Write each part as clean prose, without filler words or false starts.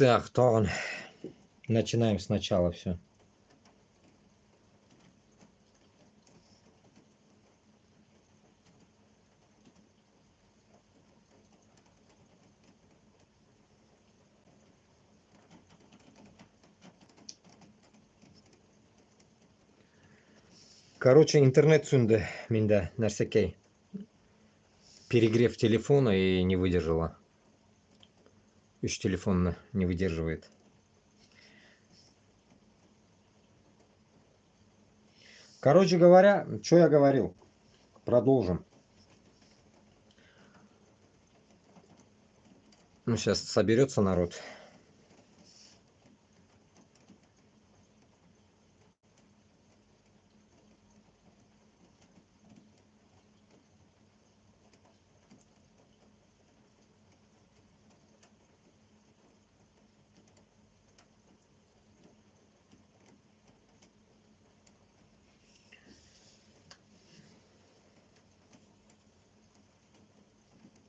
Так, то начинаем сначала все. Короче, интернет сунды минда нарсекей. Перегрев телефона и не выдержала. Еще телефон не выдерживает. Короче говоря, что я говорил? Продолжим. Ну, сейчас соберется народ.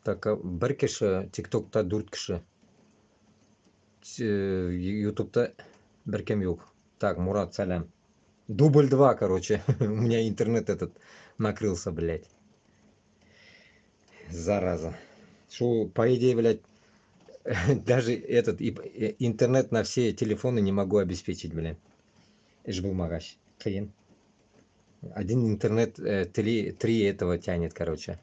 Так, бір кіші тиктокта 4 кіші. Ютубта бір кем yok. Так, Мурат, салям. Дубль 2, короче. У меня интернет этот накрылся, блядь. Зараза. Что, по идее, блядь, даже этот интернет на все телефоны не могу обеспечить, блин. Эш был магаш. Клин. Один интернет, три этого тянет, короче.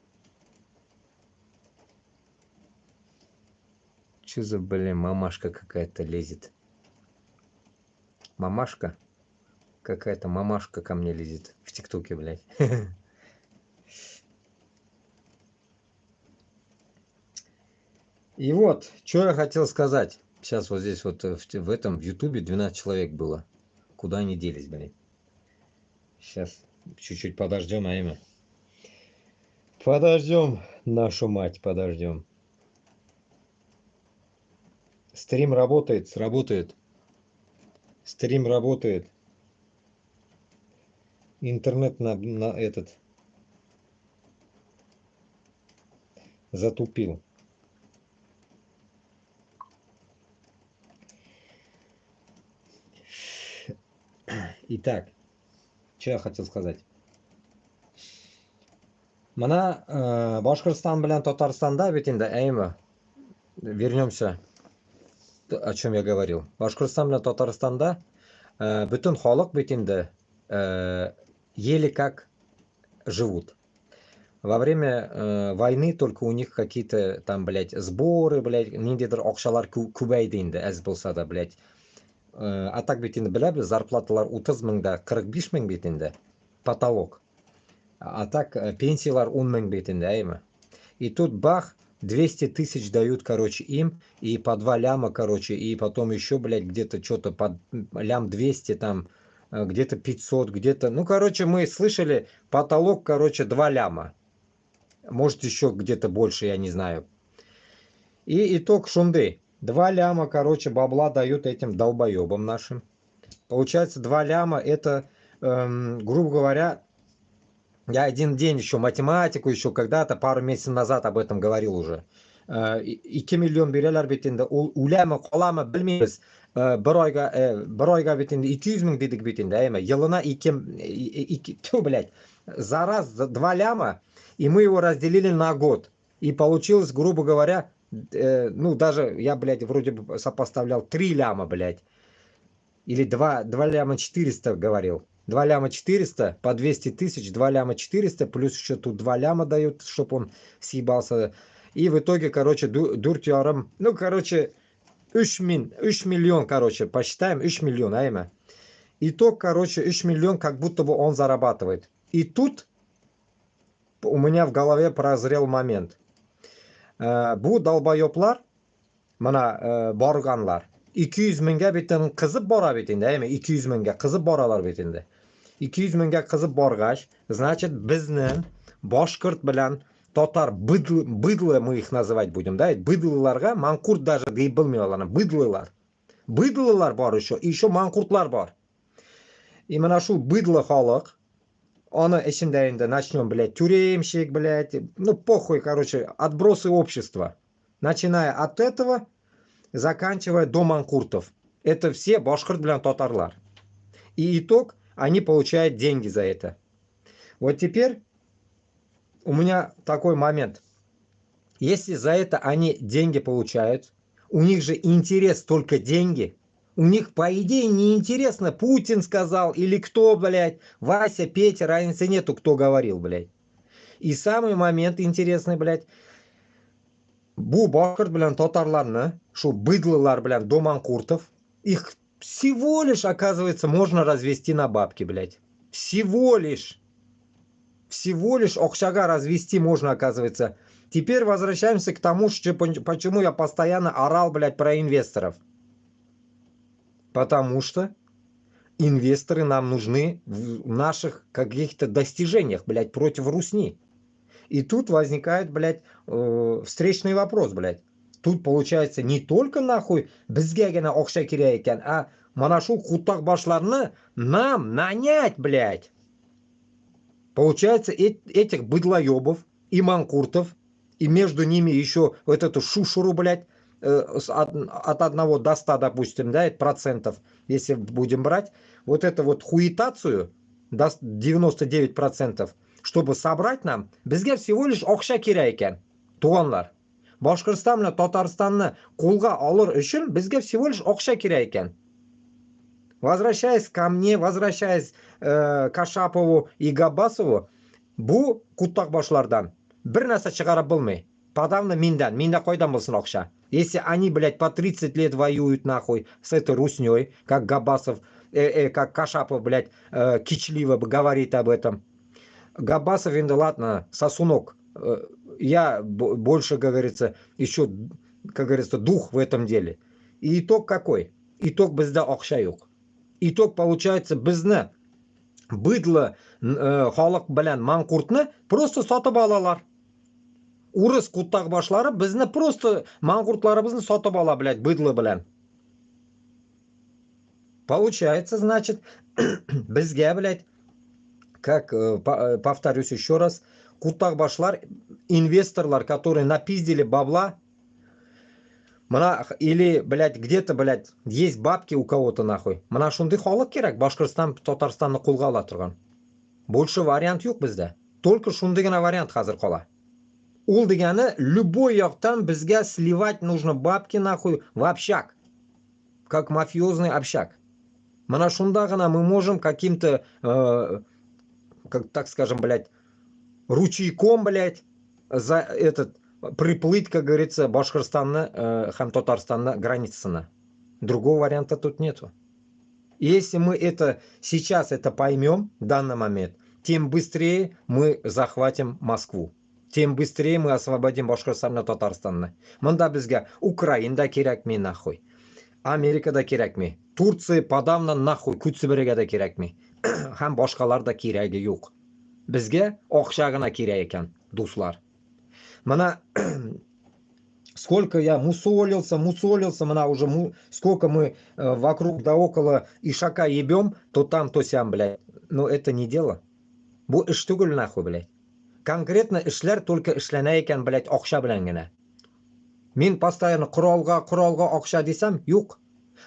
Че за, блин, мамашка какая-то лезет? Мамашка? Какая-то мамашка ко мне лезет в ТикТоке, блядь. И вот, что я хотел сказать. Сейчас вот здесь вот в этом, в Ютубе 12 человек было. Куда они делись, блин? Сейчас чуть-чуть подождем, а имя. Подождем, нашу мать, подождем. Стрим работает, сработает. Стрим работает. Интернет на этот затупил. Итак, что я хотел сказать. Мана Башкортостан белән Татарстанда бит инде, әйме. Вернемся, о чем я говорил. Башкортостан белән Татарстанда бөтен халык бит инде еле как живут. Во время войны только у них какие-то там, блядь, сборы, блядь, ниндидер акчалар күбәйде инде, әз булса да, блядь. А так бит инде беләбез, зарплаталар 30 мең да 45 мең бит инде. Потолок. А так пенсиялар 10 мең бит инде, әйме. И тут бах, 200 тысяч дают, короче, им, и по 2 ляма, короче, и потом еще, блядь, где-то что-то под лям 200 там, где-то 500, где-то... Ну, короче, мы слышали, потолок, короче, 2 ляма. Может, еще где-то больше, я не знаю. И итог шунды. 2 ляма, короче, бабла дают этим долбоебам нашим. Получается, 2 ляма это, грубо говоря, я один день еще математику, еще когда-то, пару месяцев назад об этом говорил уже. 2 миллион берелер бит инде, үләме, каламы белмибез. Bir oyga bit инде 200 мең дедик бит инде, әйме. Елына 2, блядь, за раз, за 2 ляма, и мы его разделили на год. И получилось, грубо говоря, ну даже, я, блядь, вроде бы сопоставлял 3 ляма, блядь. Или 2 ляма 400 говорил. 2 ляма 400 по 200 тысяч, 2 ляма 400, плюс еще тут 2 ляма дают, чтобы он съебался. И в итоге, короче, дуртюаром, ну, короче, 3 миллион, короче, посчитаем, 3 миллион, айма. Итог, короче, 3 миллион, как будто бы он зарабатывает. И тут у меня в голове прозрел момент. Бу долбоеблар, мана барганлар, 200 меңгә бит кызып бара бит инде, әйме, 200 меңгә кызып баралар бит инде. 200 меңгә кызып баргач, значит, безнең башкорт белән татар быдлы мы их называть будем, да? Быдлыларга манкурт даже дип белмиләр, быдлылар. Быдлылар бар еще манкуртлар бар. И менә шул быдлы халык, аны эчендә инде начнем, блядь, тюремщик, блядь, ну похуй, короче, отбросы общества. Начиная от этого заканчивая до манкуртов. Это все башкирт белян татарлар. И итог, они получают деньги за это. Вот теперь у меня такой момент. Если за это они деньги получают, у них же интерес только деньги. У них, по идее, не интересно, Путин сказал или кто, блядь, Вася, Петя, разницы нету, кто говорил, блядь. И самый момент интересный, блядь, bu башкирт белән татарларны, шу быдлылар белән доманкуртов, их всего лишь, оказывается, можно развести на бабки, блядь. Всего лишь окшага развести можно, оказывается. Теперь возвращаемся к тому, почему я постоянно орал, блядь, про инвесторов. Потому что инвесторы нам нужны в наших каких-то достижениях, блядь, против Русни. И тут возникает, блядь, встречный вопрос, блядь. Тут получается не только нахуй бізге генә акча кирәк икән, а мана шул кутак башларны нам нанять, блядь. Получается, этих быдлоебов и манкуртов, и между ними еще вот эту шушуру, блядь, от 1 до 100, допустим, да, это процентов, если будем брать, вот эту вот хуитацию, до 99%, чтобы собрать нам, бізге всего лишь акча кирәк икән, туганлар. Башкортстан белән Татарстанны кулга алыр өчен бізге всего лишь акча кирәк икән. Возвращаясь ко мне, возвращаясь к Ашапову и Габбасову, бу куттак башлардан бер нәрсә чыгарып булмый. Подавно миндә кайдан булсын акча. Если они, блядь, по 30 лет воюют нахуй с этой русней, как Габбасов, как Кашапов, блядь, кичливо говорит об этом. Габбасов, да ладно, сосунок. Я больше, как говорится, еще, как говорится, дух в этом деле. И итог какой? Итог бездә акча юк. Итог получается безне быдлы халык белән манкуртны просто сатып алалар. Урыс куттак башлары безне просто манкуртларыбызны сатып ала, блядь, быдлы белән. Получается, значит, безгә, блядь, как, повторюсь еще раз, куттак башлар, инвесторлар, которые напиздили бабла, или, блядь, где-то, блядь, есть бабки у кого-то, нахуй. Мана шундай халык кирәк, Башкортстан, Татарстанны кулга ала торган. Больше вариант юк бездә. Только шундай гына вариант хәзер кала. Ул дигәне, любой яктан безгә сливать нужно бабки, нахуй, в общак. Как мафиозный общак. Мана шунда гына мы можем каким-то, как так скажем, блядь, ручейком, блядь, за этот приплыть, как говорится, Башкортстанна, һәм Татарстанна границасына. Другого варианта тут нету. И если мы это сейчас это поймем, в данный момент, тем быстрее мы захватим Москву. Тем быстрее мы освободим Башкортстанны, Татарстанны. Монда безгә Украинада кирәкми, нахуй. Америкада кирәкми. Турция подавно нахуй күтсебергә дә кирәкми. Һәм башкалар да кирәге юк. Безгә акча гына кирәк икән, дуслар. Мана сколько я мусолился, мана уже сколько мы вокруг да около ишака ебем, то там, то сям, блядь. Но это не дело. Бу эш түгел, нахуй, блядь. Конкретно эшләр только эшләнә икән, блядь, акча белән генә. Мин постоянно коралга акча дисәм, юк.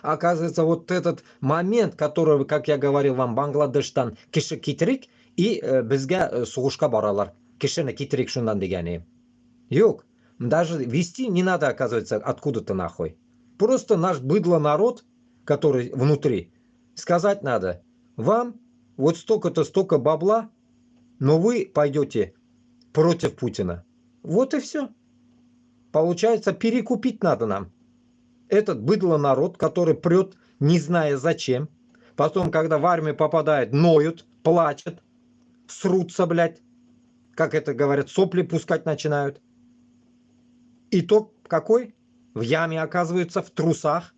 Оказывается, вот этот момент, который, как я говорил вам, Бангладештан кеше китерик и безгә сугышка баралар. Кешене китерик шундан дигәне. Юк. Даже вести не надо, оказывается, откуда-то нахуй. Просто наш быдло народ, который внутри, сказать надо, вам вот столько-то, столько бабла, но вы пойдете против Путина. Вот и все. Получается, перекупить надо нам. Этот быдло народ, который прет, не зная зачем. Потом, когда в армию попадает, ноют, плачут, срутся, блядь. Как это говорят, сопли пускать начинают. Итог какой? В яме оказываются, в трусах.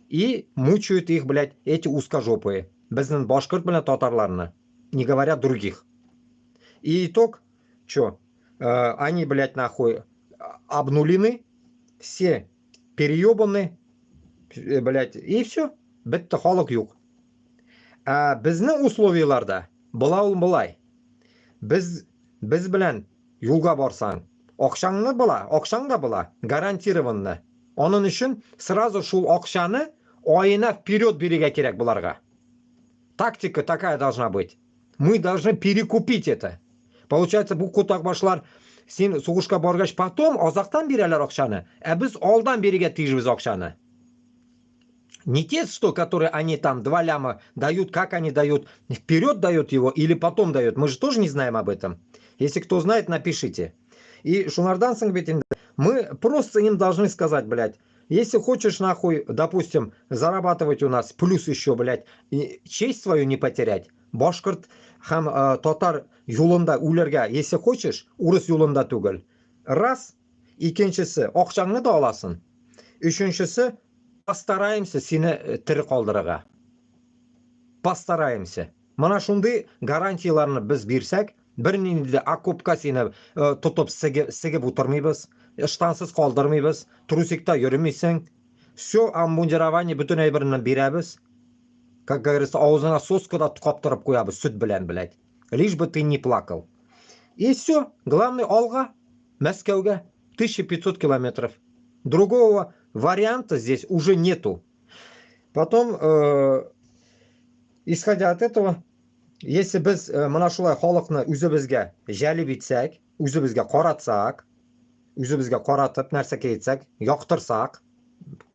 И мучают их, блядь, эти узкожопые. Безнен башкорт, блядь, татарларны. Не говоря других. И итог, что? Они, блядь, нахуй обнулены. Все переебаны. Блядь, и все. Бетті халық юк. Безнең условияларда былай. Без белән юлга барсаң, акчаң да була, гарантированно. Onun için сразу шул акчаны oyuna вперед берега керек bularga. Тактика такая должна быть. Мы должны перекупить это. Получается, bu кутакбашлар сен сугышка баргач потом азактан бирәләр акчаны, ә без алдан берега тижбез акчаны. Не те, что которые они там 2 ляма дают, как они дают, вперед дают его или потом дают. Мы же тоже не знаем об этом. Если кто знает, напишите. И шунардан сангбетин, мы просто им должны сказать, блядь, если хочешь нахуй, допустим, зарабатывать у нас, плюс еще, блядь, и честь свою не потерять, башкорт хам татар юлында үләргә, если хочешь, урыс юлында түгел. Раз, икенчесе, акчаңны да аласың. Üçüncüsü, постараемся сені тірі қалдырыға. Постараемся. Мана шундай гарантияларны біз берсек, бірнеңді окопқа сені тұтып сігіп отырмайбыз, штансыз қалдырмайбыз, трусикта йөрмейсің. Все амбундирование бүтін әйбірінен береміз. Как говорится, аузына соскада тұқаптырып қоябыз сүт білән, блядь. Лишь бы ты не плакал. И все. Главное, алға, Мәскәуге, 1500 километров. Другого варианта здесь уже нету. Потом, исходя от этого, если біз мына шулай халыкны үзебезгә жәлеп итсәк, үзебезгә каратсак, үзебезгә каратып нәрсәгә әйтсәк, яктырсак,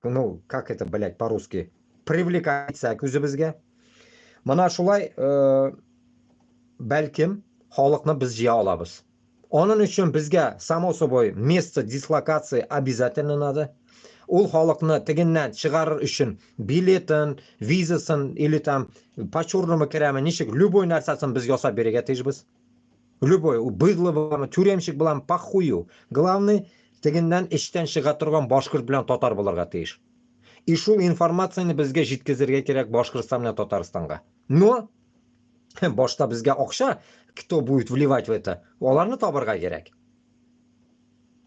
ну, как это, блядь, по-русски, привлекать итсәк үзебезгә, мына шулай бәлкем халыкны біз җыя алабыз. Onun için bizga само собой место дислокации обязательно надо. Ул халыкны тегеннән чыгарыр өчен билетін, визасын или там по черному керәме ничек любой нәрсәсен без ясап бирергә тиешбез. Любой, быдлы буламы, түремчек буламы, похую. Главный тегеннән эштән чыга торган башкорт белән татар булырга тиеш. И шул информацияны безгә җиткезергә кирәк Башкортстан белән Татарстанга. Но башта безгә акча, кто будет вливать в это, аларны табырга кирәк.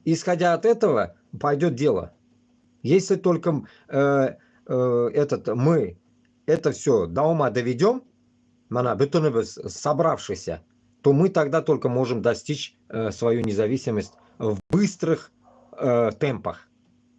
Исходя от этого пойдет дело. Если только мы это все до ума доведем, бетоныбыз собравшийся, то мы тогда только можем достичь свою независимость в быстрых темпах.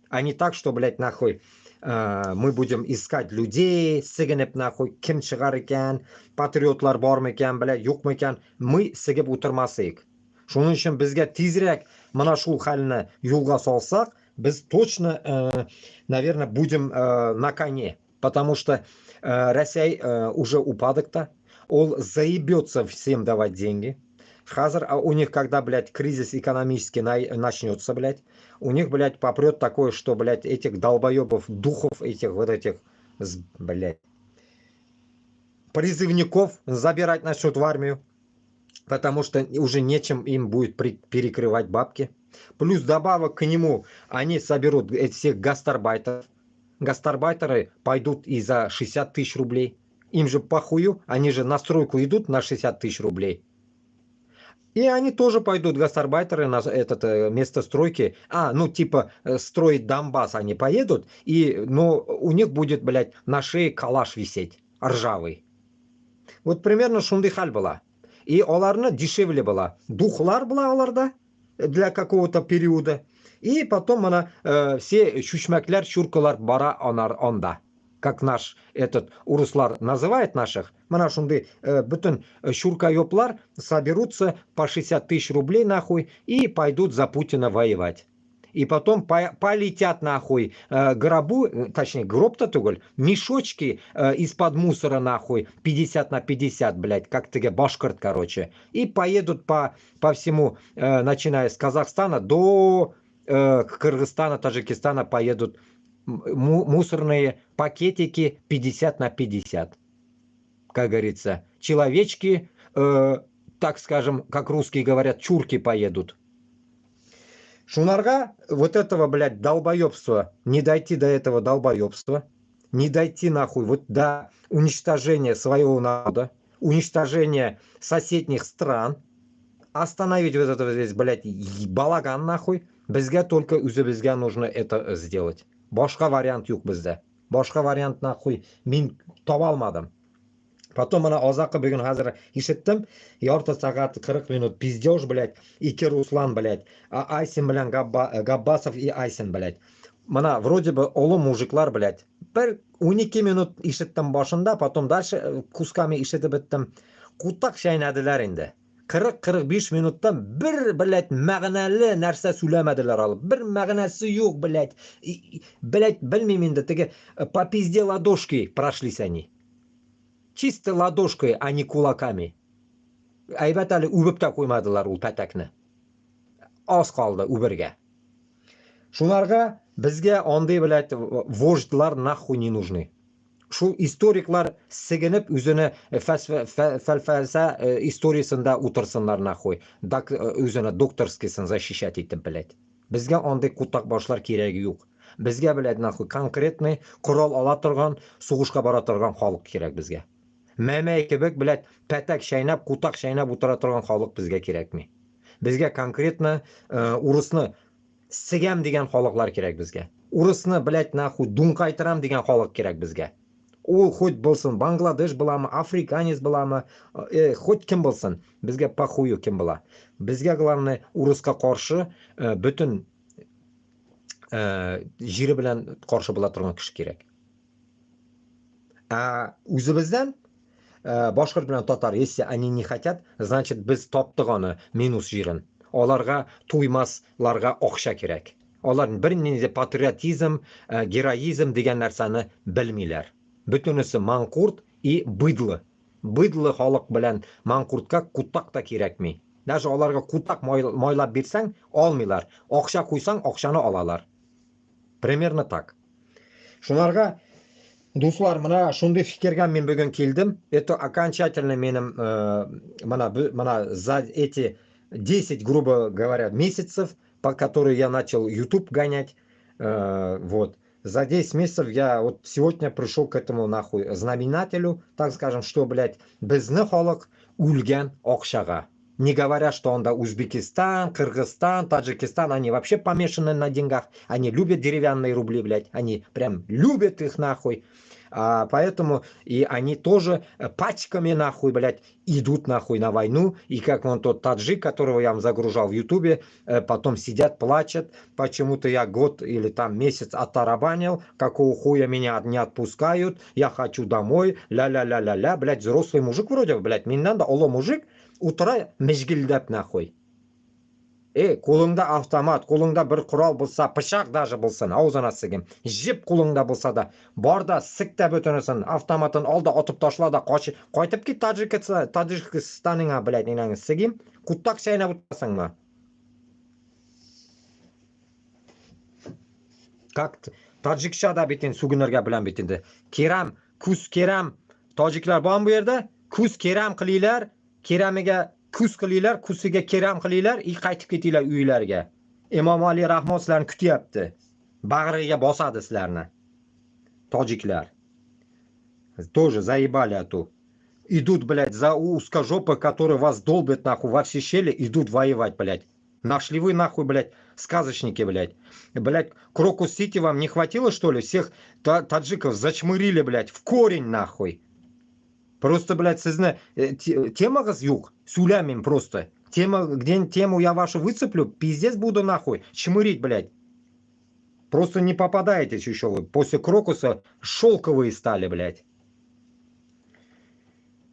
А не так, что, блядь, нахуй, мы будем искать людей, сигенеп нахуй, кем чыгар икән, патриотлар бармы икән, блядь, юкмы икән, мы сигеп утырмасыйк. Шуның өчен безгә тизрәк мына шул хәлне юлга салсак, біз точно, наверное, будем на коне, потому что Россия уже упадок-то, он заебется всем давать деньги. Хазар, а у них, когда, блядь, кризис экономический начнется, блядь, у них, блядь, попрет такое, что, блядь, этих долбоебов, духов, этих вот этих, блядь, призывников забирать начнут в армию, потому что уже нечем им будет перекрывать бабки. Плюс добавок к нему они соберут всех гастарбайтеров. Гастарбайтеры пойдут и за 60 тысяч рублей. Им же похую, они же на стройку идут на 60 тысяч рублей. И они тоже пойдут, гастарбайтеры, на это место стройки. Ну типа строить Донбасс они поедут, но у них будет, блядь, на шее калаш висеть, ржавый. Вот примерно шундай хәл была. И аларны дешевле была. Духлар была аларда для какого-то периода. И потом все чучмәкләр, чуркалар бара онда. Как наш урыслар называет наших, мана шундай бүтін чуркаёплар соберутся по 60 тысяч рублей нахуй и пойдут за Путина воевать. И потом полетят нахуй гробу, точнее гроб-то туголь, мешочки из-под мусора нахуй 50 на 50, блядь, как ты башкорт, короче. И поедут по всему, начиная с Казахстана до Кыргызстана, Таджикистана поедут мусорные пакетики 50 на 50. Как говорится, человечки, так скажем, как русские говорят, чурки поедут. Шунарга вот этого, блядь, долбоебства, не дойти до этого долбоебства, не дойти нахуй вот до уничтожения своего народа, уничтожения соседних стран, остановить вот это здесь, блядь, балаган нахуй, безге только үзебезге нужно это сделать. Башка вариант юк бездә. Башка вариант нахуй мин таба алмадым. Потом ана азакы бүген хәзер ишеттем, ярты сәгать 40 минут пиздеж, блядь, ике Руслан, блядь, Айсин белән Габбасов и Айсин, блядь. Mana вроде бы olы mujiklar, блядь. Bir 12 minut eshitdim boshында, потом дальше кусками eshitib bitdim. Qutaq shaynadilar endi. 40-45 minutdan bir, блядь, ma'nali narsa so'lamadilar hali. Bir ma'nasi yo'q, блядь. Блядь, bilmayman endi, tegi по пизде ладошки прошлись они. Чисто ладошкой, а не кулаками. Aybatali ubib-da qo'ymadilar u patakni. Oz qoldi ubirga. Shularga bizga onday, блядь, vojdlar nahxuy не нужны. Shu istoriklar siginib o'zini falsafa istoriyasida o'tirsinlar nahxuy. O'zini doktorskiysini защищать etib, блядь. Bizga onday qutaq boshlar keragi yo'q. Bizga, блядь, nahxuy konkretniy qurol ola turgan, sug'ishga bora turgan xalq kerak bizga. Mamay kibik, блядь, patak shaynab, qutaq shaynab o'tira turgan xalq bizga kerakmi? Bizga konkretni urusni sigam degan xalqlar kerak bizga. Urusni, блядь, nahxuy dunqaytiram degan xalq kerak bizga. U хоть bo'lsin Bangladesh bilami, afrikanец bilami, хоть kim bo'lsin, bizga paxuyu kim bo'la. Bizga главное urusga qarshi butun jiri bilan qarshi bo'la turgan kishi kerak. O'zimizdan boshqa bilan tatar, если они не хотят, значит biz topdik oni minus jirin. Ularga to'ymaslarga oqsha kerak. Ular bir nechta patriotizm, geroizm degan narsani bilmaylar. Butunisi manqurt bidli. Bidli xalq bilan manqurtga qutaq da kerakmi? Даже ularga qutaq moylab bersang, olmaylar. Oqsha qo'ysang, oqshani olalar. Примерно так. Shularga do'stlar, mana shunday fikrga men bugun keldim. Это окончательно menim mana за эти 10, грубо говоря, месяцев, по которые я начал YouTube гонять, вот, за 10 месяцев я вот сегодня пришел к этому нахуй знаменателю, так скажем, что, блядь, bizni xalq ulgan oqshaga. Не говоря, что он да Узбекистан, Кыргызстан, Таджикистан, они вообще помешаны на деньгах, они любят деревянные рубли, блядь, они прям любят их нахуй. Поэтому и они тоже пачками нахуй, блядь, идут нахуй на войну. И как вон тот таджик, которого я вам загружал в Ютубе, потом сидят, плачут, почему-то я год или там месяц оттарабанил, какого хуя меня не отпускают, я хочу домой, ля-ля-ля-ля-ля, блядь, взрослый мужик вроде, блядь, мне надо, оло мужик, утра мезгилдап нахуй. Qo'lingda avtomat, qo'lingda bir qurol bo'lsa, pichoq даже bo'lsin, og'zini sigim, jip qo'lingda bo'lsa da, borda sikta butunisin, avtomatini olda otib tashlada, qaytib ket Tojikistoningga, блядь, inangi sigim, qutaq chaynab o'tasangmi? Как tojikchada bitin sugunarga bilan bitindi. Keram, kus keram. Tojiklar bormi bu yerda? Kus keram qilinglar, keramiga kus qilinglar, kusiga keram qilinglar, qaytib ketinglar uylarga. Imom Ali Rahmon sizlarni kutyapti. Bag'riga bosadi sizlarni. Tojiklar. Тоже заебали эту. Идут, блядь, за узкожопы, которые вас долбят, нахуй, во все щели, идут воевать, блядь. Нашли вы, нахуй, блядь, сказочники, блядь. Блядь, Крокус-Сити вам не хватило, что ли? Всех таджиков зачмырили, блядь, в корень, нахуй. Просто, блядь, созна... Тема юг, сулямим просто. Тему я вашу выцеплю, пиздец буду, нахуй, чмырить, блядь. Просто не попадаетесь еще вы. После Крокуса шелковые стали, блядь.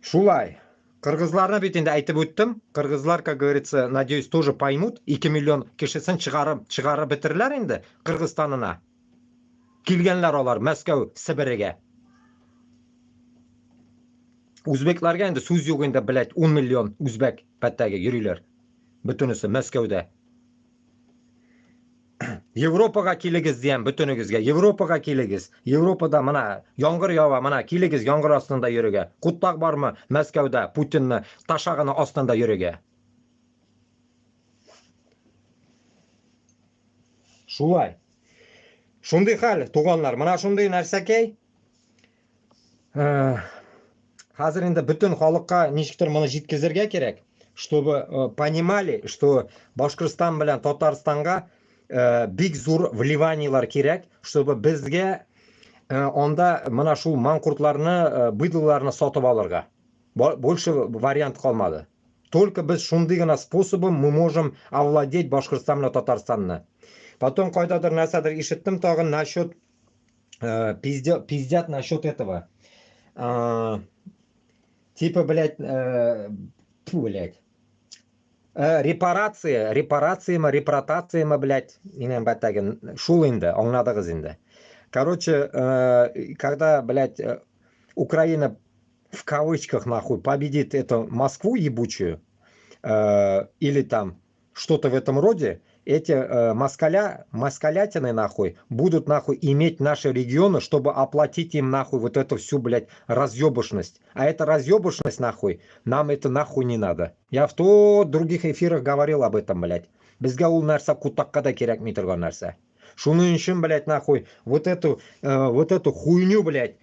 Шулай. Qirg'izlarni bitinda aytib o'tdim. Qirg'izlar, как говорится, надеюсь, тоже поймут. 2 million kishisin chiqarib bitirlar endi Qirg'izistonini. Kelganlar olar Moskva, Sibiriga. O'zbeklarga endi so'z yo'q endi, блядь, 10 million o'zbek pattaga yuringlar. Butunisi Moskvada. Yevropaga keligizni ham butuningizga, Yevropaga keligiz. Yevropada mana yomg'ir yog'a, mana keligiz yomg'ir ostida yuriga. Qutaq bormi Moskvada Putinni tashag'ini ostida yuriga. Shulay. Shunday hal, to'g'onlar, mana shunday narsakay. Hozir endi butun xalqqa nechikdir mana yetkazirga kerak, чтобы понимали, что Boshqirdiston bilan Tataristonga big zo'r вливаниялар kerak, чтобы bizga onda mana shu manqurtlarni, bidlarni sotib olirga. Больше вариант qolmadi. Только biz shundaygina способом мы можем овладеть Boshqirdiston bilan Tataristonni. Потом қайдадыр нәрседер ишеттім тағын насчет пиздят насчет этого. Типа, блядь, блядь. Репарацияма, блядь, инем баттаген, шул инде, аңладыгыз инде. Короче, когда, блядь, Украина в кавычках нахуй победит эту Москву ебучую, или там что-то в этом роде, эти москалятины нахуй будут нахуй иметь наши регионы, чтобы оплатить им нахуй вот эту всю, блядь, разъебушность. А эта разъебушность нахуй, нам это нахуй не надо. Я в других эфирах говорил об этом, блядь. Бізге ол нәрсе кутаққа да керекмей тұрған нәрсе. Шуның үшін, блядь, нахуй, вот эту хуйню, блядь,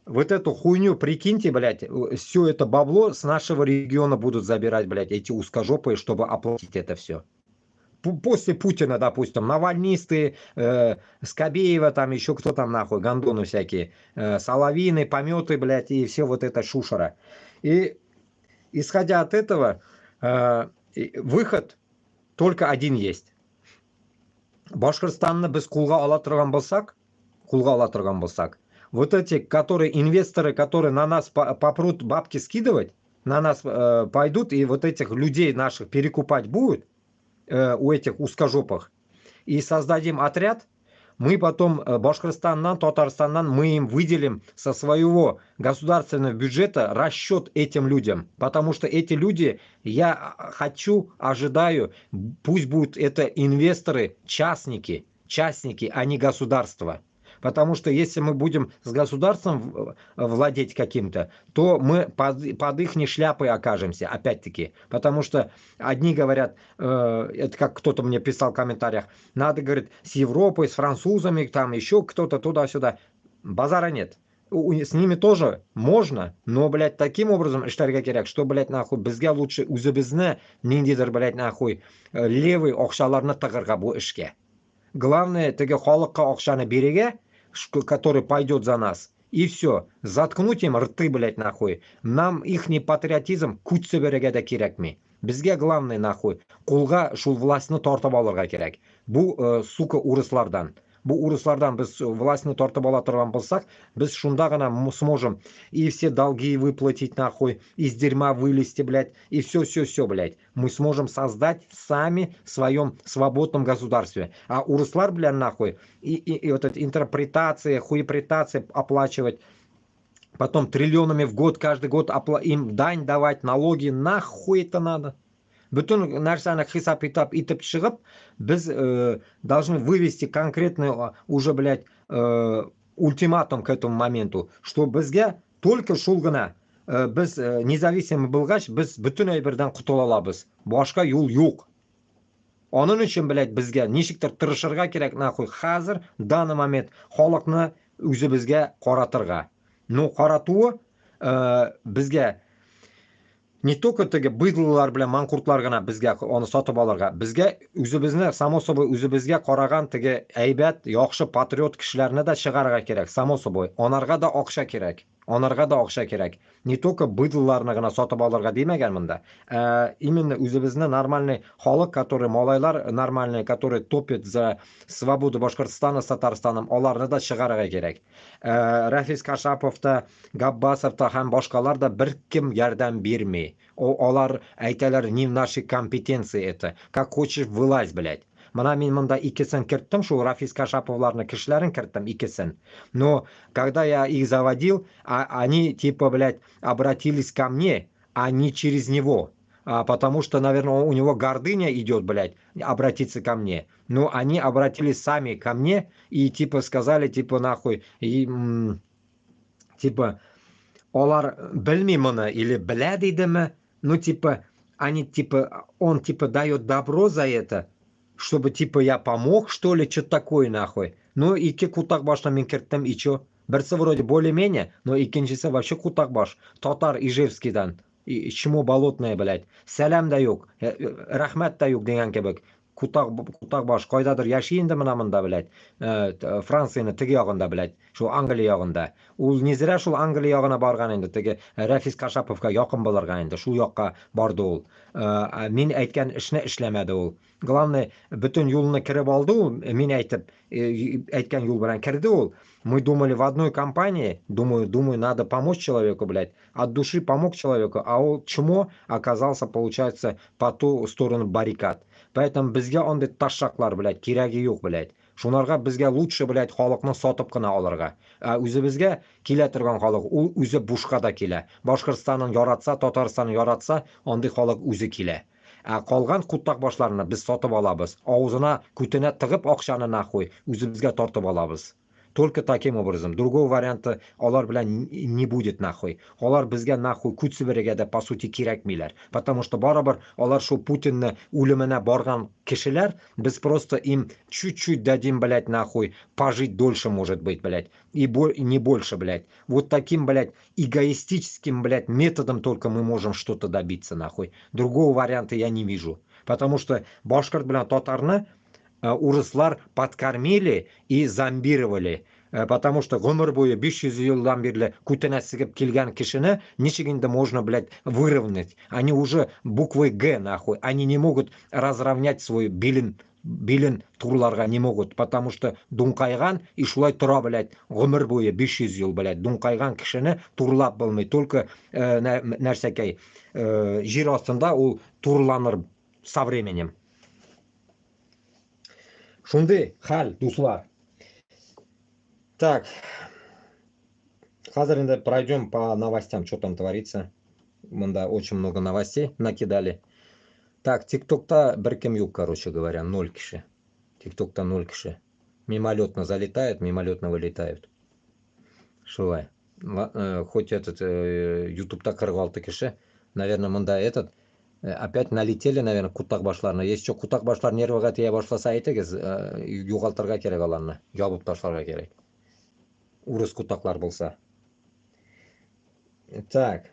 вот эту хуйню, прикиньте, блядь, все это бабло с нашего региона будут забирать, блядь, эти узкожопые, чтобы оплатить это все. После Путина, допустим, навальнисты, Скобеева, там еще кто там нахуй, гондоны всякие, соловины, пометы, блядь, и все вот это шушера. И исходя от этого, выход только один есть. Башкортостанны біз құлға ала тұрған болсақ, вот эти, которые инвесторы, которые на нас попрут бабки скидывать, на нас пойдут и вот этих людей наших перекупать будут, у этих узкожопых, и создадим отряд, мы потом Башкортостаннан, Татарстаннан, мы им выделим со своего государственного бюджета расчет этим людям. Потому что эти люди, я ожидаю, пусть будут это инвесторы, частники, а не государство. Потому что если мы будем с государством владеть каким-то, то мы под их шляпой окажемся, опять-таки. Потому что одни говорят, это как кто-то мне писал в комментариях, надо, говорит, с Европой, с французами, там еще кто-то туда-сюда. Базара нет. С ними тоже можно, но, блядь, таким образом, что, блядь, нахуй, бізге лучше үзебізні, ниндейдір, блядь, нахуй, левый оқшаларны тығырға бұл ішке. Главное, теге халыққа оқшаны береге, который пойдет за нас. И все. Заткнуть им рты, блядь, нахуй. Нам ихний патриотизм күтсе береге де керекми. Бізге главный, нахуй, құлға шул властьны тартып алырға керек. Бұл, сука, урыслардан. Бұл урыслардан біз властьны тартып ала тұрған болсақ, біз шунда ғана сможем и все долги выплатить, нахуй, из дерьма вылезти, блядь, и все, блядь. Мы сможем создать сами в своем свободном государстве. А урыслар, блядь, нахуй, и вот эта интерпретация, хуепретация оплачивать, потом триллионами в год, каждый год им дань давать, налоги, нахуй это надо? Bütün нәрсәне хисап итеп шығып, біз должны вывести конкретный уже, блядь, ультиматум к этому моменту, что бізге только шул гына, біз независимый болғаш, біз бүтін әйберден құтыла алабыз. Башка юл юк. Onun үшін, блядь, бізге нешіктір тырышырға керек, нахуй, қазір, данный момент, халықны өзі бізге қаратырға. Но қаратуы бізге не только теге быдлылар белән манкуртлар гына безгә аны сатып алырга, безгә үзебезне, само собой, үзебезгә караган теге әйбәт, яхшы патриот кешеләрне дә чыгарырга кирәк, само собой. Анарга да акча кирәк. Не только быдлыларны гына сатып алырга димәгән монда. Именно үзебезне нормальный халык, который малайлар нормальные, которые топят за свободу Башкортостана с Татарстаном, аларны да чыгарырга кирәк. Рафис Кашапов та, Габбасов та һәм башкалар да бер кем ярдәм бирми. Алар әйтәләр, не в нашей компетенции это. Как хочешь, вылазь, блядь. Мана мин монда икесен керттем, шул Рафис Кашаповларны кешеләрен керттем икесен. Но когда я их заводил, они типа, блядь, обратились ко мне, а не через него. Потому что, наверное, у него гордыня идет, блядь, обратиться ко мне. Но они обратились сами ко мне и типа сказали, типа, нахуй, и, типа, олар білмей мұны, или бля дейдімі, ну, типа, они, типа, он, типа, дает добро за это, чтобы, типа, я помог, что ли, что-то такое, нахуй. Ну, и кутак баш мен керттім, и чё? Бірсі вроде более-менее, но икенчisi вообще кутак баш. Татар Ижевскийдан. И чему болотное, блядь. Сәлам да юк, рахмат да юк деген кебек. Qutaqbosh qaydadir yashaydi mana bunda, блядь, Fransiyani tigi yog'inda, блядь, shu Angliya yog'inda. U nezira shu Angliya yog'ina borgan endi, tigi Rafis Kashapovga yaqin bo'lgan endi, shu yoqqa bordi u. Men aytgan ishni ishlamadi u. Главное, butun yo'lni kirib oldi u, men aytgan yo'l bilan kirdi u. Мы думали в одной компании, думаю, надо помочь человеку, блядь, от души помог человеку, а он чмо оказался, получается, по ту сторону баррикад. Поэтому bizga onday tashshaqlar, блядь, keragi yo'q, блядь. Shunlarga bizga lutshi, блядь, xalqni sotib qina olarga. O'zi bizga kela turgan xalq, u o'zi boshqada kela. Boshqirdistonni yoratsa, Tataristonni yoratsa, onday xalq o'zi kela. Qolgan Qutaqboshlarni biz sotib olamiz. Og'zina, ko'tina tig'ib oqshani naxo'y, o'zi bizga tortib olamiz. Только таким образом. Другого варианта олар bilan не будет нахуй. Олар bizga нахуй kuch sibirigada по сути kerakmaylar. Потому что baribir олар shu Putinni o'limini borgan kishilar, biz просто им чуть-чуть дадим, блядь, нахуй, пожить дольше, может быть, блядь, и не больше, блядь. Вот таким, блядь, эгоистическим, блядь, методом только мы можем что-то добиться, нахуй. Другого варианта я не вижу. Потому что башкорт bilan tatarni урыслар подкормили и зомбировали. Потому что гомер bo'yi 500 yildan beri ko'tina sigib kelgan kishini nechiganda можно, блядь, выровнять. Они уже буквой Г, нахуй. Они не могут разровнять свой билин турларга не могут. Потому что дуңкайган и шулай тура, блядь, гомер bo'yi 500 yil, блядь, дуңкайган kishini турлап болмый. Только нәрсәкәй жер астында ул турланыр со временем. Шунды, халь, дуслар. Так, хазар пройдем по новостям, что там творится. Мында очень много новостей накидали. Так, ТикТок-то беркем юг, короче говоря, 0 киши. ТикТок-то 0 киши. Мимолетно залетают, мимолетно вылетают. Шулай. Хоть этот YouTube-то кыргал киши. Наверное, мында этот... Опять налетели, наверное, Qutaqboshlarni. Если что, Qutaqboshlar nervaga teya boshlasa aytasiz, yo'qoltirga kerak ularni, yopib tashlarga kerak. Urus Qutaqlar bo'lsa. Так.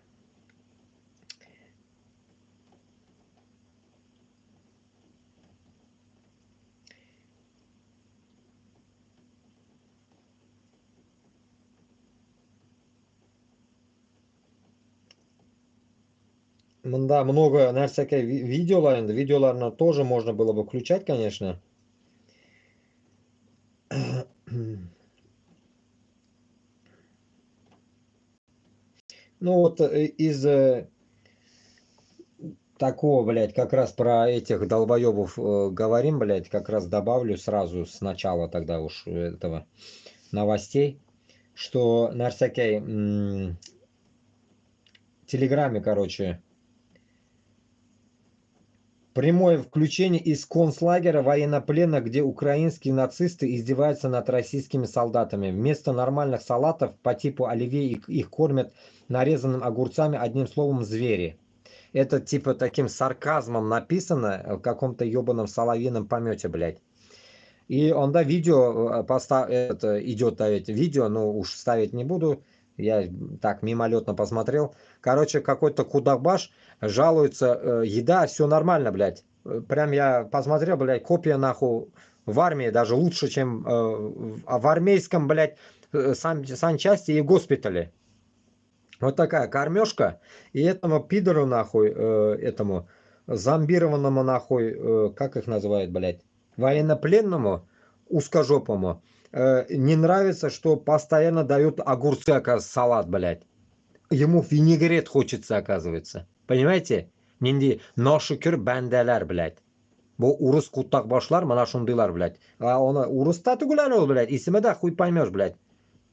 Да, много всякой видеолар, видеоларны тоже можно было бы включать, конечно. Ну вот из такого, блядь, как раз про этих долбоебов говорим, блядь, как раз добавлю сразу с начала тогда уж этого новостей, что на всякой телеграме, короче, прямое включение из концлагеря военнопленных, где украинские нацисты издеваются над российскими солдатами. Вместо нормальных салатов по типу оливье их кормят нарезанными огурцами, одним словом, звери. Это типа таким сарказмом написано в каком-то ебаном соловьином помете, блядь. И он, да, видео идет, видео, но уж ставить не буду. Я так мимолетно посмотрел. Короче, какой-то Qutaqbosh жалуется, еда, все нормально, блядь. Прям я посмотрел, блядь, копия нахуй в армии даже лучше, чем в армейском, блядь, санчасти и госпитале. Вот такая кормежка. И этому пидору, нахуй, этому зомбированному, нахуй, как их называют, блядь, военнопленному, узкожопому, не нравится, что постоянно дают огурцы, оказывается, салат, блядь. Ему винегрет хочется, оказывается. Понимаете? Нинди ношукер бәндәләр, блядь. Бу урыс Qutaqboshlar, mana шундыйлар, блядь. А он урыста түгел ол, блядь. Исеме да хуй поймешь, блядь.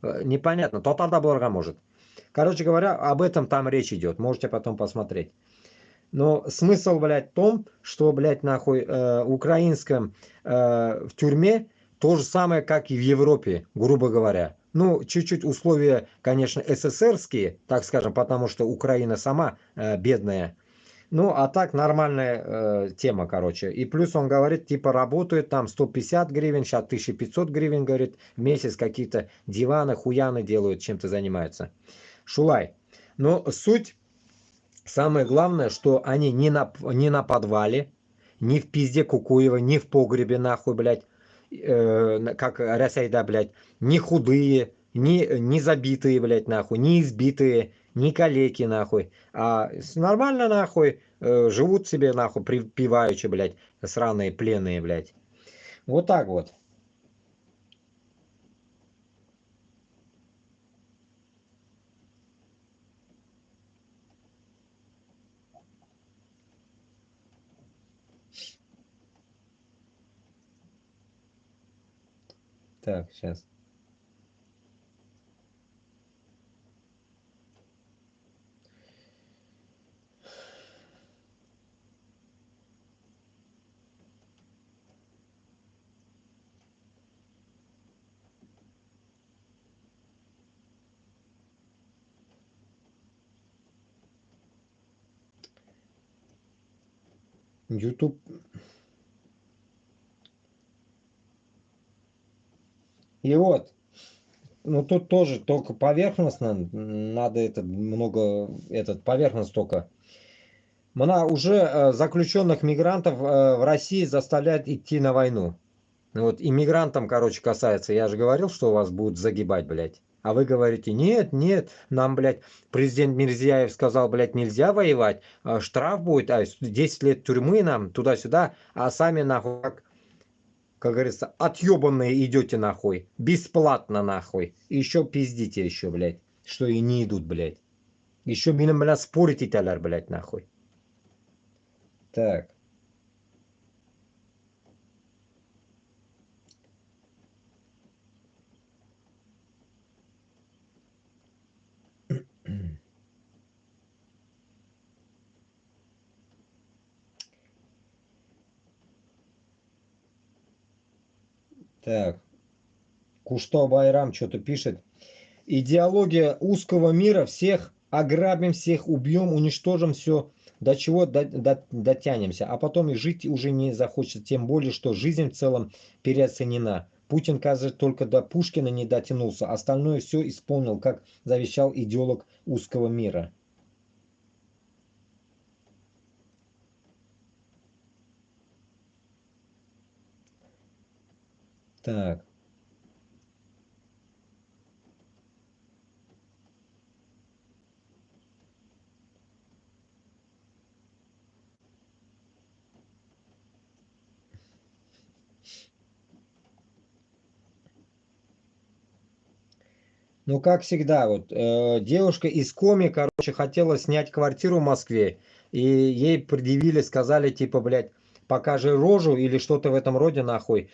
Непонятно. Татарда боларга может. Короче говоря, об этом там речь идет. Можете потом посмотреть. Но смысл, блядь, в том, что, блядь, нахуй, украинском в тюрьме то же самое, как и в Европе, грубо говоря. Ну, чуть-чуть условия, конечно, СССРские, так скажем, потому что Украина сама бедная. Ну, а так нормальная тема, короче. И плюс он говорит, типа, работают там 150 гривен, сейчас 1500 гривен, говорит, в месяц какие-то диваны, хуяны делают, чем-то занимаются. Шулай. Но суть, самое главное, что они не на подвале, ни в пизде Кукуева, ни в погребе, нахуй, блядь, как Росейда, блядь, ни худые, ни забитые, блядь, нахуй, ни избитые, ни калеки, нахуй. А нормально, нахуй, живут себе, нахуй, припеваючи, блядь, сраные пленные, блядь. Вот так вот. Так, сейчас. YouTube. И вот. Ну тут тоже только поверхностно, надо это много, этот поверхность только. Уже заключенных мигрантов в России заставляют идти на войну. Вот иммигрантам, короче, касается. Я же говорил, что вас будут загибать, блядь. А вы говорите, нет, нет, нам, блядь, президент Мирзияев сказал, блядь, нельзя воевать, штраф будет, 10 лет тюрьмы нам, туда-сюда, а сами, нахуй, как говорится, отъебанные идете, нахуй, бесплатно, нахуй. И еще пиздите еще, блядь, что и не идут, блядь. Еще миним, блядь, спорите, таляр, блядь, нахуй. Так. Так. Кушто Байрам что-то пишет. Идеология узкого мира, всех ограбим, всех убьем, уничтожим все, до чего дотянемся, а потом и жить уже не захочется, тем более, что жизнь в целом переоценена. Путин, кажется, только до Пушкина не дотянулся, остальное все исполнил, как завещал идеолог узкого мира. Так. Ну, как всегда, вот девушка из Коми, короче, хотела снять квартиру в Москве, и ей предъявили, сказали, типа, блядь, покажи рожу или что-то в этом роде, нахуй.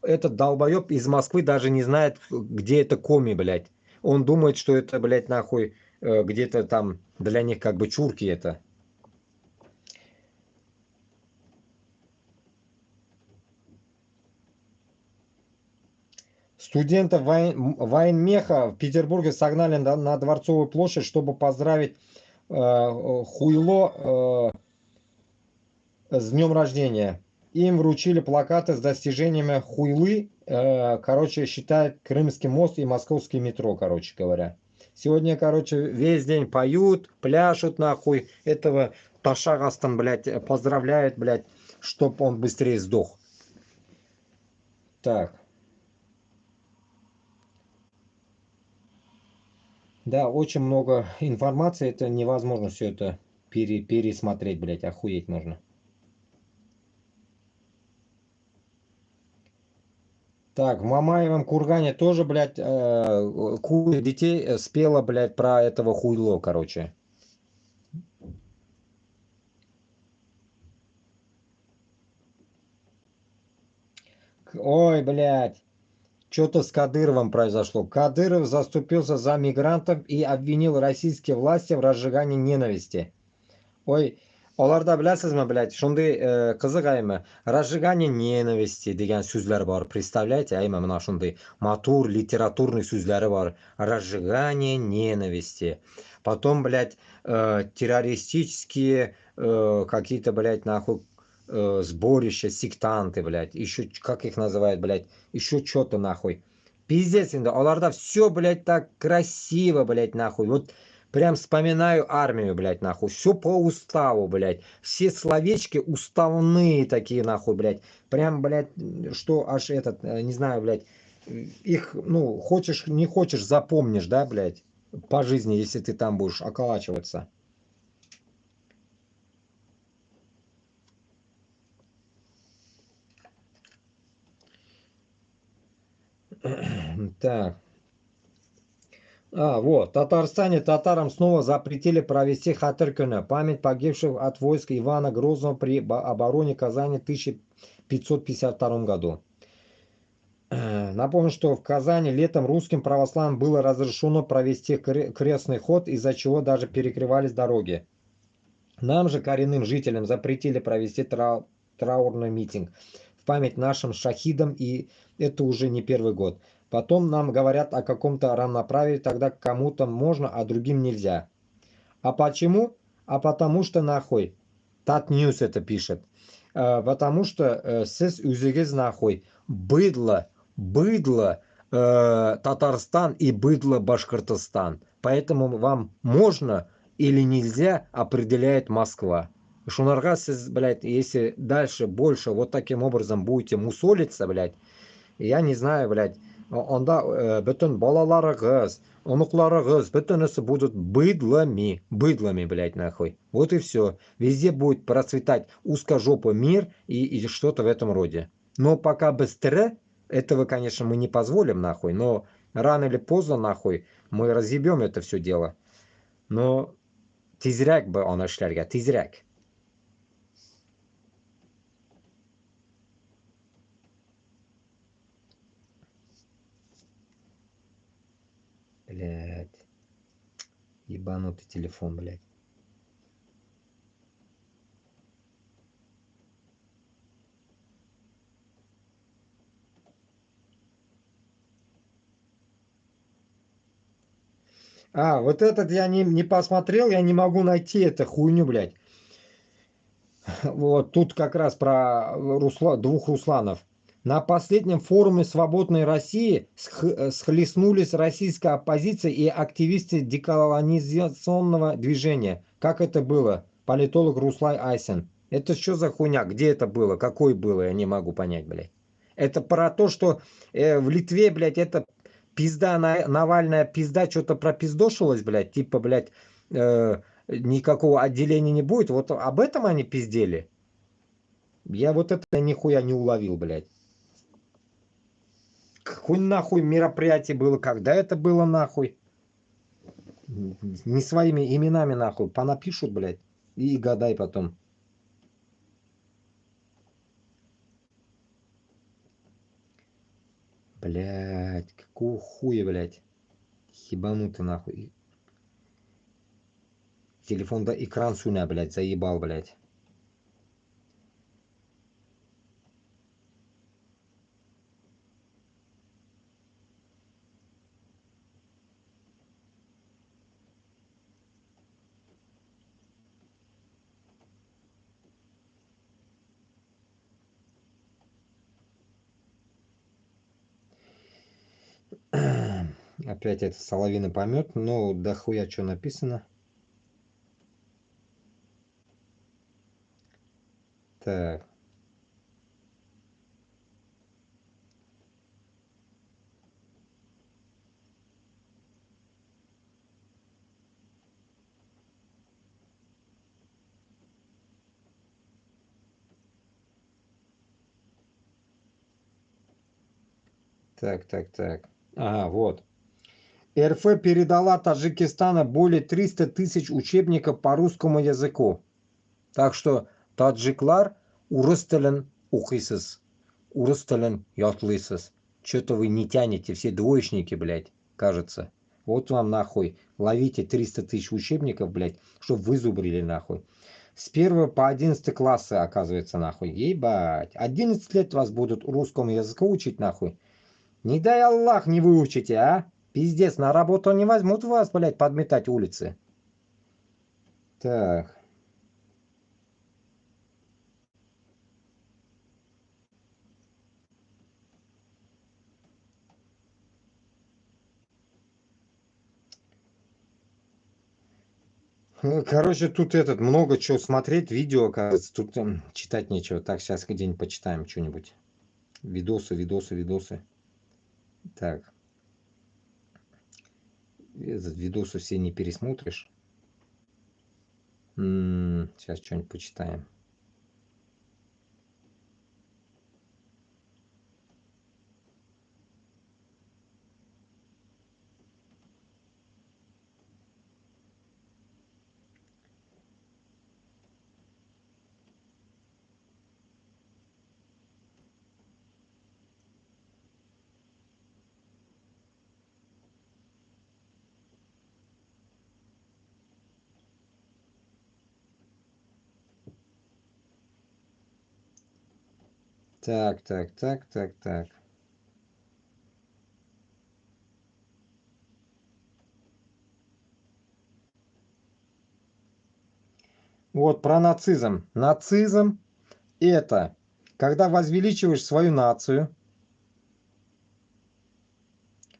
Этот долбоеб из Москвы даже не знает, где это Коми, блядь. Он думает, что это, блядь, нахуй, где-то там для них как бы чурки это. Студентов военмеха в Петербурге согнали на Дворцовую площадь, чтобы поздравить хуйло с днем рождения. Им вручили плакаты с достижениями хуйлы. Короче, считает Крымский мост и Московский метро, короче говоря. Сегодня, короче, весь день поют, пляшут нахуй. Этого Ташагастан, блядь, поздравляют, блядь, чтоб он быстрее сдох. Так. Да, очень много информации. Это невозможно все это пересмотреть, блядь, охуеть можно. Так, в Мамаевом кургане тоже, блядь, куча детей спела, блядь, про этого хуйло, короче. Ой, блядь, что-то с Кадыровым произошло. Кадыров заступился за мигрантов и обвинил российские власти в разжигании ненависти. Ой, оларда білесізме, блядь, шундай қызық әйме. Разжигание ненависти деген сөздер бар. Представляете, әйме мына шундай матур, литературный сөздері бар. Разжигание ненависти. Потом, блядь, террористические какие-то, блядь, нахуй сборища, сектанты, блядь. Еще, как их называют, блядь, еще что-то, нахуй. Пиздец, оларда все, блядь, так красиво, блядь, нахуй. Вот Прям вспоминаю армию, блядь, нахуй. Все по уставу, блядь. Все словечки уставные такие, нахуй, блядь. Прям, блядь, что аж этот, не знаю, блядь, их, ну, хочешь, не хочешь, запомнишь, да, блядь, по жизни, если ты там будешь околачиваться. Так. Вот. В Татарстане татарам снова запретили провести Хатыр күні. Память погибших от войск Ивана Грозного при обороне Казани в 1552 году. Напомню, что в Казани летом русским православным было разрешено провести крестный ход, из-за чего даже перекрывались дороги. Нам же, коренным жителям, запретили провести траурный митинг в память нашим шахидам, и это уже не первый год. Потом нам говорят о каком-то равноправии, тогда кому-то можно, а другим нельзя. А почему? А потому что нахуй. Татньюс это пишет. Потому что сіз үзігіз нахуй. Быдло Татарстан и быдло Башкортостан. Поэтому вам можно или нельзя определяет Москва. Шунарга сіз, блядь, если дальше больше вот таким образом будете мусолиться, блядь, я не знаю, блядь, онда бүтін балаларығыз, онукларығыз, бүтінісі будут быдлами, блядь, нахуй. Вот и все. Везде будет процветать узкожопый мир и что-то в этом роде. Но пока быстрее, этого, конечно, мы не позволим, нахуй, но рано или поздно, нахуй, мы разъебем это все дело. Но тизряк бы он эшләргә, тизряк. Блядь. Ебанутый телефон, блядь. Вот этот я не посмотрел, я не могу найти эту хуйню, блядь. Вот тут как раз про двух Русланов. На последнем форуме «Свободной России» схлестнулись российская оппозиция и активисты деколонизационного движения. Как это было? Политолог Руслай Айсен. Это что за хуйня? Где это было? Какой было? Я не могу понять, блядь. Это про то, что в Литве, блядь, это пизда, Навальная пизда что-то пропиздошилась, блядь. Типа, блядь, никакого отделения не будет. Вот об этом они пиздели. Я вот это нихуя не уловил, блядь. Какое нахуй мероприятие было? Когда это было нахуй? Не своими именами нахуй. Понапишут, блядь. И гадай потом. Блядь, какого хуя, блядь. Ебанутый нахуй. Телефон да экран суня, блядь, заебал, блядь. Опять это соловиный помет. Ну, да хуя что написано. Так. Так. Вот. РФ передала Таджикистану более 300 тысяч учебников по русскому языку. Так что таджиклар урыстелен ухисыз, урыстелен ятлысыз. Что-то вы не тянете, все двоечники, блядь, кажется. Вот вам нахуй, ловите 300 тысяч учебников, блядь, чтобы вы зубрили нахуй. С 1 по 11 классы, оказывается, нахуй. Ебать. 11 лет вас будут русскому языку учить, нахуй. Не дай Аллах, не выучите, а? Пиздец, на работу не возьмут вас, блядь, подметать улицы. Так. Короче, тут много чего смотреть, видео, оказывается, тут читать нечего. Так, сейчас где-нибудь почитаем что-нибудь. Видосы. Так, этот видосы все не пересмотришь. Сейчас что-нибудь почитаем. Так. Вот про нацизм. Нацизм это когда возвеличиваешь свою нацию,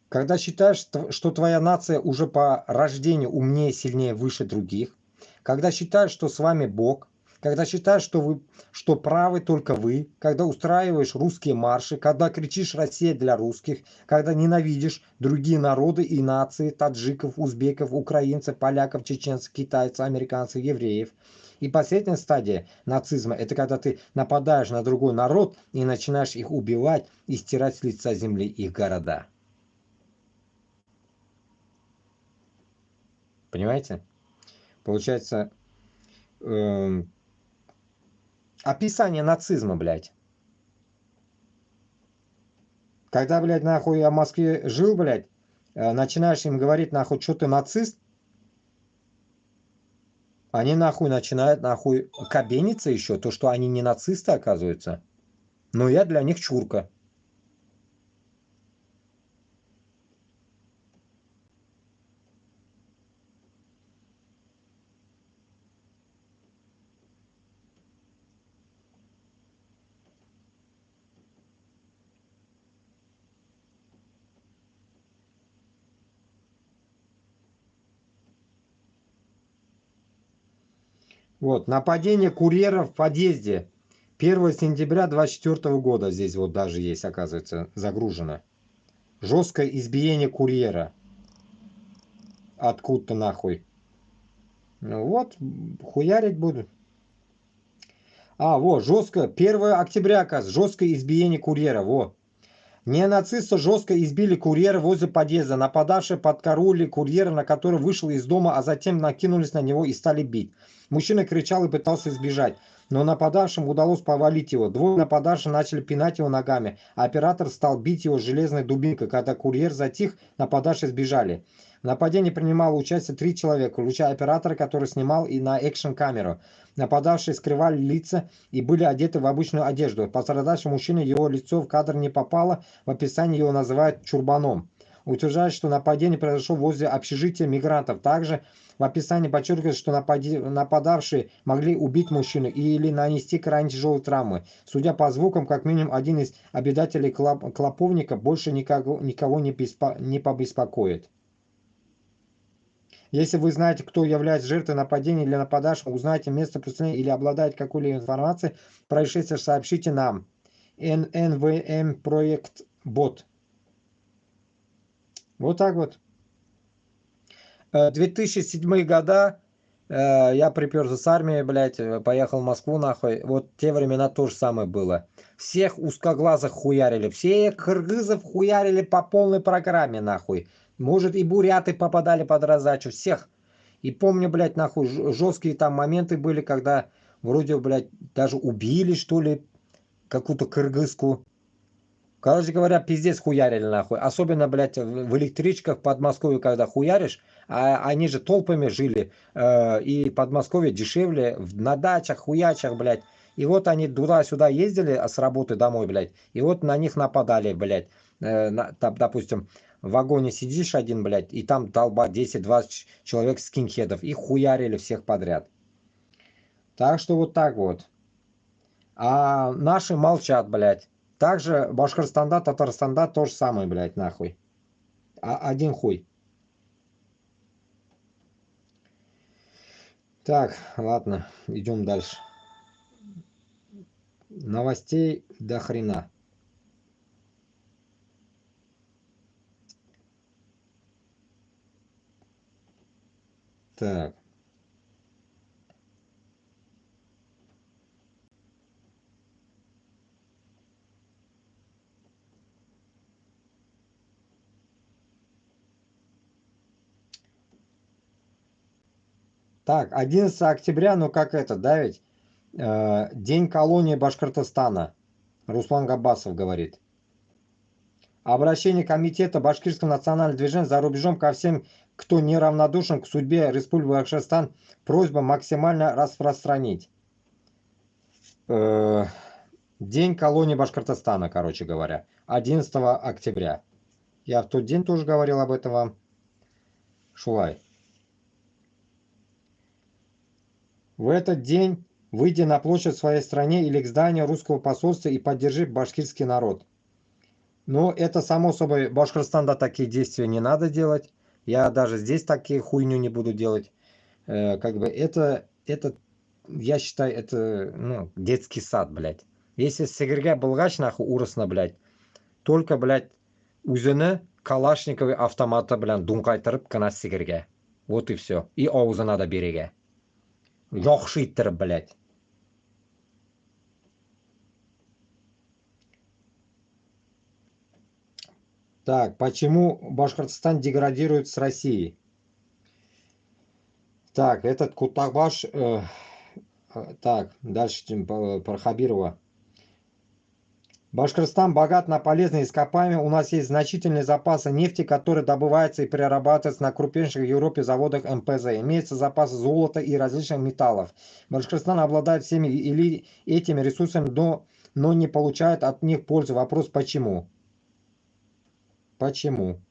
когда считаешь, что твоя нация уже по рождению умнее, сильнее, выше других, когда считаешь, что с вами Бог, когда считаешь, что правы только вы, когда устраиваешь русские марши, когда кричишь «Россия для русских», когда ненавидишь другие народы и нации, таджиков, узбеков, украинцев, поляков, чеченцев, китайцев, американцев, евреев. И последняя стадия нацизма – это когда ты нападаешь на другой народ и начинаешь их убивать и стирать с лица земли их города. Понимаете? Получается, описание нацизма, блядь. Когда, блядь, нахуй я в Москве жил, блядь, начинаешь им говорить, нахуй, что ты нацист, они нахуй начинают, нахуй, кабениться еще, то, что они не нацисты, оказывается. Но я для них чурка. Вот, нападение курьера в подъезде. 1 сентября 24 года здесь вот даже есть, оказывается, загружено. Жесткое избиение курьера. Откуда-то нахуй. Ну вот, хуярить буду. Вот, жестко. 1 октября, оказывается, жесткое избиение курьера. Во. Неонацисты жестко избили курьера возле подъезда. Нападавшие подкараулили курьера, на который вышел из дома, а затем накинулись на него и стали бить. Мужчина кричал и пытался избежать, но нападавшим удалось повалить его. Двое нападавших начали пинать его ногами, а оператор стал бить его железной дубинкой. Когда курьер затих, нападавшие сбежали. В нападении принимало участие 3 человека, включая оператора, который снимал и на экшн-камеру. Нападавшие скрывали лица и были одеты в обычную одежду. Пострадавший мужчина, его лицо в кадр не попало, в описании его называют чурбаном. Утверждает, что нападение произошло возле общежития мигрантов. Также в описании подчеркивается, что нападавшие могли убить мужчину или нанести крайне тяжелые травмы. Судя по звукам, как минимум один из обитателей клоповника больше никого не побеспокоит. Если вы знаете, кто является жертвой нападения или нападавшим, узнаете место преступления или обладаете какой-либо информацией, происшествие сообщите нам. НВМ проект бот. Вот так вот. 2007 года я приперся с армии, блядь, поехал в Москву, нахуй. Вот те времена то же самое было. Всех узкоглазых хуярили, всех кыргызов хуярили по полной программе, нахуй. Может, и буряты попадали под раздачу, всех. И помню, блядь, нахуй, жесткие там моменты были, когда вроде, блядь, даже убили, что ли, какую-то кыргызку. Короче говоря, пиздец хуярили нахуй. Особенно, блядь, в электричках в Подмосковье, когда хуяришь, а они же толпами жили, и Подмосковье дешевле, на дачах, хуячах, блядь. И вот они туда-сюда ездили с работы домой, блядь, и вот на них нападали, блядь. Там, допустим, в вагоне сидишь один, блядь, и там толпа 10-20 человек скинхедов, и хуярили всех подряд. Так что вот так вот. А наши молчат, блядь. Также Башкортостанда, Татарстанда то же самое, блядь, нахуй. Один хуй. Так, ладно, идем дальше. Новостей до хрена. Так. Так, 11 октября, ну как это, да ведь? День колонии Башкортостана. Руслан Габасов говорит. Обращение комитета Башкирского национального движения за рубежом ко всем, кто неравнодушен к судьбе Республики Башкортостан, просьба максимально распространить. День колонии Башкортостана, короче говоря. 11 октября. Я в тот день тоже говорил об этом вам. Шулай. В этот день выйди на площадь в своей стране или к зданию русского посольства и поддержи башкирский народ. Но это само собой, Башкортостанда такие действия не надо делать. Я даже здесь такие хуйню не буду делать. Как бы это, я считаю, это, ну, детский сад, блядь. Если Сигирге Булгач, нахуй, урысна, блядь, только, блядь, үзіні калашниковый автоматы белән дуңкайтырып кына Сигирге. Вот и все. И аузына да береге. Яхшы иттереп, блядь. Так, почему Башкортостан деградирует с Россией? Так, этот Кутабаш... так, дальше про Хабирова. Башкортостан богат на полезные ископаемые. У нас есть значительные запасы нефти, которые добываются и перерабатываются на крупнейших в Европе заводах МПЗ. Имеются запасы золота и различных металлов. Башкортостан обладает всеми или этими ресурсами, но не получает от них пользы. Вопрос почему? Почему?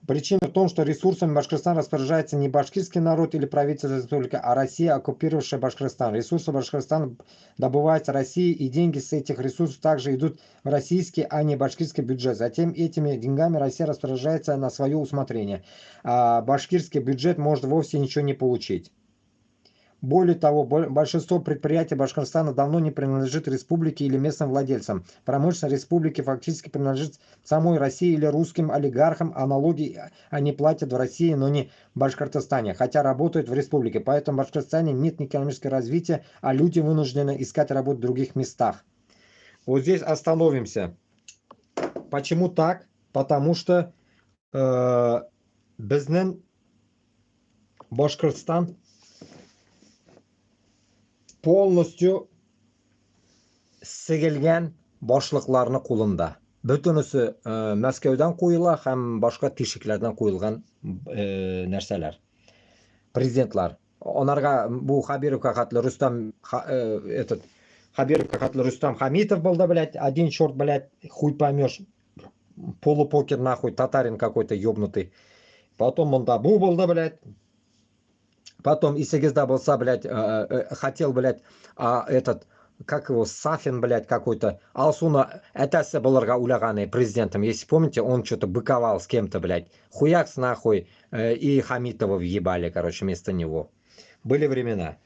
Причина в том, что ресурсами Башкортостана распоряжается не башкирский народ или правительство республики, а Россия, оккупировавшая Башкортостан. Ресурсы Башкортостана добываются Россией, и деньги с этих ресурсов также идут в российский, а не башкирский бюджет. Затем этими деньгами Россия распоряжается на свое усмотрение, а башкирский бюджет может вовсе ничего не получить. Более того, большинство предприятий Башкортостана давно не принадлежит республике или местным владельцам. Промышленность республики фактически принадлежит самой России или русским олигархам, а налоги они платят в России, но не в Башкортостане, хотя работают в республике. Поэтому в Башкортостане нет экономического развития, а люди вынуждены искать работу в других местах. Вот здесь остановимся. Почему так? Потому что біздің Башкортостан полностью сігілген башлыкларны кулында. Бөтенесе Мәскәүдән куела һәм башка тишекләрдән куелган нәрсәләр. Президентлар. Онарга бу Хабировка хәтле Рустам Хабировка хәтле Рустам Хамитов булды, блядь, один черт, блядь, хуй поймешь. Полупокер нахуй, татарин какой-то ёбнутый. Потом монда бу булды, блядь. Потом Исегезда болса, блядь, хотел, блядь, как его, Сафин, блядь, какой-то, Алсуна, әтәсе булырга уйлаганы президентом, если помните, он что-то быковал с кем-то, блядь, хуякс нахуй, и Хамитова въебали, короче, вместо него. Были времена.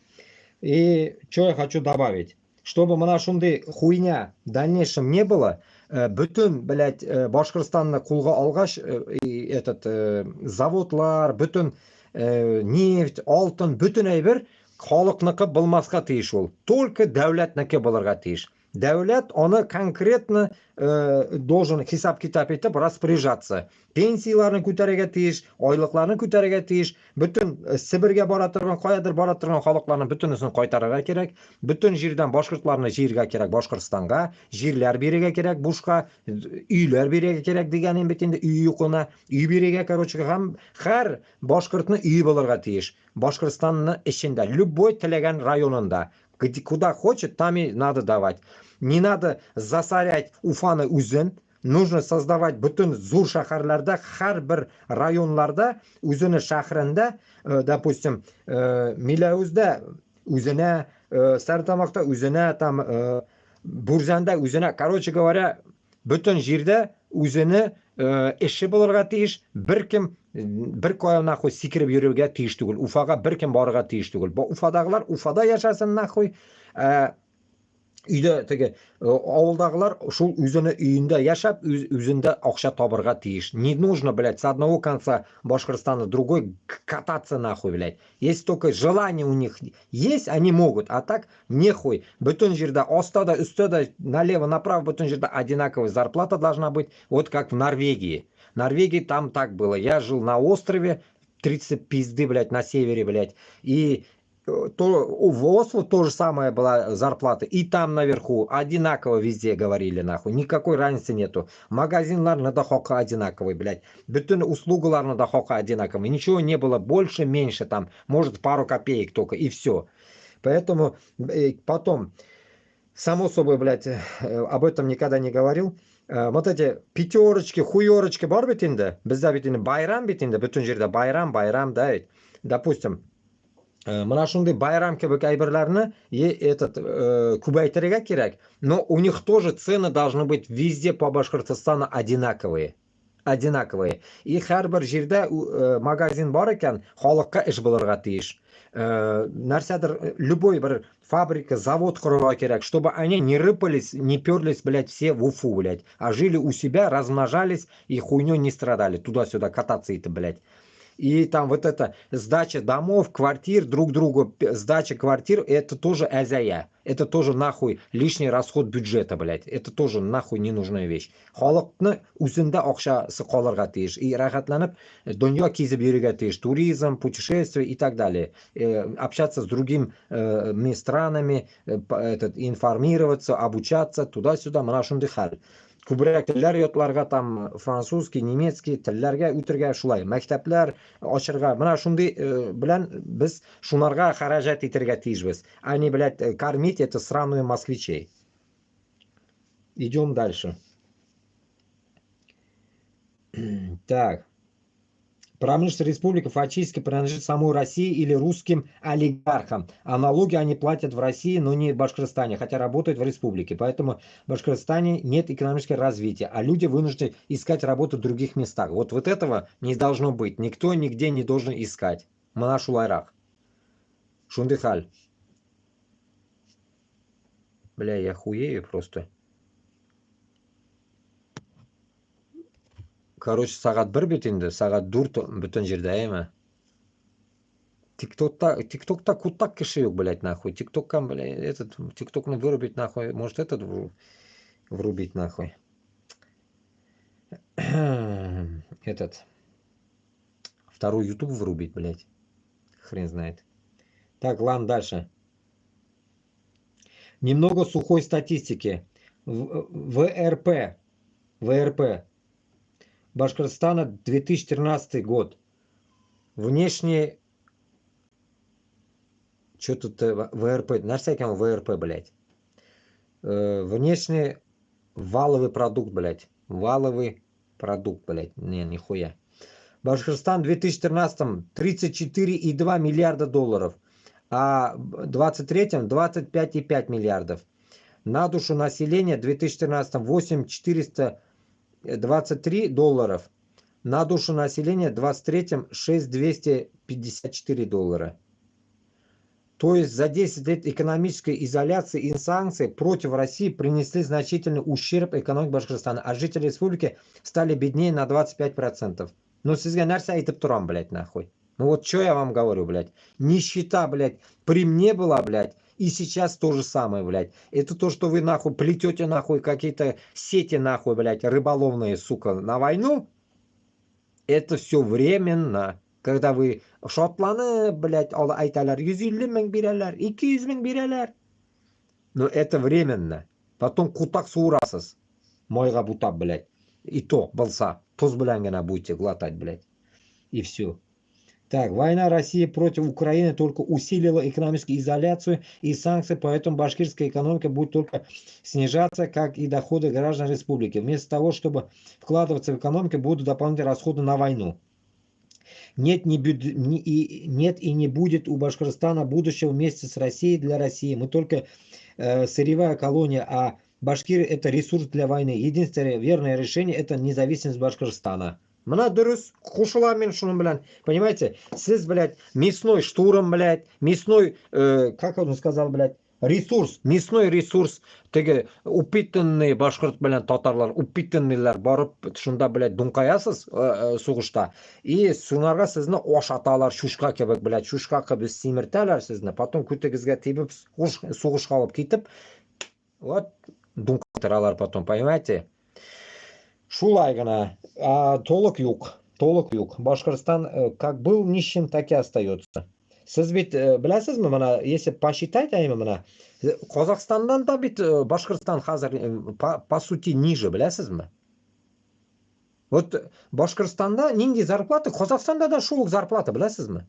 И что я хочу добавить, чтобы монашунды хуйня в дальнейшем не было, бүтін, блядь, Башкортостанны кулга алгач, заводлар, бүтін нефть, алтын, бүтін әйбер халыкныкы булмаска тиеш ул. Только дәүләтнеке булырга тиеш. Дәүләт оны конкретно должен хисап-китап итеп распоряжаться. Пенсияларны күтәрергә тиеш, айлыкларны күтәрергә тиеш, бүтін Сибиргә бара торган, каядыр бара торган халыкларны бүтенесен кайтарырга кирәк. Бүтін җирдән башкортларны җиргә кирәк, Башкортстанга, җирләр бирергә кирәк, бушка өйләр бирергә кирәк дигәнем бит инде, үй юкына, үй бирергә, короче, һәм һәр башкортны үй булырга тиеш. Башкортстанны эчендә, любой теләгән районында, куда хочет, там и надо давать. Не надо засорять Уфаны үзен. Нужно создавать бүтін зур шәһәрләрдә, һәр районларда, үзенең шәһәрендә, допустим, Миләүздә үзенә, Стәрлетамакта үзенә, там Бурзанда үзенә, короче говоря, бүтін җирдә o'zini ishi bo'lirga tegish, bir kim bir koya nahoy sikirib yurishga tegish tugul, ufaga bir kim borga tegish tugul. Bu ufadagilar ufada yashasın nahoy, uyda tege ovuldagilar шул o'zini uyinda yashab, o'zida ақша topirga tegish. Не нужно, блядь, с одного конца Башкортостана в другой кататься нахуй, блядь. Если только желание у них есть, они могут, а так нехуй. Бүтін жерде остада, үстада, налево, направо, бүтін жерде одинаковая зарплата должна быть, вот как в Норвегии. В Норвегии там так было. Я жил на острове, 30 пизды, блядь, на севере, блядь, и в Осло то же самое была зарплата. И там наверху одинаково везде говорили, нахуй. Никакой разницы нету. Магазинлар да хока одинаковый, блядь. Bütün услугалар да хока одинаковый. Ничего не было больше, меньше там. Может пару копеек только и все. Поэтому потом, само собой, блядь, об этом никогда не говорил. Вот эти пятерочки, хуерочки бар бит инде. Bizda bit endi bayram bit endi. Butun yerda bayram, да. Допустим, mana shunday bayram kabi ayberlarni этот ko'paytirishga kerak. Но у них тоже цены должны быть везде по Башкортостану одинаковые. Одинаковые. И har bir жерде magazin bor ekan, xalqqa ish bo'lirga tegish. Narsadir, любой bir фабрика, завод qurishga kerak, чтобы они не рыпались, не перлись, блядь, все в Уфу, блядь, а жили у себя, размножались и хуйней не страдали. Туда-сюда кататься это, блядь. И там вот это сдача домов, квартир, друг другу, сдача квартир, это тоже азия. Это тоже нахуй лишний расход бюджета, блядь. Это тоже нахуй ненужная вещь. Халыкны үзендә акчасы калырга тиеш. И рахатланып, дөнья кезеп йөрергә тиеш. Туризм, путешествия и так далее. Общаться с другими странами, информироваться, обучаться, туда-сюда, мана шундый хәл. Күбрәк телләр йотларга, там французский, немецкий телләргә үтергә шулай. Мәктәпләр ачырга. Менә шундый белән без шунарга харajat итәргә тиешбез. Они, блядь, кормить это сраные москвичей. Идем дальше. Так. Промышленная республика фактически принадлежит самой России или русским олигархам. А налоги они платят в России, но не в Башкортостане, хотя работают в республике. Поэтому в Башкортостане нет экономического развития, а люди вынуждены искать работу в других местах. Вот этого не должно быть. Никто нигде не должен искать. Манаш улайрах. Шундыхаль. Бля, я хуею просто. Короче, сағат 1 бит инде, сағат 4 бүтін жерде, әйме. Тиктокта кутак киши yok, блядь, нахуй. Тиктокка, блядь, тикток вырубить, нахуй. Может, этот врубить, нахуй. Этот. Второй YouTube врубить, блядь. Хрен знает. Так, ладно, дальше. Немного сухой статистики. ВРП. Башкортостана 2013 год. Внешний... Что тут ВРП? Нарса кем ВРП, блядь. Внешний валовый продукт, блядь. Валовый продукт, блядь. Не, нихуя. Башкортостан в 2013 34,2 миллиарда долларов. А в 2023 25,5 миллиардов. На душу населения в 2013 8,423 долларов. На душу населения в 2023 6,254 доллара. То есть за 10 лет экономической изоляции и санкций против России принесли значительный ущерб экономике Башкортостана, а жители республики стали беднее на 25%. Ну, сизге нәрсе айтып турам, блядь, нахуй. Ну вот что я вам говорю, блядь. Нищета, блядь, при мне была, блядь, и сейчас то же самое, блядь. Это то, что вы, нахуй, плетете, нахуй, какие-то сети, нахуй, блядь, рыболовные, сука, на войну. Это все временно. Когда вы шотланы, блядь, айталар, 150 мең бирәләр, 200 мең бирәләр. Но это временно. Потом кутак суырасыз. Мойга бутап, блядь. И то, болса, тоз белән генә будете глотать, блядь. И все. Так, война России против Украины только усилила экономическую изоляцию и санкции, поэтому башкирская экономика будет только снижаться, как и доходы граждан республики. Вместо того, чтобы вкладываться в экономику, будут дополнительные расходы на войну. Нет и не будет у Башкортостана будущего вместе с Россией для России. Мы только сырьевая колония, а Башкирия это ресурс для войны. Единственное верное решение это независимость Башкортостана. Мына дұрыс, қушыламын шуның белән. Понимаете? Сіз, блядь, мясной штурм, блядь, мясной, как он сказал, блядь, ресурс, мясной ресурс. Теге упитанный башкорт белән татарлар, упитанныйлар барып, шунда, блядь, дуңкаясыз сугышта. И сунарга сезне ашаталар, шушка кебек, блядь, шушка кебек симертәләр сезне. Потом күтегезгә тибеп, сугышка алып китеп, вот дуңкатыралар потом, понимаете? Шулай гына. Толық юк. Толық юк. Башкортостан как был нищим, так и остается. Сіз бит біләсізме, мына, если посчитать, мына, Қазақстандан да бит Башкортостан хәзер по сути ниже, біләсізме? Вот Башкортостанда нинди зарплата, Қазақстанда да шул ук зарплата, біләсізме?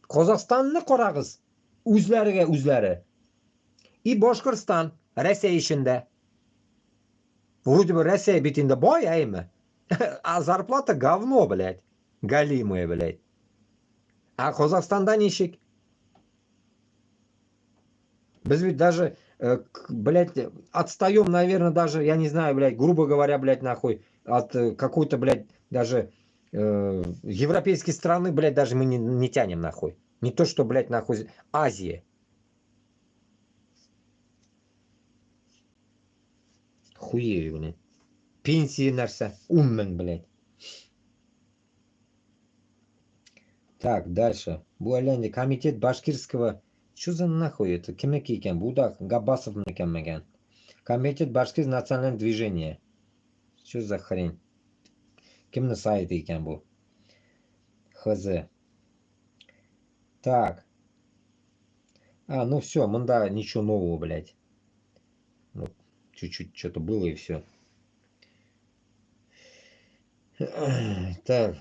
Қазақстанны карагыз, үзләрегә үзләре. И Башкортостан Россия içinde. Вроде бы Россия битинде бай, а зарплата говно, блядь. Галимая, блядь. А Казахстанда нищик. Без ведь даже, блядь, отстаем, наверное, даже, я не знаю, блядь, грубо говоря, блядь, нахуй, от какой-то, блядь, даже европейской страны, блядь, даже мы не тянем, нахуй. Не то, что, блядь, нахуй, Азия. Хуею, блядь. Пенсии нәрсе. Уммен, блядь. Так, дальше. Bu әлемде комитет башкирского... Что за нахуй это? Кемеки екен? Будак Габасов мекенмеген. Комитет башкир национальное движение. Что за хрень? Кемне сайты екен bu? Хз. Так. Ну все, мында ничего нового, блядь. Вот, чуть-чуть что-то было и все. Так.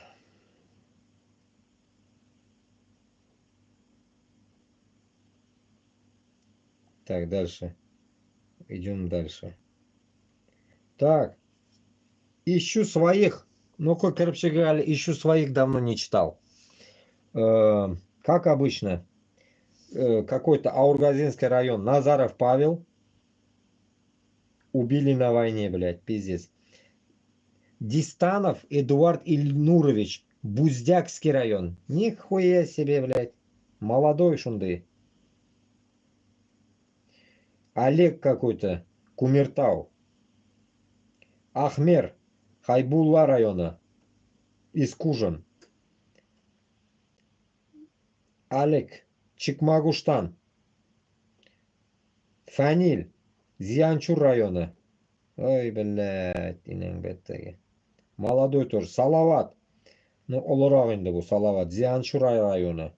Так, дальше. Идем дальше. Так. Ищу своих. Ну, короче говоря, ищу своих давно не читал. Как обычно. Какой-то Аургазинский район. Назаров Павел. Убили на войне, блядь, пиздец. Дистанов Эдуард Ильнурович. Буздякский район. Нихуя себе, блядь. Молодой шунды. Олег какой-то. Кумертау. Ахмер. Хайбулла района. Из Кужин. Олег. Чикмагуштан. Фаниль. Зианчур района. Ой, блядь, инең. Молодой тоже. Салават. Ну, олорак инде бу Салават. Зианчур районы.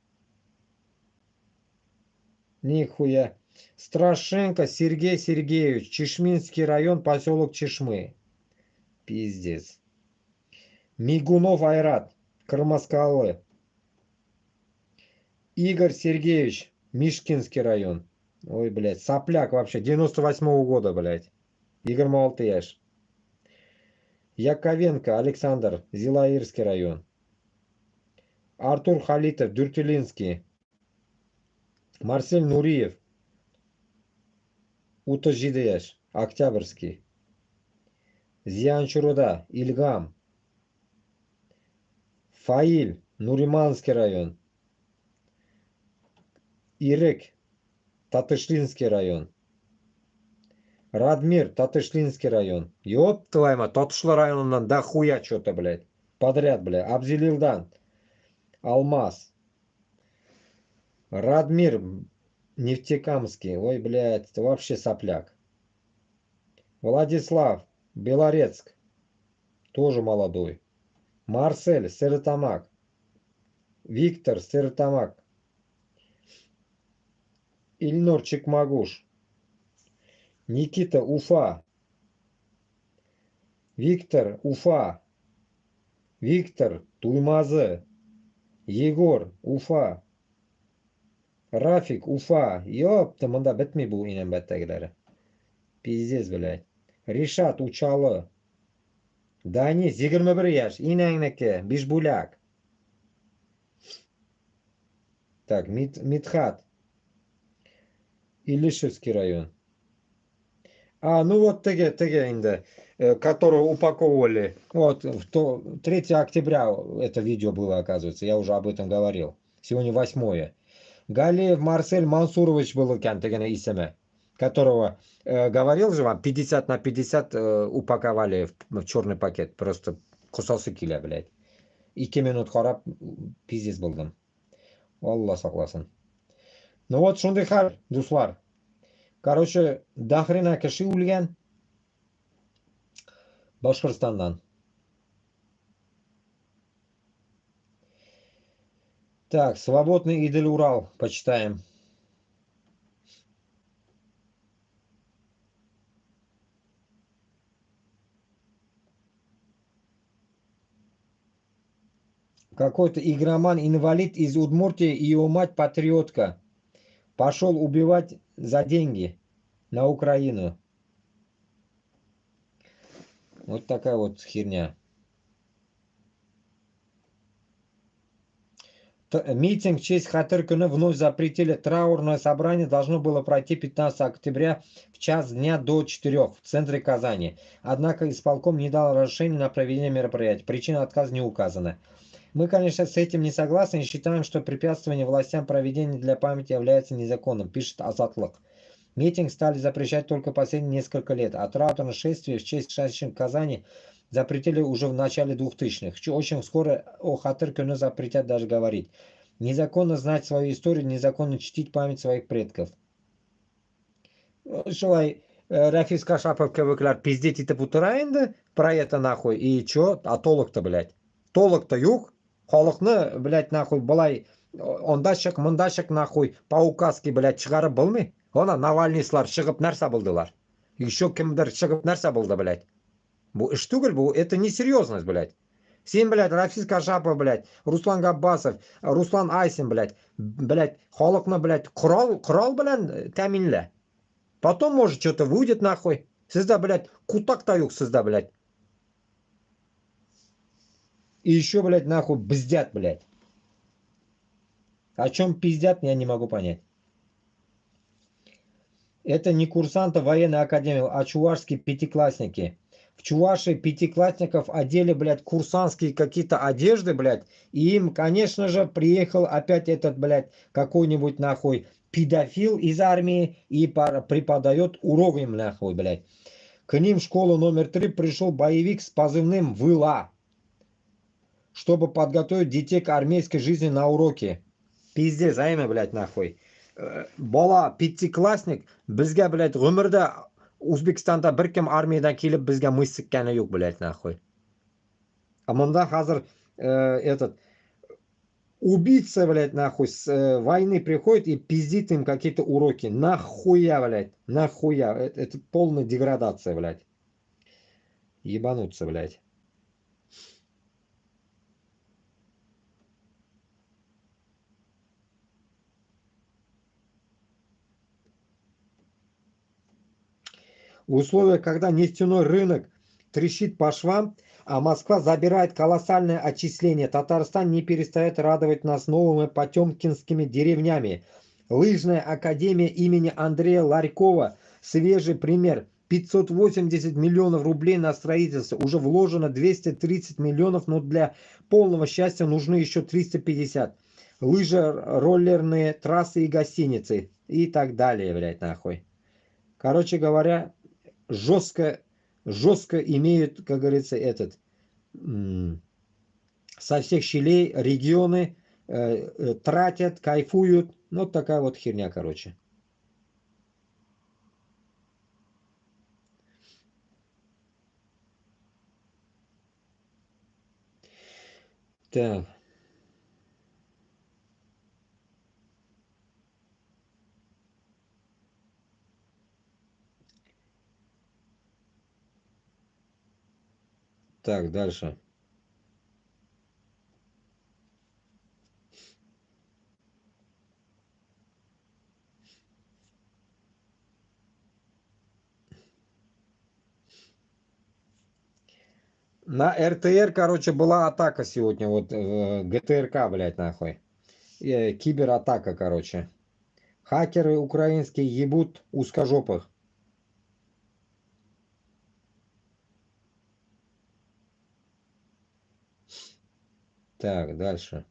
Нихуя. Страшенко Сергей Сергеевич. Чешминский район, поселок Чешмы. Пиздец. Мигунов Айрат. Кырмыскалы. Игорь Сергеевич. Мишкинский район. Ой, блядь, сопляк вообще. 98-го года, блядь. Игорь Малтыяш. Яковенко Александр. Зилаирский район. Артур Халитов. Дюртюлинский. Марсель Нуриев. Утожидеш. Октябрьский. Зианчуруда. Ильгам. Фаиль. Нуриманский район. Ирек. Татышлинский район. Радмир. Татышлинский район. Ёб твою мать. Татышлы районынан дохуя что-то, блядь. Подряд, блядь. Абзелилдан. Алмаз. Радмир. Нефтекамский. Ой, блядь. Это вообще сопляк. Владислав. Белорецк. Тоже молодой. Марсель. Стерлитамак. Виктор. Стерлитамак. Ильнур Чикмагуш. Никита Уфа. Виктор Уфа. Виктор Туймазы. Егор Уфа. Рафик Уфа. Ёпта, мында бітмей бұл инен бәттәгілері. Пиздец, блядь. Ришат Учалы. Данис 21 яш. Инәңнеке. Бишбуляк. Так, Митхат. Илишевский район. Ну вот теге инде, которую упаковывали. Вот, 3 октября это видео было, оказывается, я уже об этом говорил. Сегодня 8. Галиев Марсель Мансурович был тегене исеме, которого, говорил же вам, 50 на 50 упаковали в черный пакет. Просто кусался киля, блядь. 2 минут қарап, пиздец болдым. Алла сақласын. Ну вот, шундай хал, дуслар. Короче, дохрена кіші өлген Башқұртстаннан. Так, свободный Идель Урал, почитаем. Какой-то игроман-инвалид из Удмуртии и его мать патриотка пошел убивать за деньги на Украину. Вот такая вот херня. Митинг в честь Хатыркына вновь запретили. Траурное собрание должно было пройти 15 октября в час дня до 4 в центре Казани. Однако исполком не дал разрешения на проведение мероприятия. Причина отказа не указана. Мы, конечно, с этим не согласны и считаем, что препятствование властям проведения для памяти является незаконным, пишет Азатлык. Митинг стали запрещать только последние несколько лет, а траурное шествие в честь шествия Казани запретили уже в начале 2000-х. Очень скоро о Хатыркыне запретят даже говорить. Незаконно знать свою историю, незаконно чтить память своих предков. Шулай, Рафис Кашапов кебеклер пиздеть итеп утыра инде про это нахуй. И чё? А толық-то, блядь. Толық-то юк. Халыкны, блядь, нахуй, былай ондашык, мындашык, нахуй, по указке, блядь, чыгарып булмый. Она Навальныйсылар чыгып нәрсә булдылар. Еще кемдер чыгып нәрсә булды, блядь. Бу эш түгел, бу, это несерьезность, блядь. Сен, блядь, Рафис Кашапов, блядь, Руслан Габбасов, Руслан Айсин, блядь, халыкны, блядь, құрал белән тәминлә. Потом, может, что-то выйдет нахуй. Сізда, блядь, кутак-то юк сізда, блядь. И еще, блядь, нахуй бздят, блядь. О чем пиздят, я не могу понять. Это не курсанты военной академии, а чувашские пятиклассники. В Чувашии пятиклассников одели, блядь, курсантские какие-то одежды, блядь. И им, конечно же, приехал опять этот, блядь, какой-нибудь, нахуй, педофил из армии и преподает урок им, нахуй, блядь. К ним в школу номер 3 пришел боевик с позывным «Выла», чтобы подготовить детей к армейской жизни на уроке. Пиздец, займе, блядь, нахуй. Бала пятиклассник бізге, блядь, ғұмырда Өзбекстанда бір кім армиядан келіп бізге мыс сіккені yok, блядь, нахуй. А мында қазір этот убийца, блядь, нахуй, с войны приходит и пиздит им какие-то уроки. Нахуя, блядь, нахуя. Это полная деградация, блядь. Ебануться, блядь. В условиях, когда нефтяной рынок трещит по швам, а Москва забирает колоссальное отчисление, Татарстан не перестает радовать нас новыми потемкинскими деревнями. Лыжная академия имени Андрея Ларькова. Свежий пример. 580 миллионов рублей на строительство. Уже вложено 230 миллионов, но для полного счастья нужны еще 350. Лыжи, роллерные трассы и гостиницы. И так далее, блядь, нахуй. Короче говоря, жестко имеют, как говорится, этот со всех щелей регионы тратят, кайфуют. Ну, такая вот херня, короче. Так. Так, дальше. На РТР, короче, была атака сегодня. Вот ГТРК, блядь, нахуй. Кибератака, короче. Хакеры украинские ебут узкожопых. Так, дальше.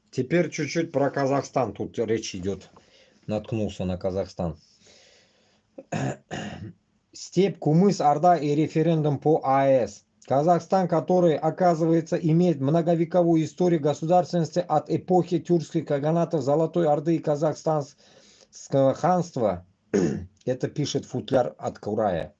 Теперь чуть-чуть про Казахстан. Тут речь идет. Наткнулся на Казахстан. Степь, Кумыс, Орда и референдум по АЭС. Казахстан, который, оказывается, имеет многовековую историю государственности от эпохи тюркских каганатов Золотой Орды и Казахстанского ханства, это пишет футляр от Курая,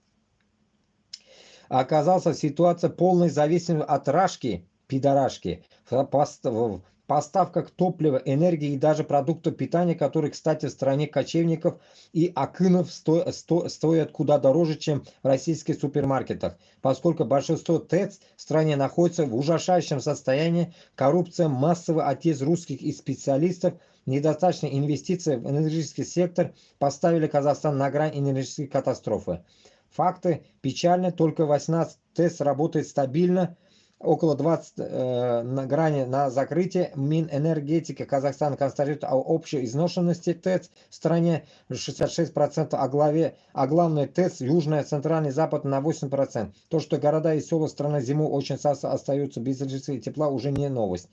оказался в ситуации полной зависимости от Рашки, пидорашки, в поставках топлива, энергии и даже продуктов питания, которые, кстати, в стране кочевников и акынов стоят куда дороже, чем в российских супермаркетах, поскольку большинство ТЭЦ в стране находится в ужасающем состоянии, коррупция, массовый отъезд русских и специалистов, недостаточные инвестиции в энергетический сектор поставили Казахстан на грань энергетической катастрофы. Факты печальны, только 18 ТЭС работает стабильно, около 20 на грани на закрытие. Минэнергетики Казахстана констатирует о общей изношенности ТЭЦ в стране 66%, а главный ТЭЦ Южная, Центральный, Запад на 8%. То, что города и села страны зимой очень часто остаются без электричества и тепла, уже не новость.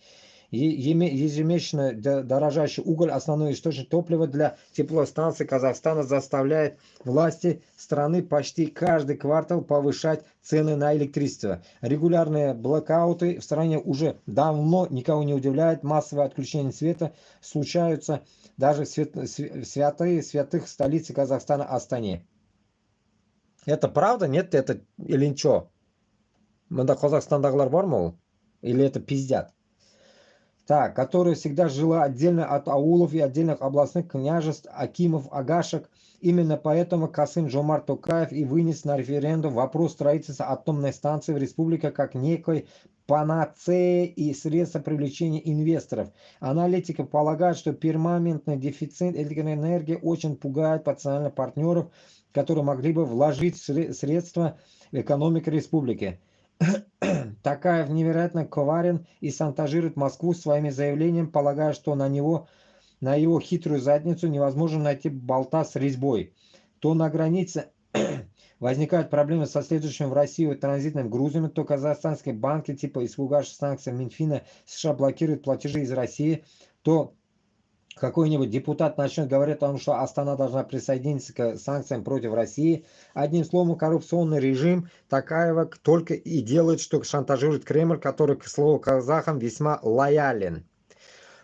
Ежемесячно дорожащий уголь, основной источник топлива для теплостанций Казахстана, заставляет власти страны почти каждый квартал повышать цены на электричество. Регулярные блэкауты в стране уже давно никого не удивляют. Массовые отключения света случаются даже в святых столице Казахстана Астане. Это правда? Нет, это или ничего? Мында Казахстандагылар бар ма? Или это пиздят? Так, которая всегда жила отдельно от аулов и отдельных областных княжеств, акимов, агашек. Именно поэтому Касым-Жомарт Токаев и вынес на референдум вопрос строительства атомной станции в республике как некой панацеи и средства привлечения инвесторов. Аналитики полагают, что перманентный дефицит электроэнергии очень пугает потенциальных партнеров, которые могли бы вложить средства в экономику республики. Такаев невероятно коварен и шантажирует Москву своими заявлениями, полагая, что на его хитрую задницу невозможно найти болта с резьбой. То на границе возникают проблемы со следующим в Россию транзитным грузами, то казахстанские банки типа испугавшись санкций Минфина США блокируют платежи из России, то какой-нибудь депутат начнет говорить о том, что Астана должна присоединиться к санкциям против России. Одним словом, коррупционный режим Токаева только и делает, что шантажирует Кремль, который, к слову, казахам весьма лоялен.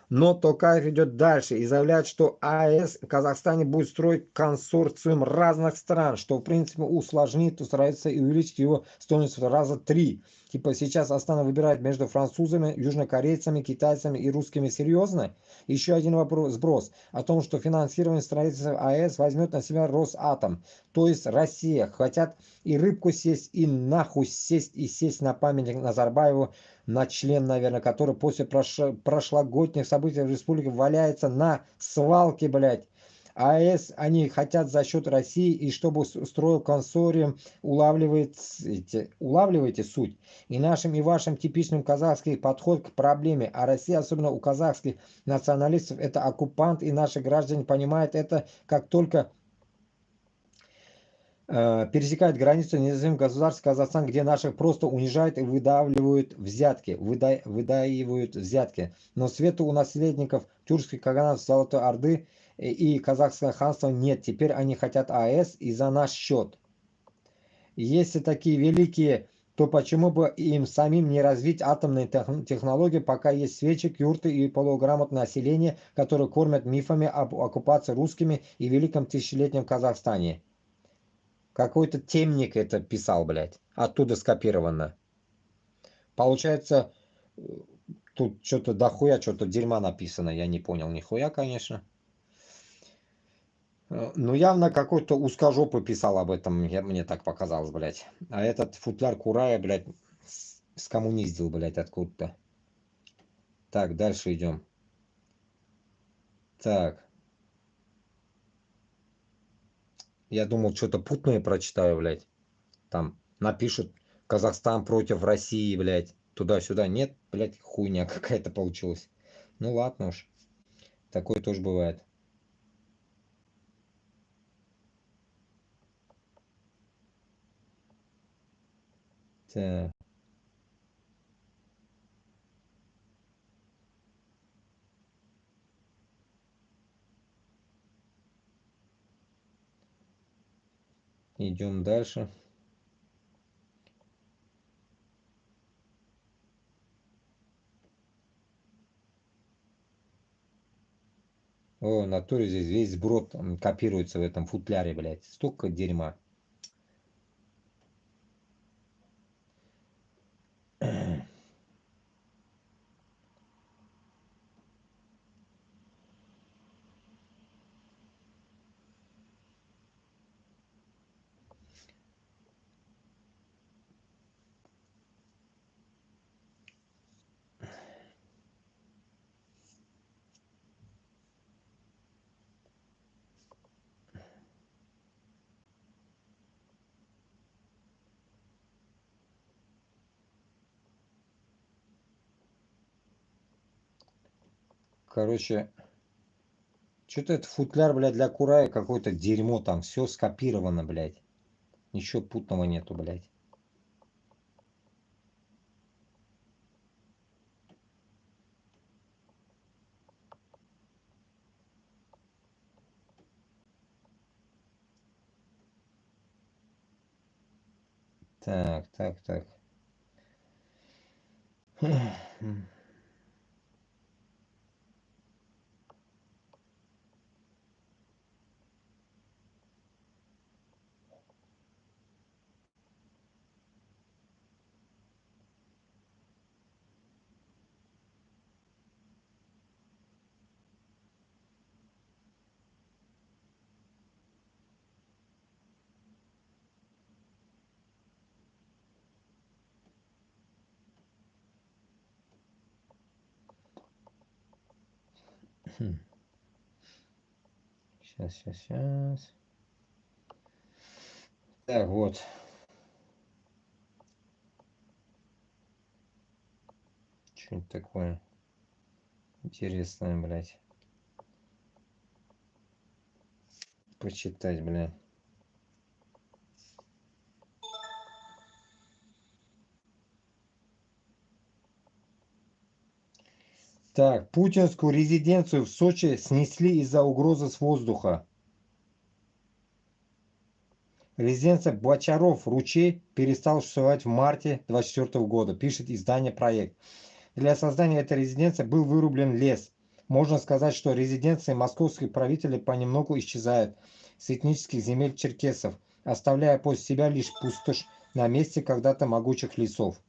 Но Токаев идет дальше и заявляет, что АЭС в Казахстане будет строить консорциум разных стран, что в принципе усложнит строительство и увеличит его стоимость в раза 3. Типа сейчас Астана выбирает между французами, южнокорейцами, китайцами и русскими. Серьезно? Еще один вопрос, сброс о том, что финансирование строительства АЭС возьмет на себя Росатом, то есть Россия. Хотят и рыбку сесть, и нахуй сесть, и сесть на памятник Назарбаеву, на член, наверное, который после прошлогодних событий в республике валяется на свалке, блядь. АЭС они хотят за счет России, и чтобы строил консорциум, улавливаете суть. И нашим, и вашим типичным казахский подход к проблеме. А Россия, особенно у казахских националистов, это оккупант, и наши граждане понимают это, как только пересекает границу независимых государств Казахстан, где наших просто унижают и выдавливают взятки, выдаивают взятки. Но свету у наследников тюркских каганатов Золотой Орды и казахского ханства нет. Теперь они хотят АЭС и за наш счет. Если такие великие, то почему бы им самим не развить атомные технологии, пока есть свечи, юрты и полуграмотное население, которое кормят мифами об оккупации русскими и великом тысячелетнем Казахстане? Какой-то темник это писал, блядь. Оттуда скопировано. Получается, тут что-то дохуя, что-то дерьма написано. Я не понял нихуя, конечно. Ну, явно какой-то узкожопый писал об этом. Мне так показалось, блядь. А этот футляр Курая, блядь, скоммуниздил, блядь, откуда-то. Так, дальше идем. Так. Я думал, что-то путное прочитаю, блядь. Там напишут Казахстан против России, блядь. Туда-сюда. Нет, блядь, хуйня какая-то получилась. Ну ладно уж. Такое тоже бывает. Так. Идем дальше. О, в натуре здесь весь сброд копируется в этом футляре, блядь. Столько дерьма. Короче, что-то это футляр, блядь, для курая какое-то дерьмо там. Все скопировано, блядь. Ничего путного нету, блядь. Так, так, так. Сейчас, сейчас, сейчас. Так, вот. Что-нибудь такое интересное, блядь. Почитать, блядь. Так, путинскую резиденцию в Сочи снесли из-за угрозы с воздуха. Резиденция Бочаров ручей перестал существовать в марте 2024 года, пишет издание «Проект». Для создания этой резиденции был вырублен лес. Можно сказать, что резиденции московских правителей понемногу исчезают с этнических земель черкесов, оставляя после себя лишь пустошь на месте когда-то могучих лесов.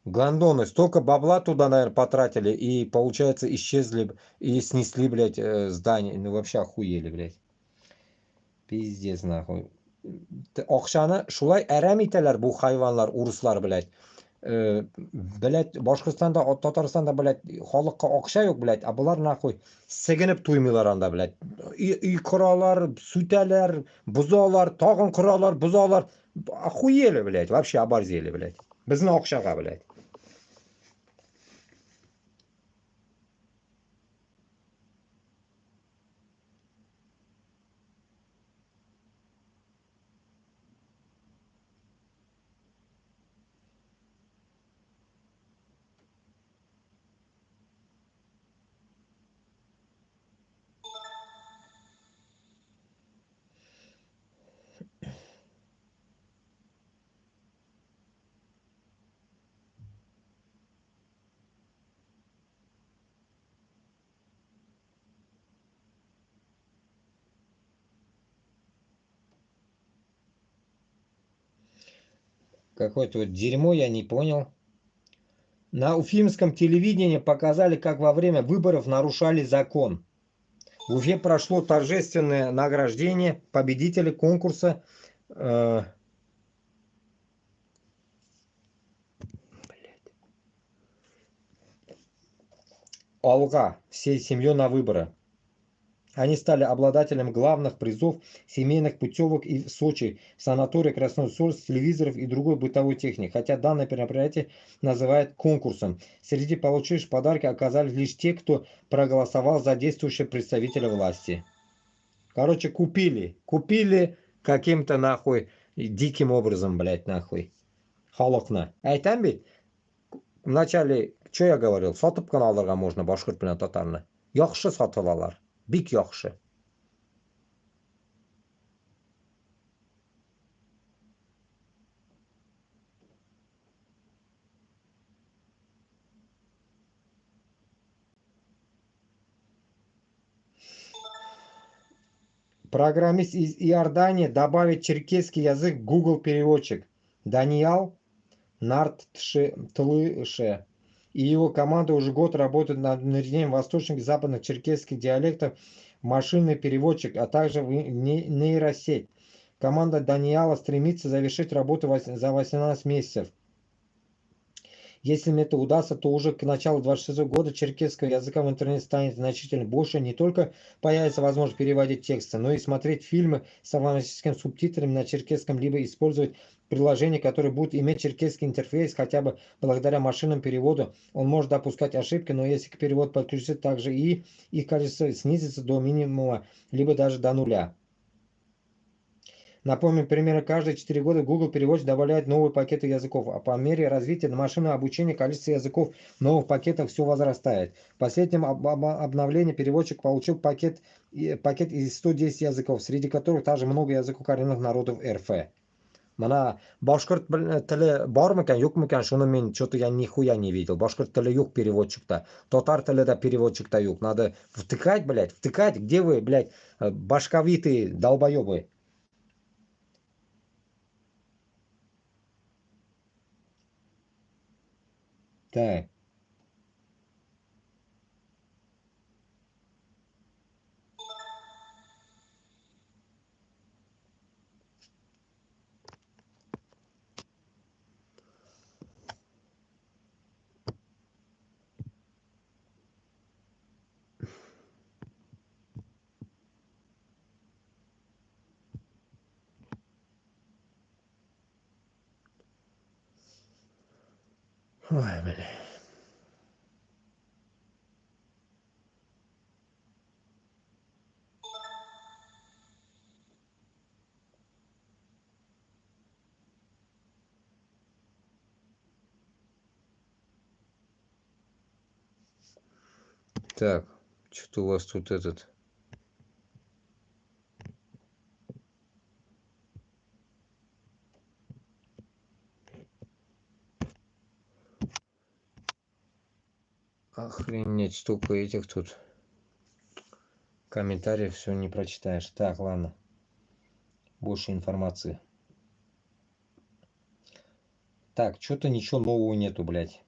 Гондоны, столько бабла туда, наверное, потратили, и, получается, исчезли, и снесли, блядь, здание. Ну, вообще охуели, блядь. Пиздец, нахуй. Акчаны шулай әрәм итәләр бу хайванлар, урыслар, блядь. Блядь, Башкортстанда, Татарстанда, блядь, халыкка акча юк, блядь, а булар нахуй сегенеп туймыйлар анда, блядь. Үй коралар, сүтәләр, бозалар, тагын коралар, бозалар. Охуели, блядь, вообще оборзели, блядь. Безнең акчага, блядь. Какое-то вот дерьмо, я не понял. На уфимском телевидении показали, как во время выборов нарушали закон. В Уфе прошло торжественное награждение победителя конкурса Алга всей семьей на выборы. Они стали обладателем главных призов семейных путевок и в Сочи, в санатории Красной Соль, с телевизоров и другой бытовой техники, хотя данное мероприятие называют конкурсом. Среди получивших подарки оказались лишь те, кто проголосовал за действующего представителя власти. Короче, купили каким-то нахуй диким образом, блядь, нахуй. Халықны. Айтам бит, вначале, что я говорил, сатып кына алырга можно башкорт белән татарны. Яхшы сатылалар. Бик яхшы. Программист из Иордании добавит черкесский язык в Google переводчик. Даниал Нарттлыше и его команда уже год работают над внедрением восточных и западных черкесских диалектов в машинный переводчик, а также в нейросеть. Команда Даниала стремится завершить работу за 18 месяцев. Если мне это удастся, то уже к началу 2026 года черкесского языка в интернете станет значительно больше. Не только появится возможность переводить тексты, но и смотреть фильмы с автоматическими субтитрами на черкесском, либо использовать приложение, которое будет иметь черкесский интерфейс, хотя бы благодаря машинному переводу. Он может допускать ошибки, но если к переводу подключиться также и их количество снизится до минимума, либо даже до нуля. Напомним, примерно каждые 4 года Google переводчик добавляет новые пакеты языков, а по мере развития машинного обучения количество языков в новых пакетах все возрастает. В последнем обновлении переводчик получил пакет из 110 языков, среди которых также много языков коренных народов РФ. Mana башкорт тілі бар мекен, юк мекен, шуны мен что-то я нихуя не видел. Башкорт тілі юк переводчикта. Татар тілі да переводчикта юк. Надо втыкать, блядь, втыкать. Где вы, блядь, башковитые долбоебы? Так. Ой, блядь. Так, что-то у вас тут этот... Охренеть, столько этих тут комментариев, все не прочитаешь. Так, ладно. Больше информации. Так, что-то ничего нового нету, блядь.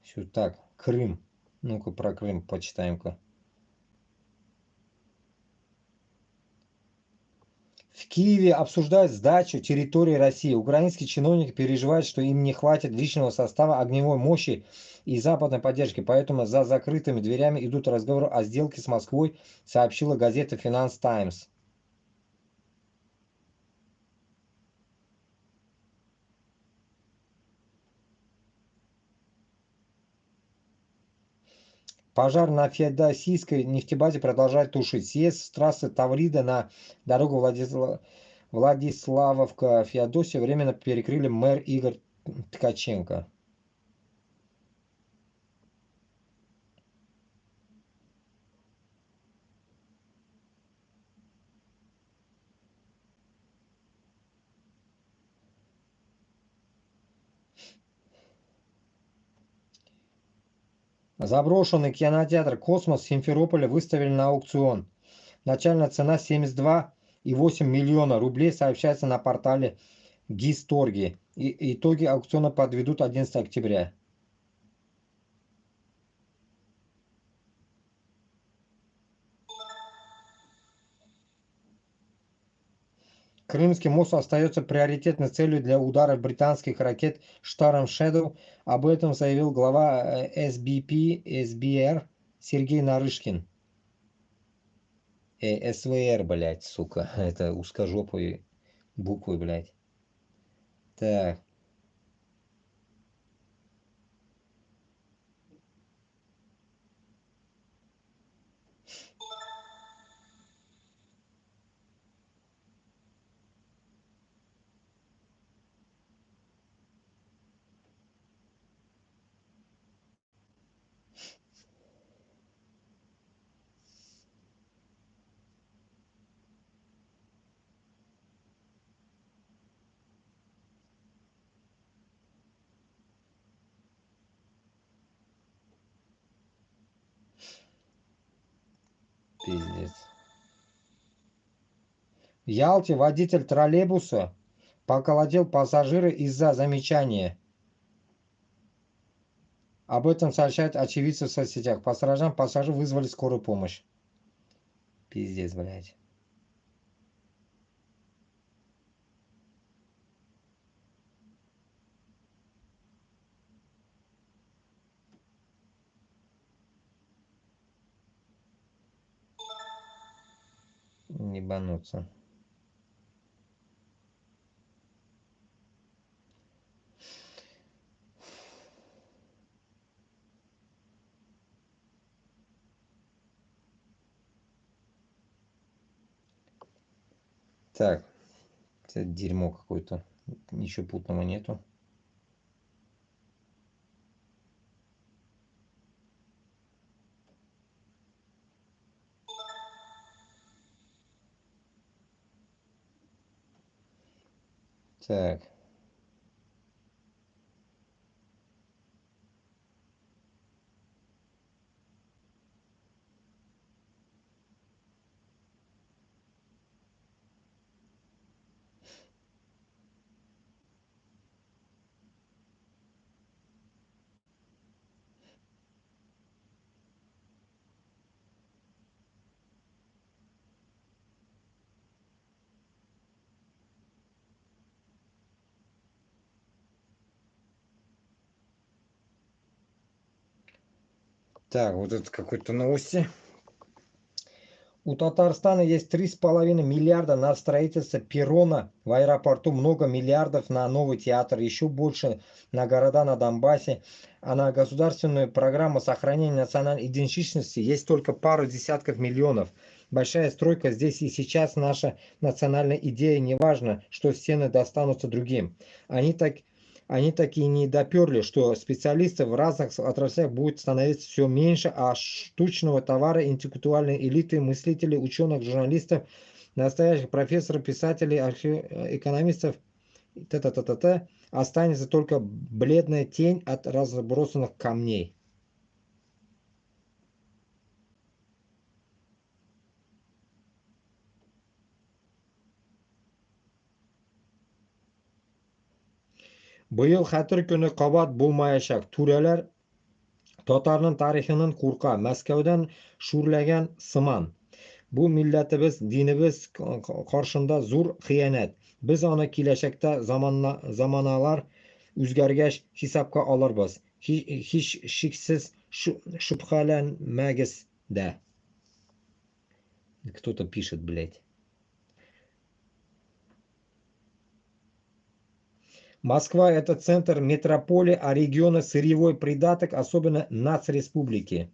Все так. Крым. Ну-ка про Крым почитаем-ка. В Киеве обсуждают сдачу территории России. Украинские чиновники переживают, что им не хватит личного состава, огневой мощи и западной поддержки. Поэтому за закрытыми дверями идут разговоры о сделке с Москвой, сообщила газета Finance Times. Пожар на Феодосийской нефтебазе продолжает тушить. Съезд с трассы Таврида на дорогу Владиславовка-Феодосия временно перекрыли мэр Игорь Ткаченко. Заброшенный кинотеатр «Космос» в Симферополе выставили на аукцион. Начальная цена 72,8 миллиона рублей сообщается на портале ГИС-торги. Итоги аукциона подведут 11 октября. Крымский мост остается приоритетной целью для ударов британских ракет Storm Shadow. Об этом заявил глава СБР Сергей Нарышкин. СВР, блядь, сука. Это узкожопые буквы, блядь. Так. Пиздец. В Ялте водитель троллейбуса поколотил пассажира из-за замечания. Об этом сообщают очевидцы в соцсетях. По сторожам пассажиры вызвали скорую помощь. Пиздец, блядь. Ебануться. Так, это дерьмо какое-то. Ничего путного нету. Так. Так, вот это какой-то новости. У Татарстана есть 3,5 миллиарда на строительство перрона в аэропорту, много миллиардов на новый театр, еще больше на города на Донбассе. А на государственную программу сохранения национальной идентичности есть только пару десятков миллионов. Большая стройка здесь и сейчас наша национальная идея, не важно, что стены достанутся другим. Они так Они такие не доперли, что специалистов в разных отраслях будет становиться все меньше, а штучного товара интеллектуальной элиты, мыслителей, ученых, журналистов, настоящих профессоров, писателей, экономистов, т.т. Останется только бледная тень от разбросанных камней. Быел хәтер көне кабат булмаячак. Түрәләр татарның тарихынан курка. Мәскәүдән шүрләгән сыман. Bu millatimiz, dinimiz qarshında zo'r xiyonat. Biz uni kelajakda zamonalar o'zgargach hisobga olamiz. Hech shaksiz shubhalanmagizda. Кто-то пишет, блядь. Москва – это центр метрополии, а регионы – сырьевой придаток, особенно нацреспублики.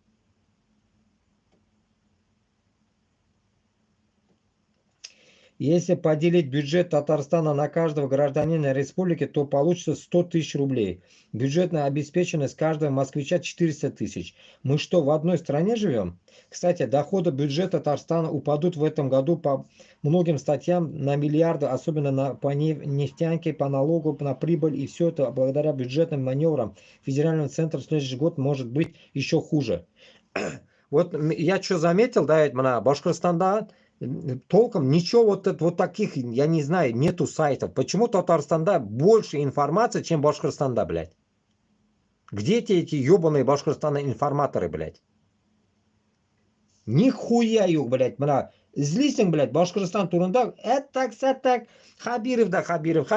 Если поделить бюджет Татарстана на каждого гражданина республики, то получится 100 тысяч рублей. Бюджетная обеспеченность каждого москвича 400 тысяч. Мы что, в одной стране живем? Кстати, доходы бюджета Татарстана упадут в этом году по многим статьям на миллиарды, особенно по нефтянке, по налогу, на прибыль. И все это благодаря бюджетным маневрам. Федеральный центр в следующий год может быть еще хуже. Вот я что заметил, да, ведь Башкортостанда толком ничего вот таких, я не знаю, нету сайтов. Почему Татарстанда больше информации, чем Башкортостанда, блядь? Где эти ебаные Башкортостана информаторы, блядь? Нихуя yok, блядь, злисің, блядь, Башкортостан турында, так, Хабиров, да, Хабиров.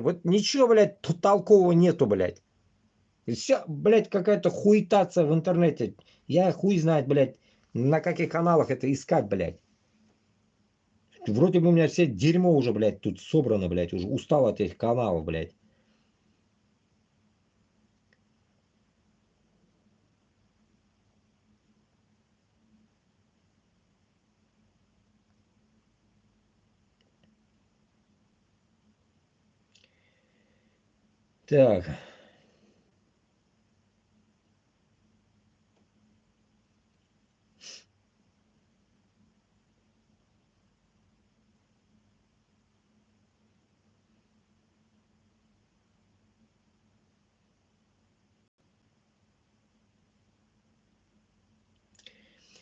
Вот ничего, блядь, толкового нету, блядь. Все, блядь, какая-то хуетация в интернете. Я хуй знает, блядь, на каких каналах это искать, блядь. Вроде бы у меня все дерьмо уже, блядь, тут собрано, блядь, уже устал от этих каналов, блядь. Так.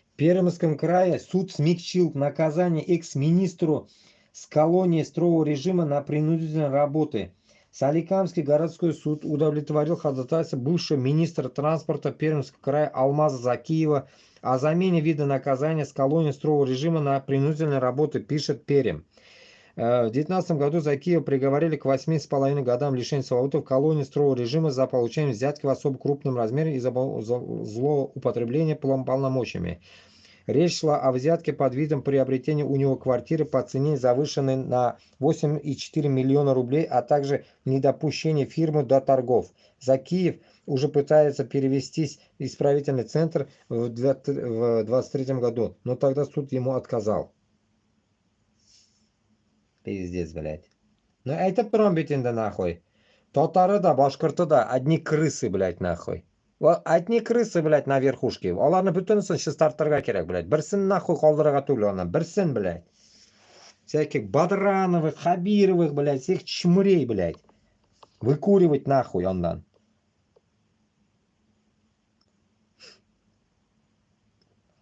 В Пермском крае суд смягчил наказание экс-министру с колонии строгого режима на принудительные работы. Соликамский городской суд удовлетворил ходатайство бывшего министра транспорта Пермского края Алмаза Закиева о замене вида наказания с колонии строгого режима на принудительные работы, пишет Пермь. В 2019 году Закиева приговорили к 8,5 годам лишения свободы в колонии строгого режима за получение взятки в особо крупном размере и за злоупотребление полномочиями. Речь шла о взятке под видом приобретения у него квартиры по цене, завышенной на 8,4 миллиона рублей, а также недопущение фирмы до торгов. Закиев уже пытается перевестись в исправительный центр в 2023 году, но тогда суд ему отказал. Пиздец, блядь. Ну это промбитинда нахуй. Татары да, башкорты да, одни крысы, блядь, нахуй. Одни крысы, блядь, на верхушке. Аларны бүтүнүсүн чистартырга керек, блядь. Бірсін нахуй калдырга түгел аны. Бірсін, блядь. Всяких Бадрановых, Хабировых, блядь, всех чмырей, блядь. Выкуривать нахуй ондан.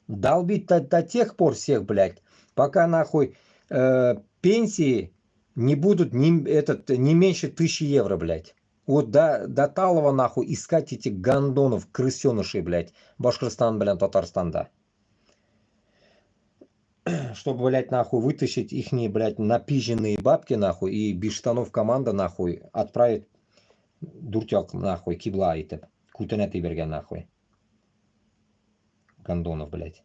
Долбить до тех пор всех, блядь, пока нахуй пенсии не будут не меньше 1000 евро, блядь. Вот до Талова нахуй искать этих гандонов, крысенышей, блядь, Башкортостан, блядь, Татарстанда. Чтобы, блядь, нахуй вытащить ихние, блядь, напиженные бабки, нахуй, и без штанов команда, нахуй, отправить дуртяк, нахуй, кибла айтып. Кутенеты берген, нахуй. Гандонов, блядь.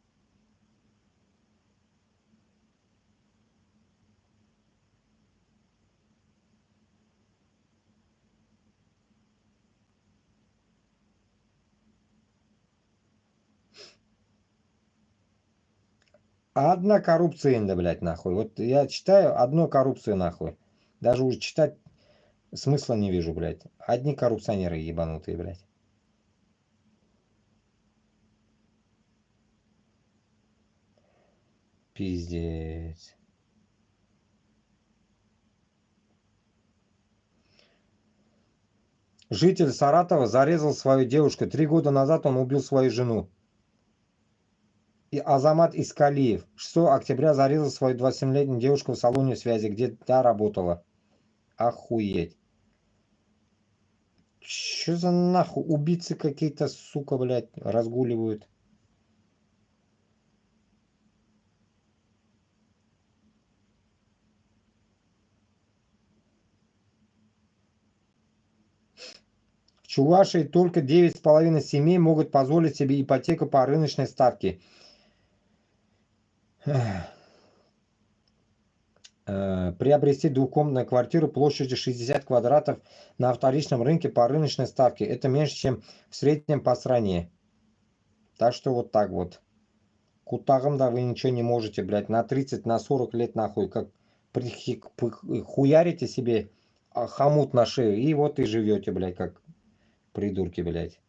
Одна коррупция инда, блядь, нахуй. Вот я читаю одну коррупцию, нахуй. Даже уже читать смысла не вижу, блядь. Одни коррупционеры ебанутые, блядь. Пиздец. Житель Саратова зарезал свою девушку. 3 года назад он убил свою жену. И Азамат Искалиев 6 октября зарезал свою 27-летнюю девушку в салоне связи, где та работала. Охуеть. Что за нахуй убийцы какие-то, сука, блядь, разгуливают. В Чувашии только 9,5 семей могут позволить себе ипотеку по рыночной ставке. Приобрести двухкомнатную квартиру площадью 60 квадратов на вторичном рынке по рыночной ставке. Это меньше, чем в среднем по стране. Так что вот так вот. Кутагам-да вы ничего не можете, блядь, на 30, на 40 лет нахуй, как хуярите себе хомут на шею, и вот и живете, блядь, как придурки, блядь.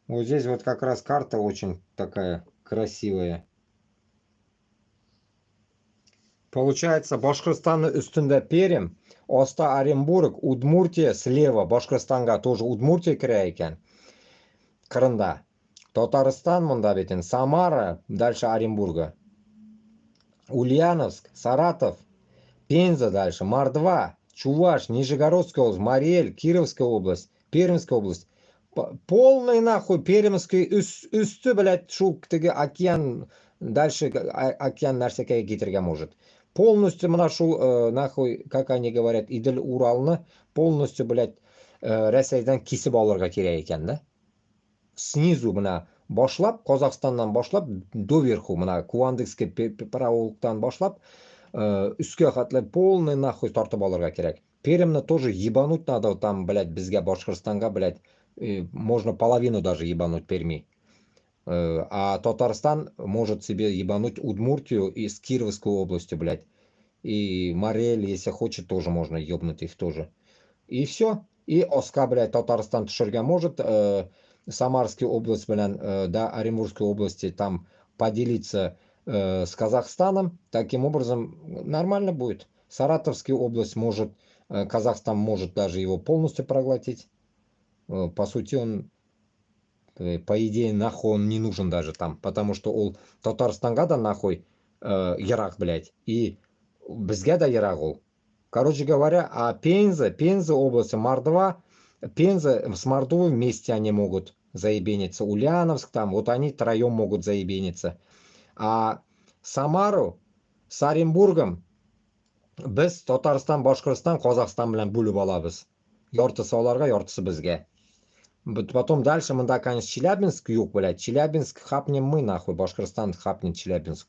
Вот здесь вот как раз карта очень такая красивая. Получается, Башкортостан üstünde Пермь, Оста Оренбург, Удмуртия слева, Башкортстанга тоже Удмуртия кірә екен. Кырында. Татарстан мында бетін, Самара, дальше Оренбурга. Ульяновск, Саратов, Пенза дальше, Мордва, Чуваш, Нижегородская область, Мариэль, Кировская область, Пермская область. Полный нахуй Пермский үсті, блядь, шу океан, дальше океан нәрсеге кетерге может. Полностью нашу, нахуй, как они говорят, Идил Уралны полностью, блядь, Рәсәйдән кисеп алырга кирәк икән, да? снизу бoshlab, Qozog'istondan boshlab doверху Kuvandekskiy проулктан boshlab ustga qatlab полный нахуй tortib olirga kerak. Пермьni тоже ебануть надо там, блядь, bizga Boshqirdistonga, блядь, можно половину даже ебануть Перми. А Татарстан может себе ебануть Удмуртию и с Кировской областью, блядь. И Марель, если хочет, тоже можно ебнуть их тоже. И все. И Оска, блядь, Татарстан тушерга может Самарскую область, блядь, да, Оренбургской области там поделиться с Казахстаном. Таким образом, нормально будет. Саратовская область может, Казахстан может даже его полностью проглотить. По сути, он, по идее, нахуй он не нужен даже там. Потому что ол Татарстанга да нахуй Ирак, блядь. И бізге да Ирак ол. Короче говоря, а Пенза область, Мордва, Пенза с Мордовой вместе они могут заебениться. Ульяновск там, вот они втроем могут заебениться. А Самару с Оренбургом біз Татарстан, Башқұртстан, Қазақстан білән бөліп алабыз. Яртысы оларға, яртысы бізге. Потом дальше мында, конечно, Челябинск юг, блядь. Челябинск хапнем мы, нахуй. Башқұртстан хапнем Челябинск.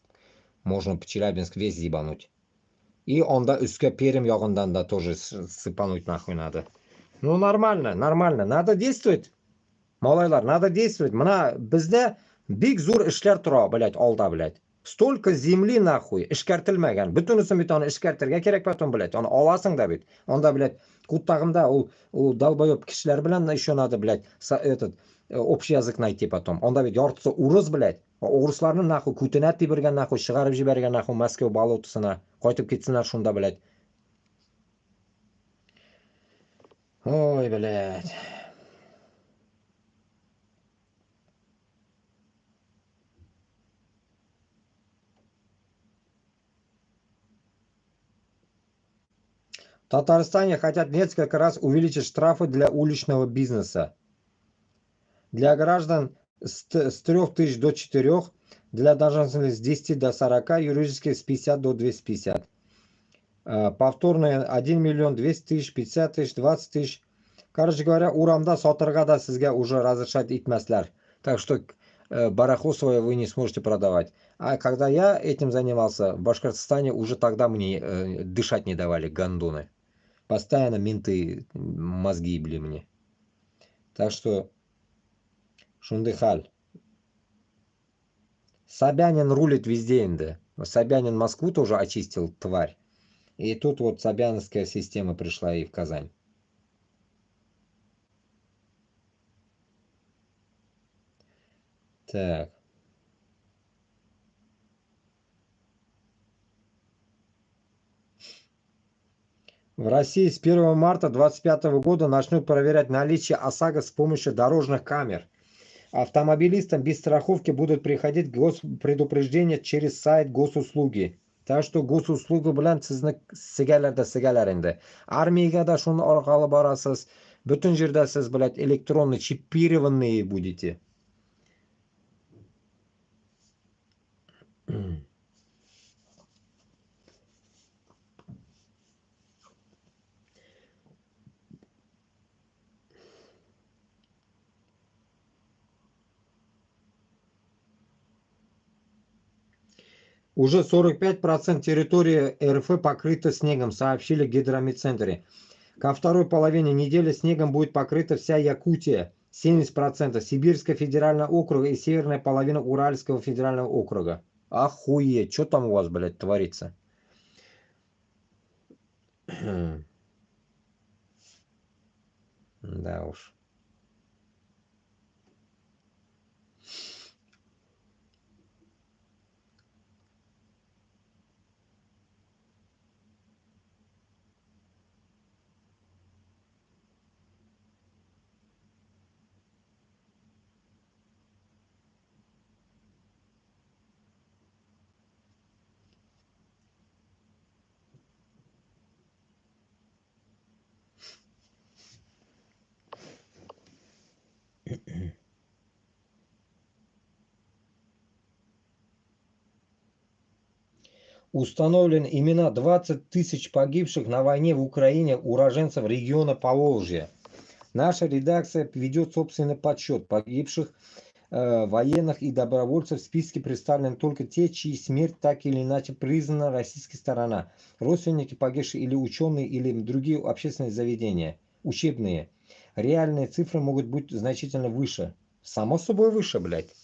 Можно по Челябинск весь ебануть. И онда үстке Пермь яғындан да тоже сыпануть нахуй надо. Ну нормально, нормально. Надо действовать. Малайлар, надо действовать. Мына бізде бик зур эшләр тора, блядь, алда, блядь. Столько земли нахуй эшкәртелмәгән. Бөтенесен бит аны эшкәртергә кирәк потом, блядь. Аны аласың да бит. Онда, блядь, куттагымда ул долбоёб кешеләр белән еще надо, блядь, этот общий язык найти потом. Онда бит яртысы урыс, блядь. Урысларны нахуй күтенә тибергән нахуй, чыгарып җибәргән нахуй Мәскәү болотысына. Кайтып китсеннәр шунда, блядь. Ой, блядь. В Татарстане хотят несколько раз увеличить штрафы для уличного бизнеса. Для граждан с 3000 до 4, для должностных с 10 до 40, юридических с 50 до 250. Повторные 1 миллион 200 тысяч, 50 тысяч, 20 тысяч. Короче говоря, урамда сотырга да sizga уже разрешать итмәсләр. Так что барахло свое вы не сможете продавать. А когда я этим занимался, в Башкортостане уже тогда мне дышать не давали гандоны. Постоянно менты мозги ебли мне. Так что шунды халь. Собянин рулит везде инде. Собянин Москву тоже очистил, тварь. И тут вот собяновская система пришла и в Казань. Так. В России с 1 марта 2025 года начнут проверять наличие ОСАГО с помощью дорожных камер. Автомобилистам без страховки будут приходить предупреждения через сайт госуслуги. Так что госуслуги bilan sizni sigalar endi. Armiyaga da shuni orqali borasiz. Butun yerda siz bilan электронный чипированные будете. Уже 45% территории РФ покрыта снегом, сообщили в Гидрометцентре. Ко второй половине недели снегом будет покрыта вся Якутия, 70%, Сибирского федерального округа и северная половина Уральского федерального округа. Охуеть, что там у вас, блядь, творится? Да уж. Установлены имена 20 тысяч погибших на войне в Украине уроженцев региона Поволжья. Наша редакция ведет собственный подсчет погибших военных и добровольцев. В списке представлены только те, чьи смерть так или иначе признана российской сторона. Родственники погибших или ученые, или другие общественные заведения, учебные. Реальные цифры могут быть значительно выше. Само собой выше, блядь.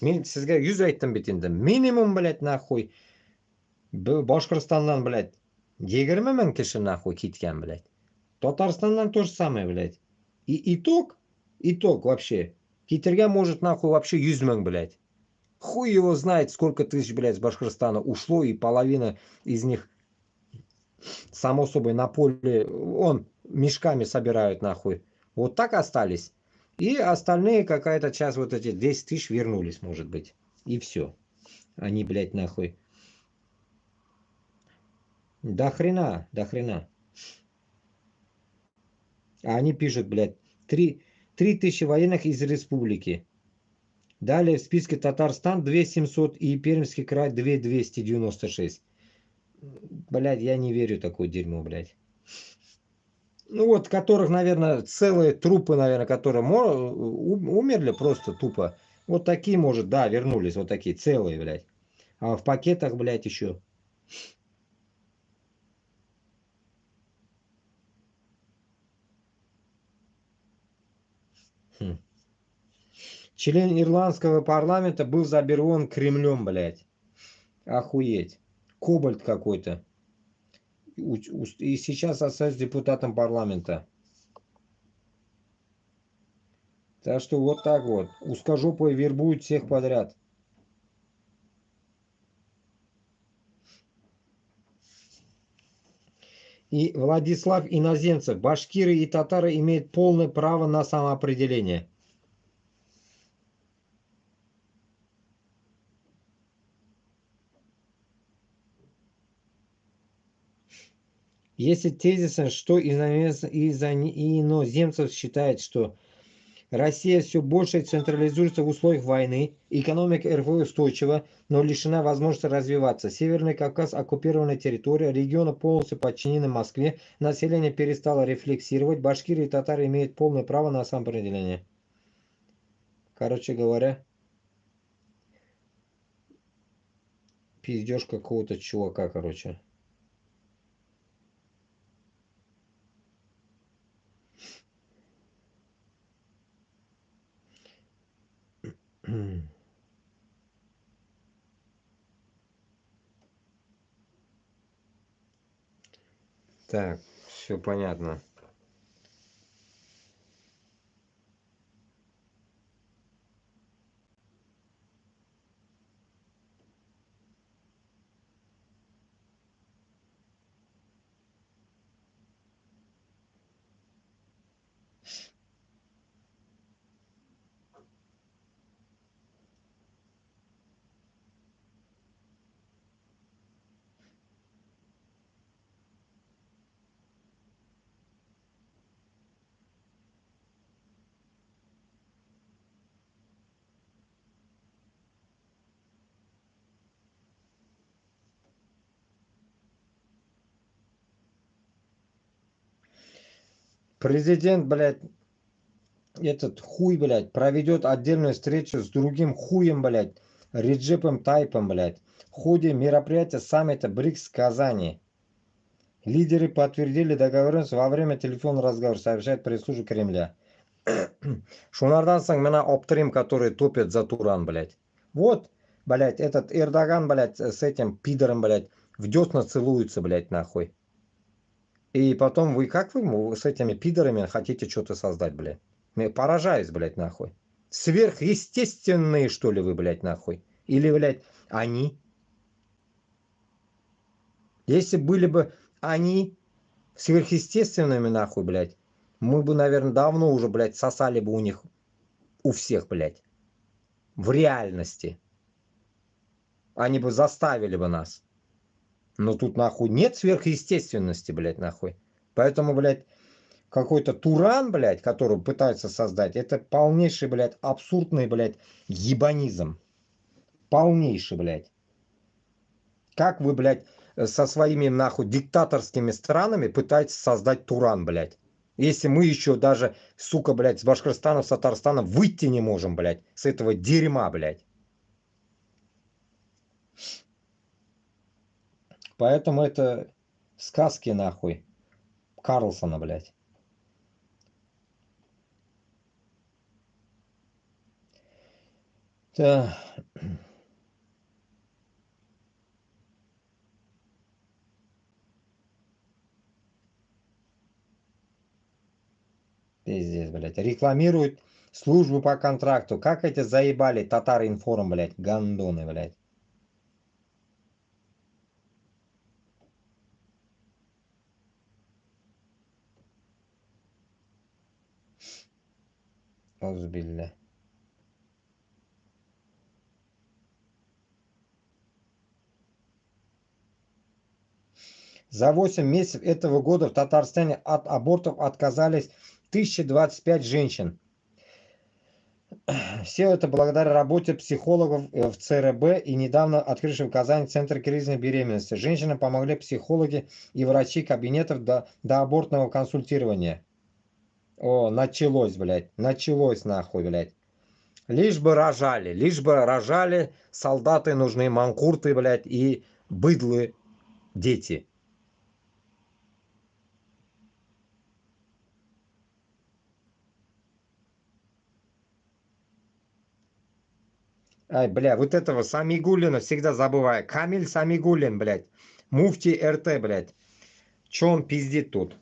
Мен sizga 100 aytdim bit endi. Minimum, блядь, нахуй. Boshqirdistondan, блядь, 20 ming kishi нахуй ketgan, блядь. Татарстандан то же самое, блядь. И итог вообще. Кетерга может нахуй вообще 100 мing, блядь. Хуй его знает, сколько тысяч, блядь, с Башкортостана ушло, и половина из них, само собой, на поле, мешками собирают, нахуй. Вот так остались. И остальные, какая-то часть, вот эти 10 тысяч вернулись, может быть. И все. Они, блядь, нахуй. До хрена, до хрена. А они пишут, блядь, 3000 военных из республики. Далее в списке Татарстан 2700 и Пермский край 2296. Блядь, я не верю в такое дерьмо, блядь. Ну вот, которых, наверное, целые трупы, наверное, которые умерли просто тупо. Вот такие, может, да, вернулись, вот такие целые, блядь. А в пакетах, блядь, еще. Хм. Член ирландского парламента был забирован Кремлем, блядь. Охуеть. Кобальт какой-то. И сейчас остается депутатом парламента. Так что вот так вот. Узкожопые вербуют всех подряд. И Владислав Иноземцев. Башкиры и татары имеют полное право на самоопределение. Если тезисно, что иноземцев считает, что Россия все больше централизуется в условиях войны, экономика РФ устойчива, но лишена возможности развиваться. Северный Кавказ – оккупированная территория, регионы полностью подчинены Москве, население перестало рефлексировать, башкиры и татары имеют полное право на самоопределение. Короче говоря, пиздеж какого-то чувака, короче. Так, все понятно. Президент, блядь, этот хуй, блядь, проведет отдельную встречу с другим хуем, блядь, Реджепом Тайпом, блядь, в ходе мероприятия саммита БРИКС в Казани. Лидеры подтвердили договоренность во время телефонного разговора, сообщает пресс-служба Кремля. Шунардан Сангмена Оптрим, который топит за Туран, блядь. Вот, блядь, этот Эрдоган, блядь, с этим пидором, блядь, в десна целуется, блядь, нахуй. И потом вы с этими пидорами хотите что-то создать, блядь? Я поражаюсь, блядь, нахуй. Сверхъестественные, что ли, вы, блядь, нахуй? Или, блядь, они? Если были бы они сверхъестественными, нахуй, блядь, мы бы, наверное, давно уже, блядь, сосали бы у них, у всех, блядь. В реальности. Они бы заставили бы нас. Но тут, нахуй, нет сверхъестественности, блядь, нахуй. Поэтому, блядь, какой-то Туран, блядь, который пытаются создать, это полнейший, блядь, абсурдный, блядь, ебанизм. Полнейший, блядь. Как вы, блядь, со своими, нахуй, диктаторскими странами пытаетесь создать Туран, блядь? Если мы еще даже, сука, блядь, с Башкортостана, с Татарстана выйти не можем, блядь, с этого дерьма, блядь. Поэтому это сказки, нахуй. Карлсона, блядь. Да. Пиздец, блядь. Рекламируют службу по контракту. Как эти заебали Татар-информ, блядь, гандоны, блядь. Узбилля. За 8 месяцев этого года в Татарстане от абортов отказались 1025 женщин. Все это благодаря работе психологов в ЦРБ и недавно открывшего в Казани Центр кризисной беременности. Женщинам помогли психологи и врачи кабинетов до абортного консультирования. О, началось, блядь. Началось, нахуй, блядь. Лишь бы рожали, солдаты нужны, манкурты, блядь, и быдлы дети. Ай, бля, вот этого Самигуллина всегда забываю. Камиль Самигуллин, блядь. Муфти РТ, блядь. Че он пиздит тут?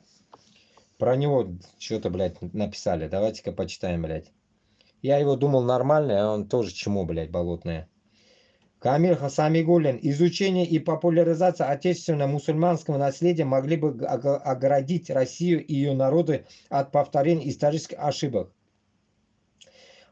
Про него что-то, блядь, написали. Давайте-ка почитаем, блядь. Я его думал нормальный, а он тоже чему, блядь, болотное. Камиль Хасамигуллин. Изучение и популяризация отечественного мусульманского наследия могли бы оградить Россию и ее народы от повторения исторических ошибок.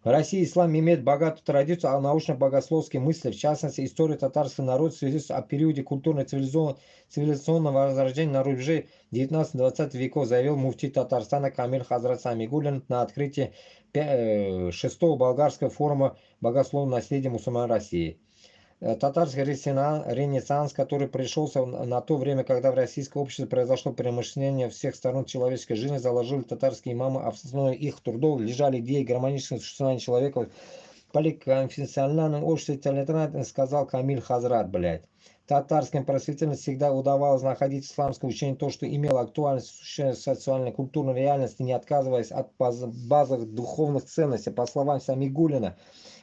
В России ислам имеет богатую традицию научно-богословской мысли, в частности, история татарского народа свидетельствует о периоде культурно-цивилизационного возрождения на рубеже 19-20 веков, заявил муфти Татарстана Камиль Хазрат Самигуллин на открытии 6-го болгарского форума богословного наследия мусульман России. Татарский ренессанс, который пришелся на то время, когда в российском обществе произошло перемышление всех сторон человеческой жизни, заложили татарские имамы, а в основе их трудов лежали идеи гармоничного существования человека в поликонфессиональном обществе толерантности, сказал Камиль Хазрат, блядь. Татарским просветителям всегда удавалось находить в исламском учении то, что имело актуальность в существовании социально-культурной реальности, не отказываясь от базовых духовных ценностей. По словам Самигуллина,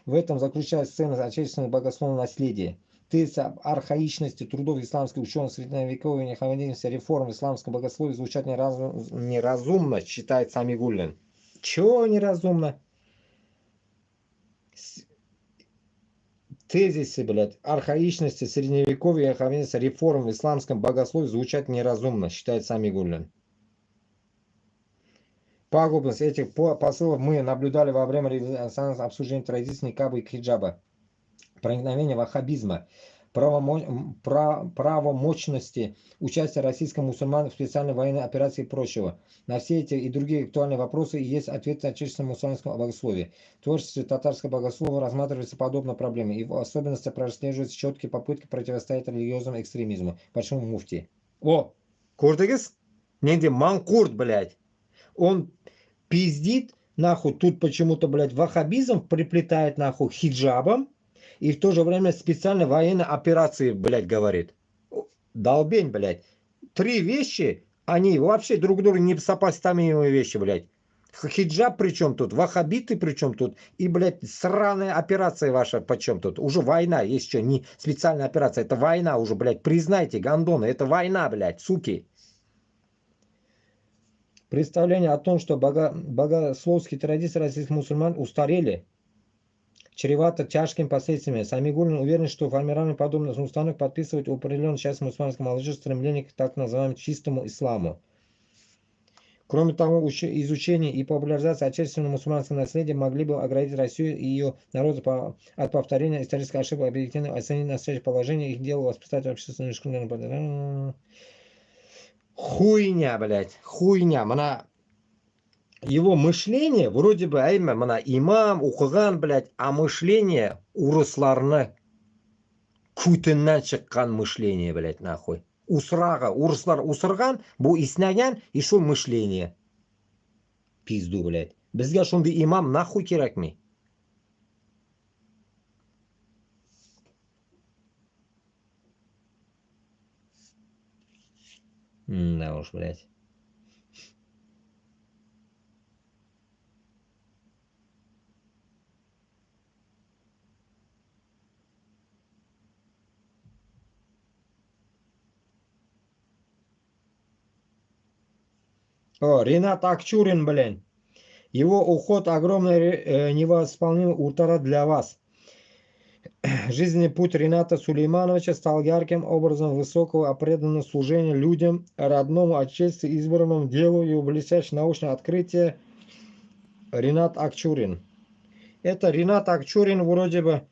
в этом заключается ценность отечественного богословного наследия. Тезис об архаичности трудов исламских ученых средневековой необходимости реформ исламского богословия звучат неразумно, считает Самигуллин. Чего неразумно? Тезисы, блядь, архаичности средневековья и необходимости реформ в исламском богословии звучат неразумно, считает Самигуллин. Пагубность этих посылов мы наблюдали во время обсуждения традиций никаба и хиджаба. Проникновение ваххабизма, правомощности участия российских мусульман в специальной военной операции и прочего. На все эти и другие актуальные вопросы есть ответы отечественного мусульманского богословия. В творчестве татарского богослова рассматривается подобная проблема, и в особенности прослеживаются четкие попытки противостоять религиозному экстремизму. Большому муфти. О, Курдыгыз? Ненде Манкурт, блядь. Он пиздит, нахуй, тут почему-то, блядь, ваххабизм приплетает, нахуй, хиджабом, и в то же время специальной военной операции, блядь, говорит. Долбень, блядь. Три вещи, они вообще друг другу не сопоставимые вещи, блядь. Хиджаб при чем тут? Ваххабиты при чем тут? И, блядь, сраная операция ваша при чем тут? Уже война, есть что, не специальная операция, это война уже, блядь. Признайте, гандоны, это война, блядь, суки. Представление о том, что богословские традиции российских мусульман устарели, чревато тяжкими последствиями. Самигуллин уверен, что формирование подобных установок подписывает у определенной части мусульманской молодежи стремление к так называемому чистому исламу. Кроме того, изучение и популяризация отечественного мусульманского наследия могли бы оградить Россию и ее народ от повторения исторических ошибок, объективно оценить настоящее положение, их дело воспитать общественную школу. Хуйня, блядь, хуйня. Его мышление вроде бы имам укыган, блядь, а мышление урысларны күтіннән шыққан мышление, блядь, нахуй. Урыслар усырган, бу иснаган и шул мышление. pizdu, блядь. Bizga shunday imom nahуй kerakmi? Да уж, блядь. О, Ренат Акчурин, блин. Его уход огромный невосполнимый утрата для вас. Жизненный путь Рената Сулеймановича стал ярким образом высокого преданного служения людям, родному отечеству, избранному делу. Его блестящее научное открытие Ренат Акчурин. Это Ренат Акчурин вроде бы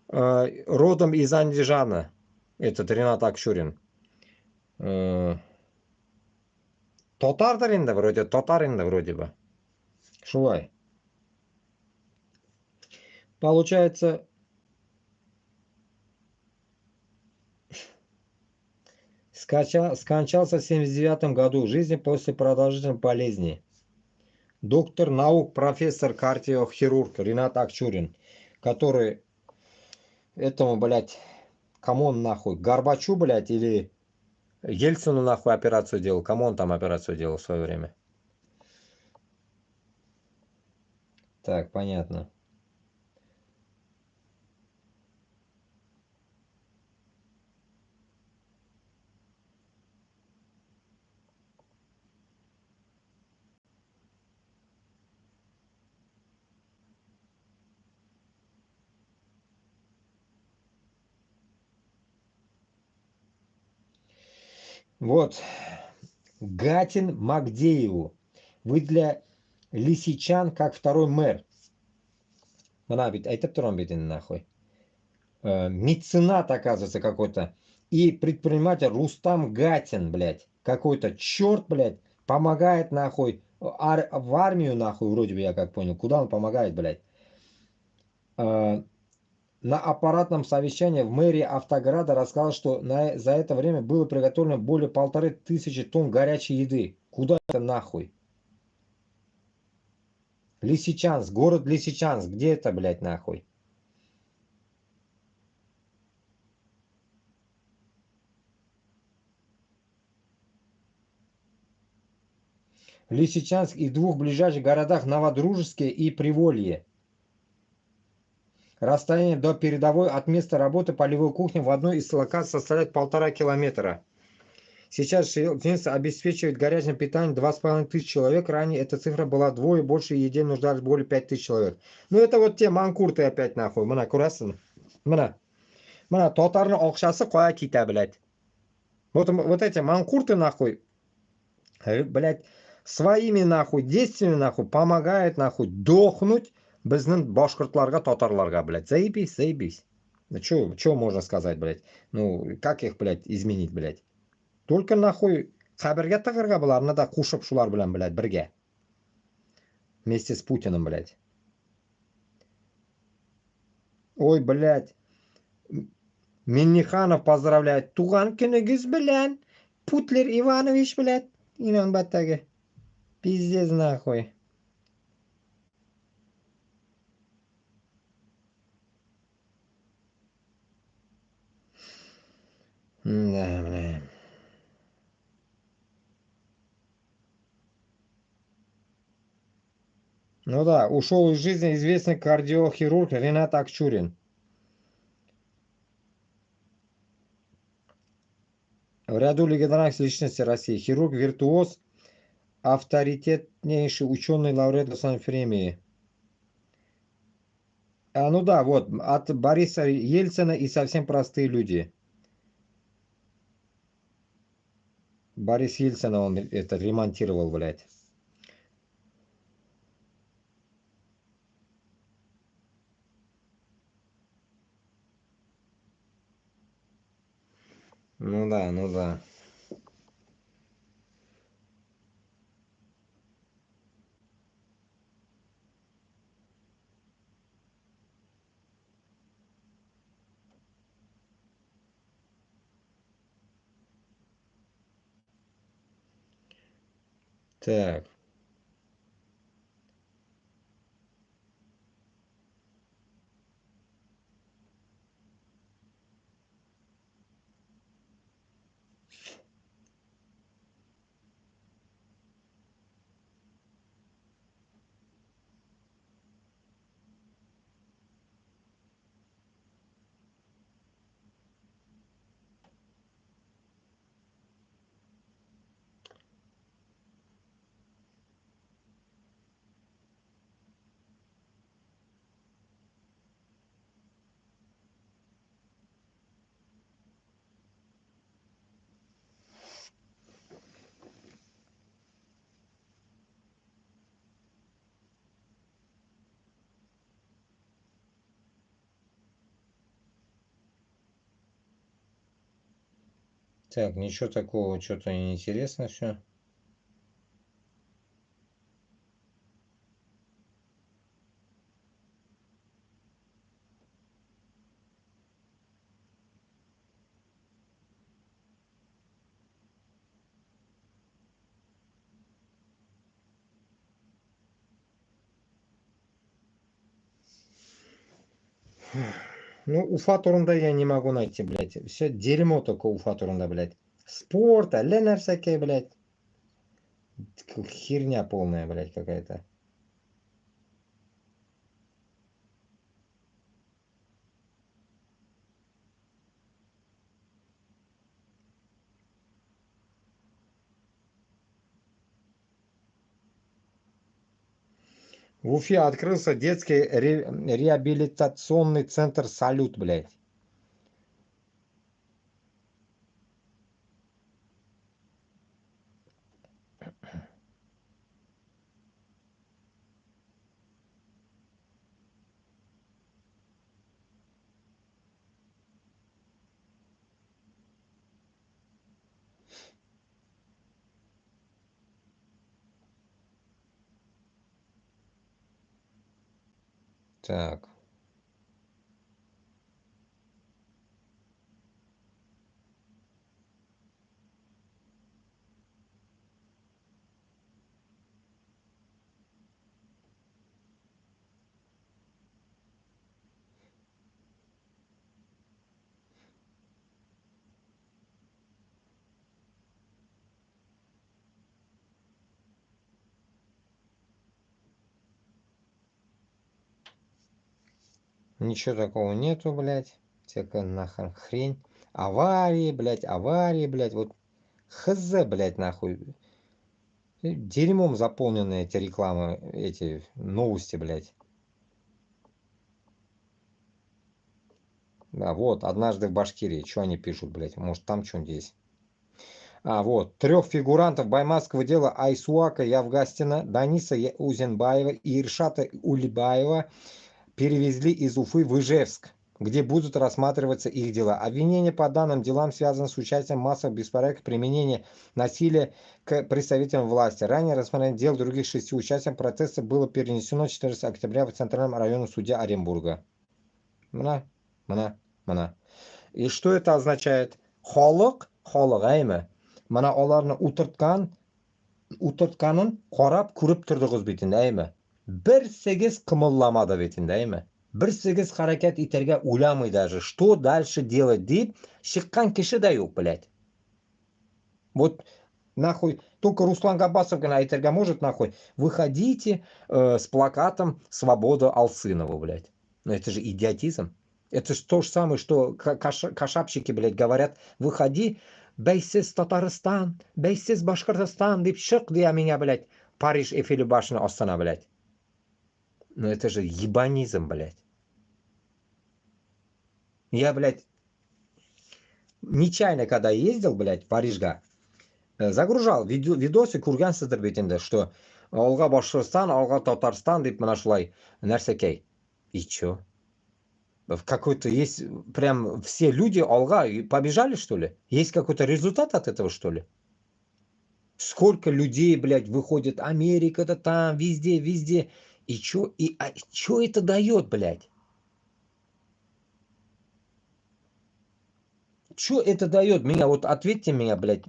родом из Андижана. Этот Ренат Акчурин. Татарин вроде бы. Шулай. Получается, скончался в 79 году. Жизни после продолжительной болезни. Доктор наук, профессор, кардиохирург Ренат Акчурин, который этому, блядь, кому он нахуй, Горбачу, блядь, или Ельцину нахуй операцию делал? Кому он там операцию делал в свое время? Так, понятно. Вот, Гатин Магдееву. Вы для лисичан как второй мэр. Она ведь, это кто бит нахуй? Меценат, оказывается, какой-то. И предприниматель Рустам Гатин, блядь. Какой-то черт, блядь, помогает нахуй. В армию нахуй, вроде бы я как понял. Куда он помогает, блядь? На аппаратном совещании в мэрии Автограда рассказал, что за это время было приготовлено более 1500 тонн горячей еды. Куда это нахуй? Лисичанск, город Лисичанск. Где это, блядь, нахуй? Лисичанск и в двух ближайших городах Новодружеске и Приволье. Расстояние до передовой от места работы полевой кухни в одной из локаций составляет 1,5 километра. Сейчас Шелтинец обеспечивает горячим питанием 2500 человек. Ранее эта цифра была вдвое больше, и еде нуждались более 5000 человек. Ну это вот те манкурты опять нахуй. Мына көрәсің. Мына татарның акчасы кая китә, блядь. Вот эти манкурты нахуй, блядь, своими нахуй действиями нахуй помогает нахуй дохнуть bizning башкортларга, татарларга, блядь. Заебись, заебись. Ну чё можно сказать, блядь? Ну, как их, блядь, изменить, блядь? Только нахуй кабергә тыгырга буларны да кушып шулар белән, блядь, бергә. Вместе с Путиным, блядь. Ой, блядь. Минниханов поздравляет. Туган көнегез белән. Путлер Иванович, блядь. Инан баттаги. Пиздец, нахуй. Да, блядь. Ну да, ушел из жизни известный кардиохирург Ренат Акчурин. В ряду легендарных личностей России. Хирург-виртуоз, авторитетнейший ученый, лауреат Государственной премии. Ну да, вот, от Бориса Ельцина и совсем простые люди. Борис Ельцина он это ремонтировал, блядь. Ну да, ну да. Так. Так, ничего такого, что-то неинтересно все. Ну, Уфа турында я не могу найти, блядь. Все дерьмо только Уфа турында, блядь. Спорт, әллә всякие, блядь. Херня полная, блядь, какая-то. В Уфе открылся детский реабилитационный центр «Салют», блядь. Так. Ничего такого нету, блядь. Всякая нахрен хрень. Аварии, блядь. Вот хз, блядь, нахуй. Дерьмом заполнены эти рекламы, эти новости, блядь. Да, вот, однажды в Башкирии. Что они пишут, блядь? Может, там что-нибудь есть? А, вот. 3 фигурантов баймакского дела Айсуака Явгастина, Даниса Узенбаева и Иршата Улибаева перевезли из Уфы в Ижевск, где будут рассматриваться их дела. Обвинение по данным делам связано с участием в массовых беспорядках, применения насилия к представителям власти. Ранее рассмотрение дел других 6 участников протеста было перенесено 14 октября в Центральном районном суде Оренбурга. Мына, мына, мына. И что это означает? Холық әйме. Мына оларны утыртканын қарап көріп тұрдығыз бетінде әйме. Бір сегіз қымылламады бетінде әйме. Бір сегіз харакет итәргә уйламый даже. Что дальше делать deyip шыққан кеше дә юк, блядь. Вот нахуй только Руслан Габасов гына әйтергә может, нахуй, выходите с плакатом «Свобода Алсынова», блядь. Но это же идиотизм. Это же то же самое, что кашапщики, блядь, говорят, выходи, бәйсез Татарстан, бәйсез Башкортостан, deyip шық для меня, блядь, Париж, Эйфель башня, Астана, блядь. Но это же ебанизм, блядь. Я, блядь, нечаянно, когда ездил, блядь, в Парижга, загружал видосы Кургансыздыр бетінде, что алға Башкортостан, алға Татарстан, deyip мына шулай нәрсекей. И чё? В какой-то есть прям все люди алга и побежали, что ли? Есть какой-то результат от этого, что ли? Сколько людей, блядь, выходит, Америка-то там, везде, везде. И чё, чё это дает, блядь? Чё это дает? Меня, вот ответьте меня, блядь.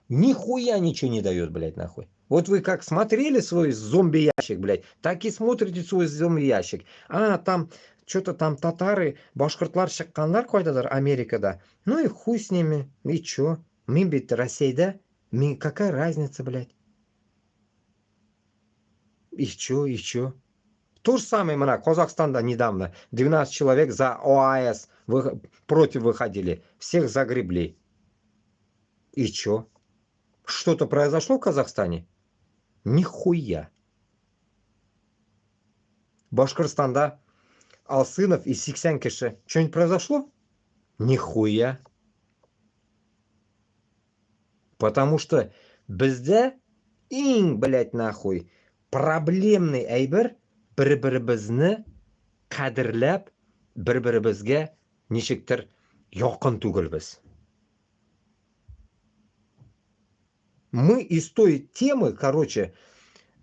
Нихуя ничего не дает, блядь, нахуй. Вот вы как смотрели свой зомби-ящик, блядь, так и смотрите свой зомби-ящик. А, там, что-то там татары, башкортлар шыққандар қойдадыр Америкада. Ну и хуй с ними. И чё? Мен ведь Россияда. Какая разница, блядь? И чё, и чё? То же самое, мана, Казахстанда недавно 12 человек за ОАС против выходили. Всех загребли. И чё? Что-то произошло в Казахстане? Нихуя. Башкортостанда Алсынов и 80 киши. Что-нибудь произошло? Нихуя. Потому что бізде ең, блядь, нахуй, проблемный әйбер бір-бірімізні қадірләп, бір-бірімізге нешіктір яқын түгілбіз. Мы из той темы, короче,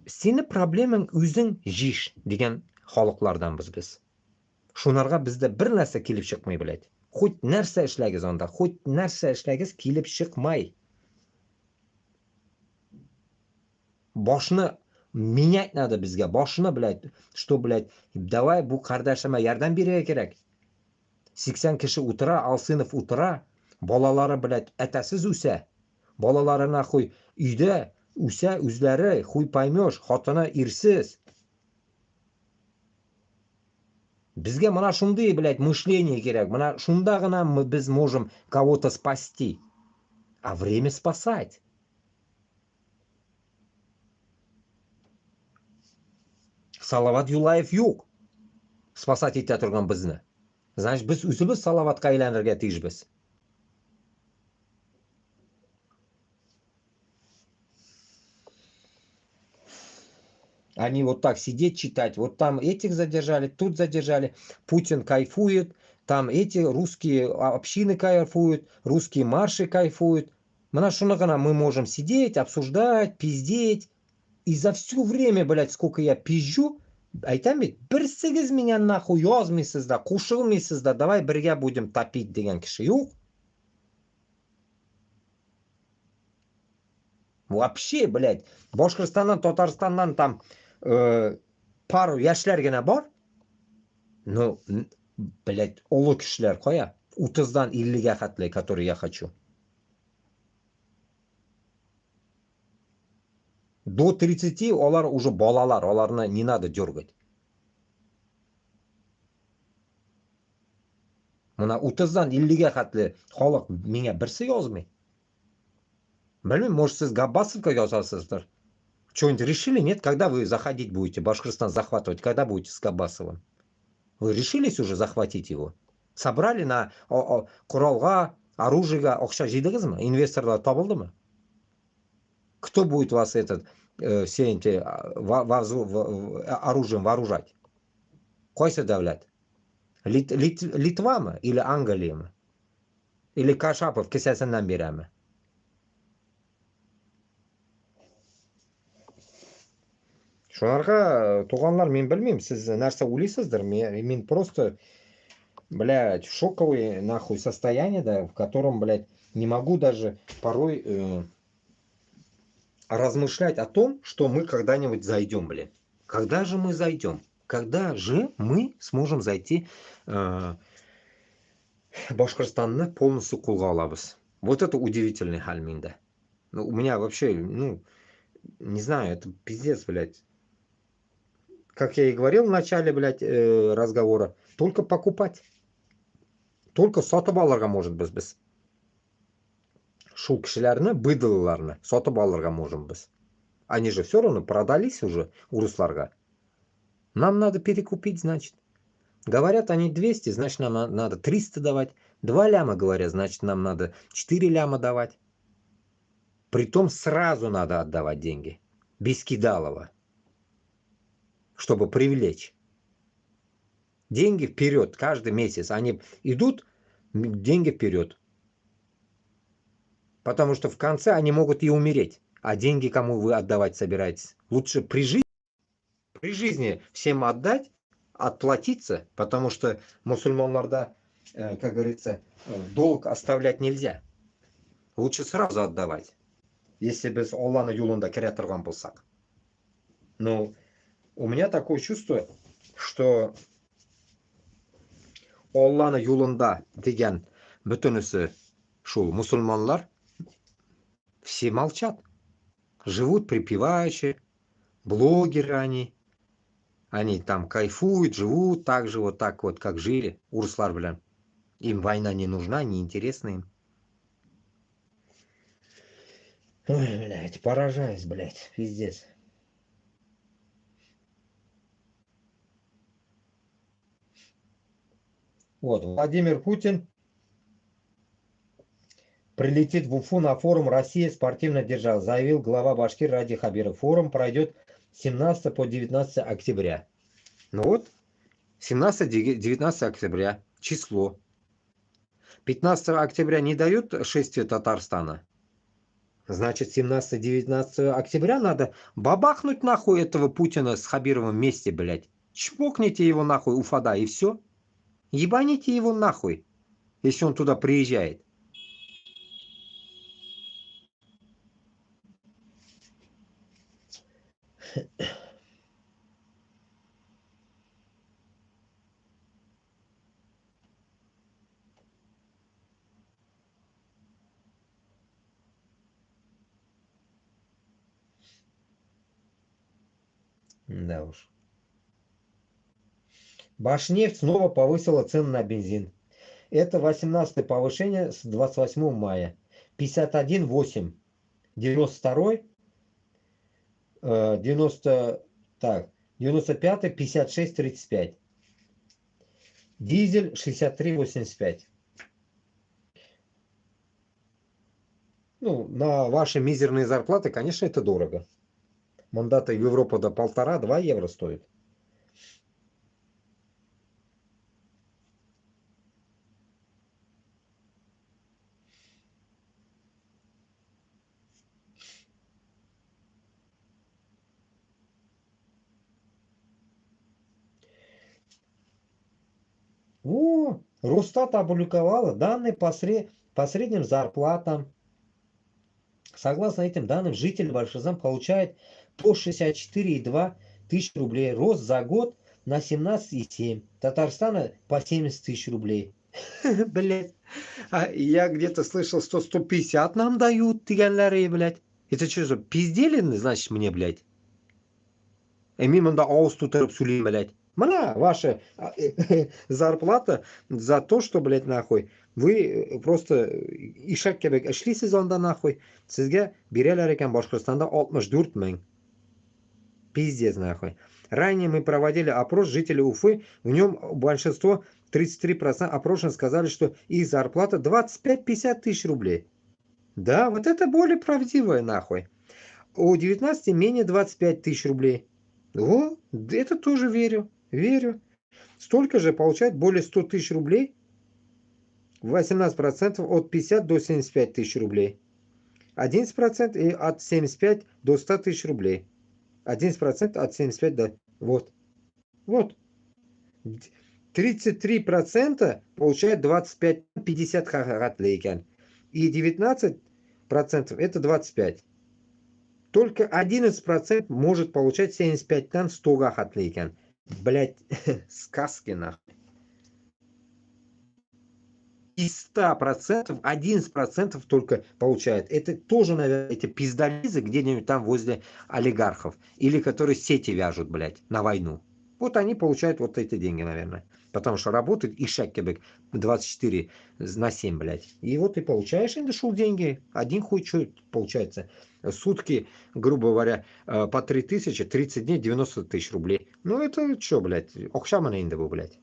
seni probleming o'zing yeyish degan xoliqlardanmiz biz. Shunarga bizda bir narsa kelib chiqmay biladi. Xo'j narsa ishlagiz onda, xo'j narsa ishlagiz kelib chiqmay. Boshni menять надо bizga, boshni biladi, что biladi. Давай bu qardashima yordam berishga kerak. 80 kishi o'tira, Alsinov o'tira, bolalari biladi, atasiz o'sa. Bolalari naxuy uyda o'sa, o'zlari xuy paymosh, xotini irsiz. Bizga mana shunday biladi, мышление kerak. Mana shundagina biz можем кого-то спасти. А время спасать. Salavat Yullayev yo'q. Spasat eta turgan bizni. Значит, biz o'zimiz Salavatga aylanirga tegishmiz. Они вот так сидеть, читать. Вот там этих задержали, тут задержали. Путин кайфует. Там эти русские общины кайфуют, русские марши кайфуют. Мы можем сидеть, обсуждать, пиздеть. И за все время, блядь, сколько я пизжу, айтамбет, бірсігіз меня нахуй язмайсыз да, қушылмайсыз да, давай бірге будем топить деген кіші yok. Вообще, блядь, Башқұртстаннан, Татарстаннан там пару яшьләргенә бар. Ну, блядь, олы кешеләр кая? 30-дан 50-гә хәтле, которые я хочу. До 30 олар уже балалар, оларны не надо дергать. Мына 30-дан 50-гә хәтле халык миңа берсе язмый. Блин, может, сіз Габбасовка язасыздыр? Что-нибудь решили, нет? Когда вы заходить будете, Башкортостан захватывать? Когда будете с Габбасовым? Вы решились уже захватить его? Собрали на Куралга, оружиега, акча жидыгызмы? Инвесторлар табылдымы? Кто будет вас оружием вооружать? Кайсы давлят? Литвамы или Англиямы? Или Кашапов кесәсеннән бирәме? Шуларга туганлар, мен белмим, сез нәрсә уйлыйсыздыр. Мен просто, блядь, в шоковое нахуй состояние, да, в котором, блядь, не могу даже порой размышлять о том, что мы когда-нибудь зайдем, блядь. Когда же мы зайдем? Когда же мы сможем зайти Башкортостанны полностью кулга алабыз? Вот это удивительный хал минда. Ну, у меня вообще, ну, не знаю, это пиздец, блядь. Как я и говорил в начале, блядь, разговора, только покупать. Только сатып алырга может біз. Шул кешеләрне, быдылларны сатып алырга можем біз. Они же все равно продались уже урысларга. Нам надо перекупить, значит. Говорят они 200, значит нам надо 300 давать. 2 ляма говорят, значит нам надо 4 ляма давать. Притом сразу надо отдавать деньги. Без кидалова. Чтобы привлечь. Деньги вперед каждый месяц. Они идут, деньги вперед. Потому что в конце они могут и умереть. А деньги кому вы отдавать собираетесь? Лучше при жизни всем отдать, отплатиться. Потому что мусульманларда, как говорится, долг оставлять нельзя. Лучше сразу отдавать. Если без Аллах'ны юлында кере торган булсак. Но у меня такое чувство, что Аллах'ны юлында деген бөтенесе шул мусульманлар все молчат. Живут припеваючи, блогеры они там кайфуют, живут так же, вот так вот, как жили. Урслар, блин. Им война не нужна, не интересна им. Ой, блядь, поражаюсь, блядь, пиздец. Вот, Владимир Путин прилетит в Уфу на форум «Россия. Спортивная держава», заявил глава Башкир Ради Хабиров. Форум пройдет с 17 по 19 октября. Ну вот, 17-19 октября, число. 15 октября не дают шествие Татарстана. Значит, 17-19 октября надо бабахнуть нахуй этого Путина с Хабировым вместе, блядь. Чпокните его нахуй, Уфада, и все. Ебаните его нахуй, если он туда приезжает. Да уж. Башнефть снова повысила цены на бензин. Это 18-е повышение с 28 мая. 51,8. 92-й, 90, так, 95-й, 56,35. Дизель 63,85. Ну, на ваши мизерные зарплаты, конечно, это дорого. Мандаты в Европу до 1,5-2 евро стоит. О, Росстат опубликовала данные по средним зарплатам. Согласно этим данным, житель Башкортостана получает по 64,2 тысяч рублей. Рост за год на 17,7. Татарстана по 70 тысяч рублей. Блять. А я где-то слышал, 150 нам дают, тигәннәре, блядь. Это что же, пиздели, значит, мне, блядь? Мин монда авыз тутырып сөйлейм, блядь. Мына ваша зарплата за то, что, блядь, нахуй, вы просто ишак кебек эшлисез анда нахуй. Сезгә бирәләр икән Башкортстанда 64 мең. Пиздец, нахуй. Ранее мы проводили опрос жителей Уфы. В нем большинство, 33% опрошенных сказали, что их зарплата 25-50 тысяч рублей. Да, вот это более правдивое, нахуй. У 19 менее 25 тысяч рублей. О, это тоже верю. Верю. Столько же получает более 100 тысяч рублей. 18% от 50 до 75 тысяч рублей. 11% и от 75 до 100 тысяч рублей. 11% от 75 до... Вот. Вот. 33% получает 25-50 хагатлейкан. И 19% это 25. Только 11% может получать 75 тан 100 хагатлейкан. Блять, сказки нахуй. Из 100% 11% только получает. Это тоже, наверное, эти пиздолизы где-нибудь там возле олигархов. Или которые сети вяжут, блядь, на войну. Вот они получают вот эти деньги, наверное. Потому что работает и шаккебек 24/7, блядь. И вот ты получаешь индушул деньги. Один хуй что получается. Сутки, грубо говоря, по 3000, 30 дней 90 тысяч рублей. Ну это что, блядь, окшамана индову, блядь.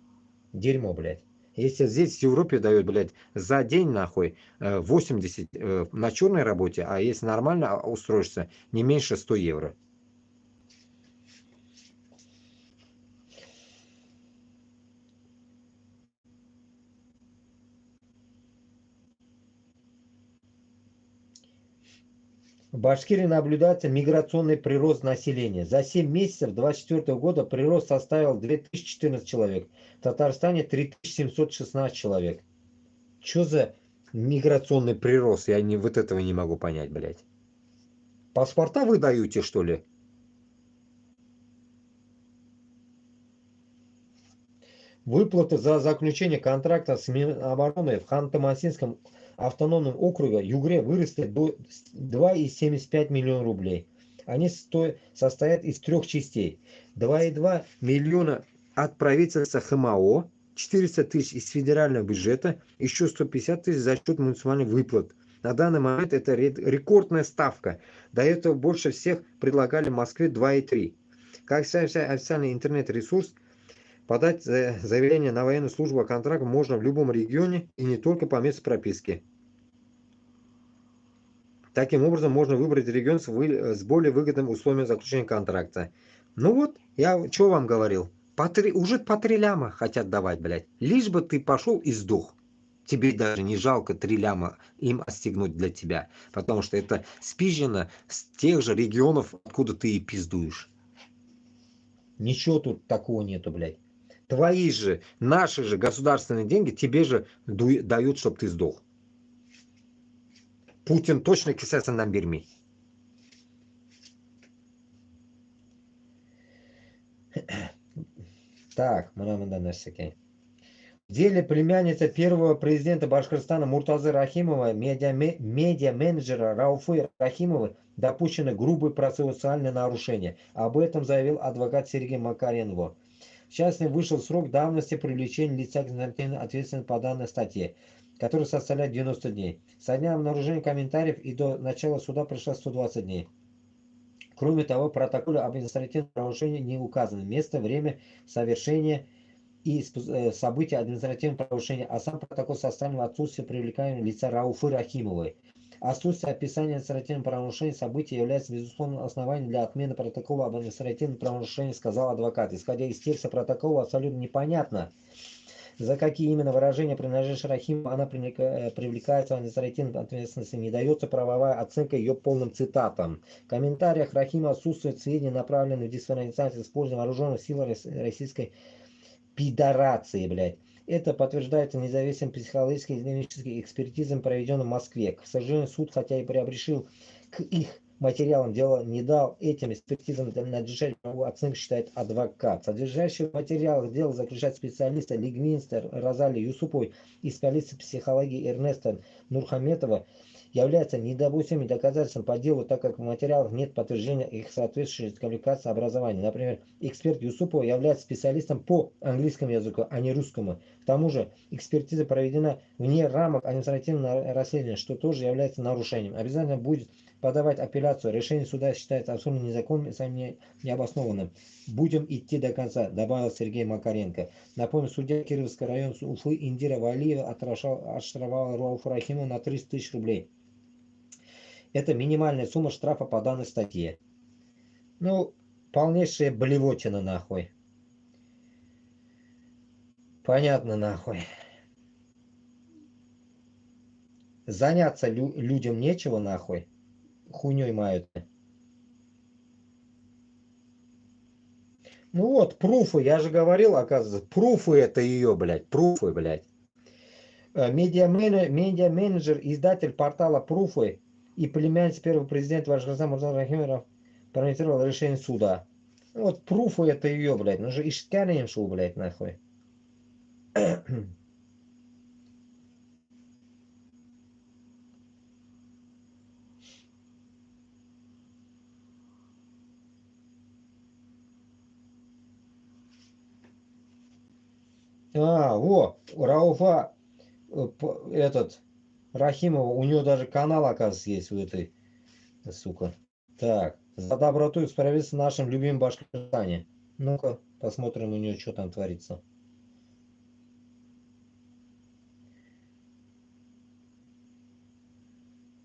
Дерьмо, блядь. Если здесь в Европе дают, блядь, за день нахуй 80 на черной работе, а если нормально устроишься, не меньше 100 евро. В Башкирии наблюдается миграционный прирост населения. За 7 месяцев 2024 года прирост составил 2014 человек. В Татарстане 3716 человек. Что за миграционный прирост? Я вот этого не могу понять, блядь. Паспорта вы даете, что ли? Выплаты за заключение контракта с Минобороны в Ханты-Мансийском автономном округе Югре выросли до 2,75 миллиона рублей. Они состоят из трех частей. 2,2 миллиона от правительства ХМАО, 400 тысяч из федерального бюджета, еще 150 тысяч за счет муниципальных выплат. На данный момент это рекордная ставка. До этого больше всех предлагали в Москве 2,3. Как сообщает официальный интернет-ресурс, подать заявление на военную службу о контракте можно в любом регионе и не только по месту прописки. Таким образом, можно выбрать регион с более выгодным условием заключения контракта. Ну вот, я что вам говорил? Уже по 3 ляма хотят давать, блядь. Лишь бы ты пошел и сдох. Тебе даже не жалко 3 ляма им отстегнуть для тебя, потому что это спизжено с тех же регионов, откуда ты и пиздуешь. Ничего тут такого нету, блядь. Твои же, наши же государственные деньги тебе же дают, чтобы ты сдох. Путин точно кисается нам берми. Так, мынамында нәрсе екен. В деле племянницы первого президента Башкортостана Муртазы Рахимова, медиа-менеджера Рауфы Рахимовой, допущены грубые процессуальные нарушения. Об этом заявил адвокат Сергей Макаренко. В частности, вышел срок давности привлечения лица к административной ответственности по данной статье, который составляет 90 дней. Со дня обнаружения комментариев и до начала суда прошло 120 дней. Кроме того, в протоколе об административном нарушении не указано место, время совершения и события административного правонарушения, а сам протокол составлен в отсутствие привлекаемого лица Рауфы Рахимовой. Отсутствие описания административного правонарушения события является безусловным основанием для отмены протокола об административном правонарушении, сказал адвокат. Исходя из текста протокола, абсолютно непонятно, за какие именно выражения принадлежащей Рахимовой она привлекается в административной ответственности, не дается правовая оценка ее полным цитатам. В комментариях Рахимова отсутствуют сведения, направленные в дисференциацию использования вооруженных сил Российской пидорации, блядь. Это подтверждается независимым психологическим и экономическим экспертизам, проведенным в Москве. К сожалению, суд, хотя и приобрешил к их материалам дела, не дал этим экспертизам надлежащую оценку, считает адвокат. Содержащие в материалах дела заключают специалисты Лигвинстер Розали Юсуповой и специалисты психологии Эрнеста Нурхаметова, является недопустимым доказательством по делу, так как в материалах нет подтверждения их соответствующей квалификации образования. Например, эксперт Юсупова является специалистом по английскому языку, а не русскому. К тому же экспертиза проведена вне рамок административного расследования, что тоже является нарушением. Обязательно будет подавать апелляцию. Решение суда считается абсолютно незаконным и необоснованным. Будем идти до конца, добавил Сергей Макаренко. Напомню, судья Кировского района Уфы Индира Валиева отштрафовала Рауфа Рахимова на 300 тысяч рублей. Это минимальная сумма штрафа по данной статье. Ну, полнейшая блевотина, нахуй. Понятно, нахуй. Заняться людям нечего, нахуй. Хуйней мают. Ну вот, пруфы, я же говорил, оказывается, пруфы это ее, блядь, пруфы, блядь. Медиа-менеджер, издатель портала Пруфы и племянница первого президента Башкортостана Муртаза Рахимова прокомментировал решение суда. Вот Пруфы это ее, блядь, ну же иштянин шел, блядь, нахуй. Во, Рауфа, этот, Рахимова, у него даже канал, оказывается, есть у этой, сука. Так, за доброту и справедливость в нашем любимом Башкортостане. Ну-ка, посмотрим у нее, что там творится.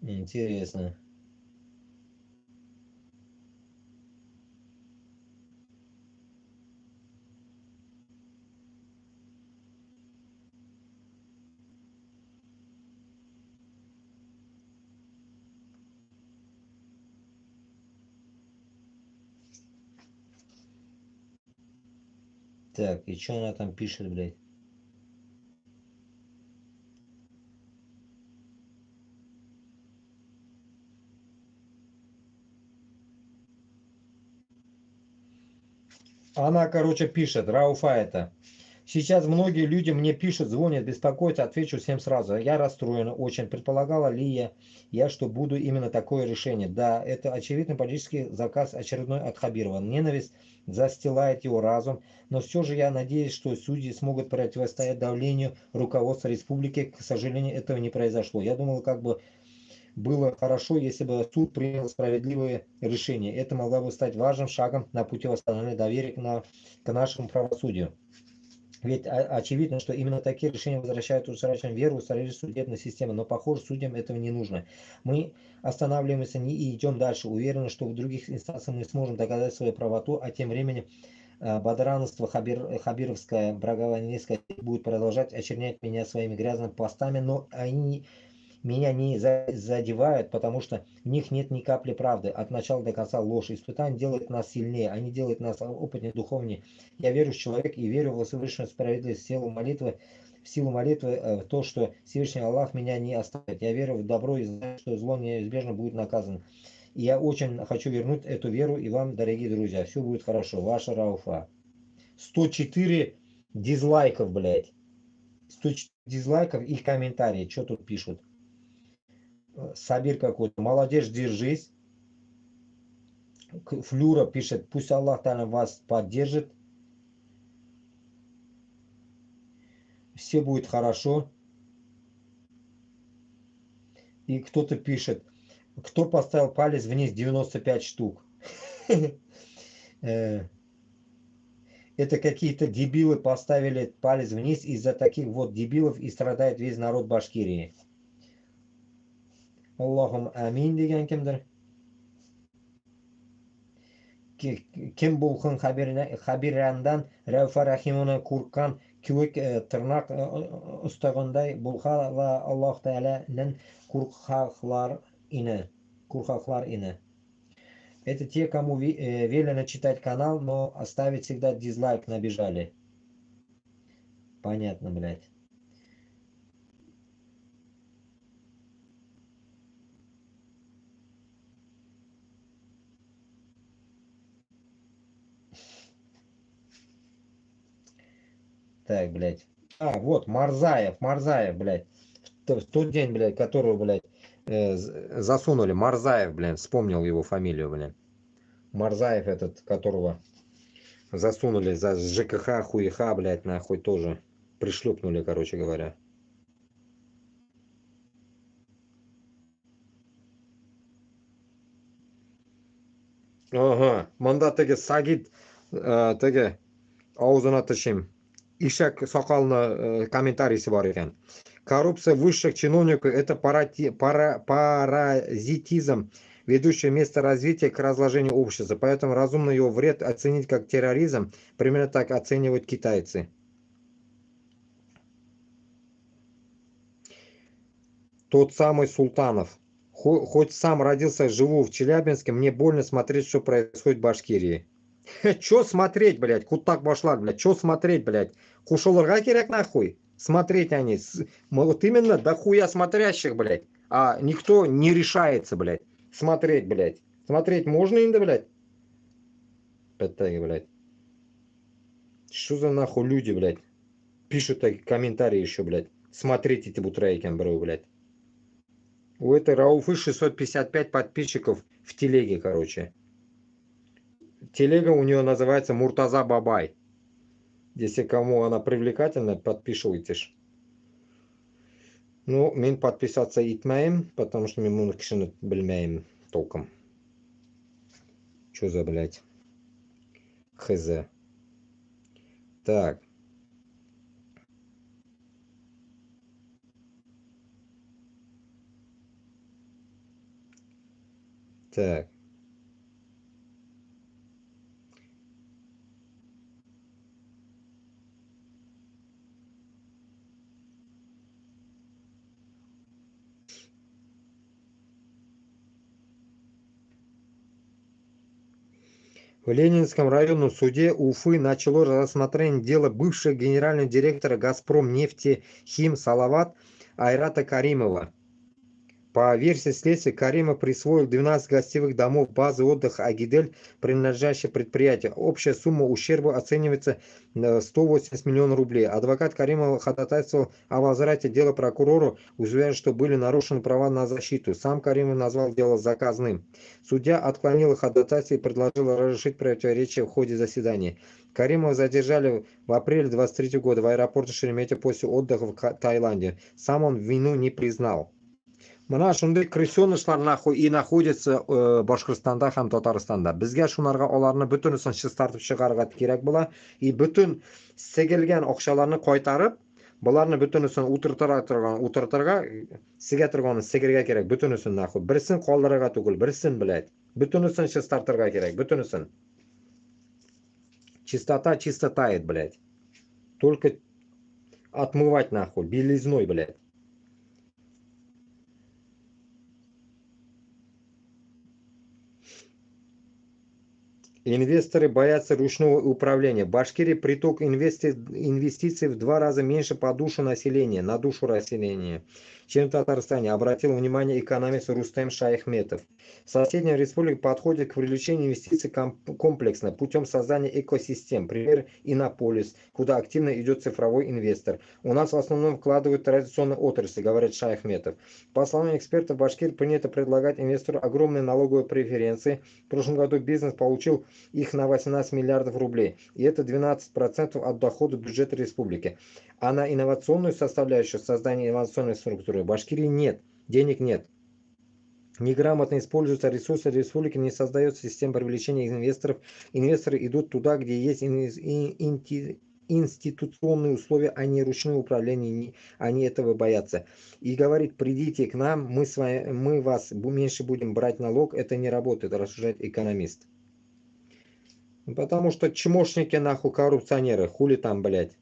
Интересно. Так, и что она там пишет, блядь? Она, короче, пишет, Рауфа это. Сейчас многие люди мне пишут, звонят, беспокоятся, отвечу всем сразу. Я расстроена очень. Предполагала ли я, что буду именно такое решение? Да, это очевидно политический заказ очередной от Хабирова. Ненависть застилает его разум. Но все же я надеюсь, что судьи смогут противостоять давлению руководства республики. К сожалению, этого не произошло. Я думала, как бы было хорошо, если бы суд принял справедливое решение. Это могло бы стать важным шагом на пути восстановления доверия к нашему правосудию. Ведь очевидно, что именно такие решения возвращают ужасающим веру в строительство судебной системы, но, похоже, судьям этого не нужно. Мы останавливаемся и идем дальше, уверены, что в других инстанциях мы сможем доказать свою правоту, а тем временем Бадрановство Хабировское, Брагованинское будет продолжать очернять меня своими грязными постами, но они меня не задевают, потому что в них нет ни капли правды. От начала до конца ложь. Испытания делают нас сильнее, они делают нас опытнее, духовнее. Я верю в человека и верю в Всевышнюю справедливость, в силу молитвы, в то, что Всевышний Аллах меня не оставит. Я верю в добро и знаю, что зло неизбежно будет наказано. И я очень хочу вернуть эту веру и вам, дорогие друзья. Все будет хорошо. Ваша Рауфа. 104 дизлайков, блядь. 104 дизлайков и комментарии. Что тут пишут? Сабир какой-то. Молодежь, держись. Флюра пишет, пусть Аллах Та'аля вас поддержит. Все будет хорошо. И кто-то пишет, кто поставил палец вниз, 95 штук. Это какие-то дебилы поставили палец вниз, из-за таких вот дебилов и страдает весь народ Башкирии. Аллахум амин деген кімдір? Кім болсын Хабирандан Рәуфа Рахимовна қорыққан кеуек тырнақ ұстағандай болса да Аллах Тағаланың қорқақлар ины. Это те, кому велено читать канал, но оставить всегда дизлайк набежали. Понятно, блядь. Так, блядь. Вот, Марзаев, блядь. В тот день, блядь, которого, блядь, засунули. Марзаев, блядь, вспомнил его фамилию, блядь. Марзаев этот, которого засунули за ЖКХ, хуеха, блядь, нахуй тоже. Пришлепнули, короче говоря. Ага, мында теге Сагит, теге аузына тышим. Ишак Сокалны комментарийsi бар екен. Коррупция высших чиновников – это паразитизм, ведущее место развития к разложению общества. Поэтому разумно его вред оценить как терроризм. Примерно так оценивают китайцы. Тот самый Султанов. Хоть сам родился, живу в Челябинске, мне больно смотреть, что происходит в Башкирии. Чё смотреть, блядь? Кутак башлар, блядь. Чё смотреть, блядь? Кушаларга керек нахуй? Смотреть они. Вот именно дохуя смотрящих, блядь. А никто не решается, блядь. Смотреть, блядь. Смотреть можно инда, блядь? Пятая, блядь. Что за нахуй люди, блядь? Пишут такие комментарии еще, блядь. Смотрите эти бутрейкен, бро, блядь. У этой Рауфы 655 подписчиков в телеге, короче. Телега у нее называется Муртаза Бабай. Если кому она привлекательна, подписывайтесь. Ну, мен подписаться итмейм, потому что мен муну кишини билмейм толком. Чё за, блядь? Хз. Так. Так. В Ленинском районном суде Уфы начало рассмотрение дела бывшего генерального директора «Газпромнефти» Хим Салават Айрата Каримова. По версии следствия, Каримов присвоил 12 гостевых домов базы отдыха «Агидель», принадлежащей предприятию. Общая сумма ущерба оценивается на 180 миллионов рублей. Адвокат Каримова ходатайствовал о возврате дела прокурору, уверяя, что были нарушены права на защиту. Сам Каримов назвал дело заказным. Судья отклонил ходатайство и предложил разрешить противоречия в ходе заседания. Каримова задержали в апреле 23 года в аэропорте Шереметьево после отдыха в Таиланде. Сам он вину не признал. Mana shunday krishyonoshlar и находятся Башкортстанда ham Татарстанда. Bizga shunarga ularni butunisini shis-tartib chiqarishga kerak bo'la, и butun sigilgan ақшаларni qaytarib, bularni butunisini o'tirtirga, siga turganini sigirga kerak, butunisini nahу. Birsin qoldirga tugul, birsin biladi. Butunisini shis-tartirga kerak, butunisini. Чистота чисто тает, блядь. Только отмывать нахуй, белизной, блядь. Инвесторы боятся ручного управления. В Башкирии приток инвестиций в 2 раза меньше по душу населения, на душу населения, чем в Татарстане, обратил внимание экономист Рустем Шаяхметов. Соседняя республика подходит к привлечению инвестиций комплексно путем создания экосистем. Пример Иннополис, куда активно идет цифровой инвестор. У нас в основном вкладывают в традиционные отрасли, говорит Шаяхметов. По словам экспертов, в Башкирии принято предлагать инвестору огромные налоговые преференции. В прошлом году бизнес получил их на 18 миллиардов рублей. И это 12% от дохода бюджета республики. А на инновационную составляющую создания инновационной структуры в Башкирии нет. Денег нет. Неграмотно используются ресурсы республики, не создается система привлечения инвесторов. Инвесторы идут туда, где есть институционные условия, а не ручное управление, они этого боятся. И говорит, придите к нам, мы вас меньше будем брать налог, это не работает, рассуждает экономист. Потому что чмошники, нахуй, коррупционеры, хули там, блядь.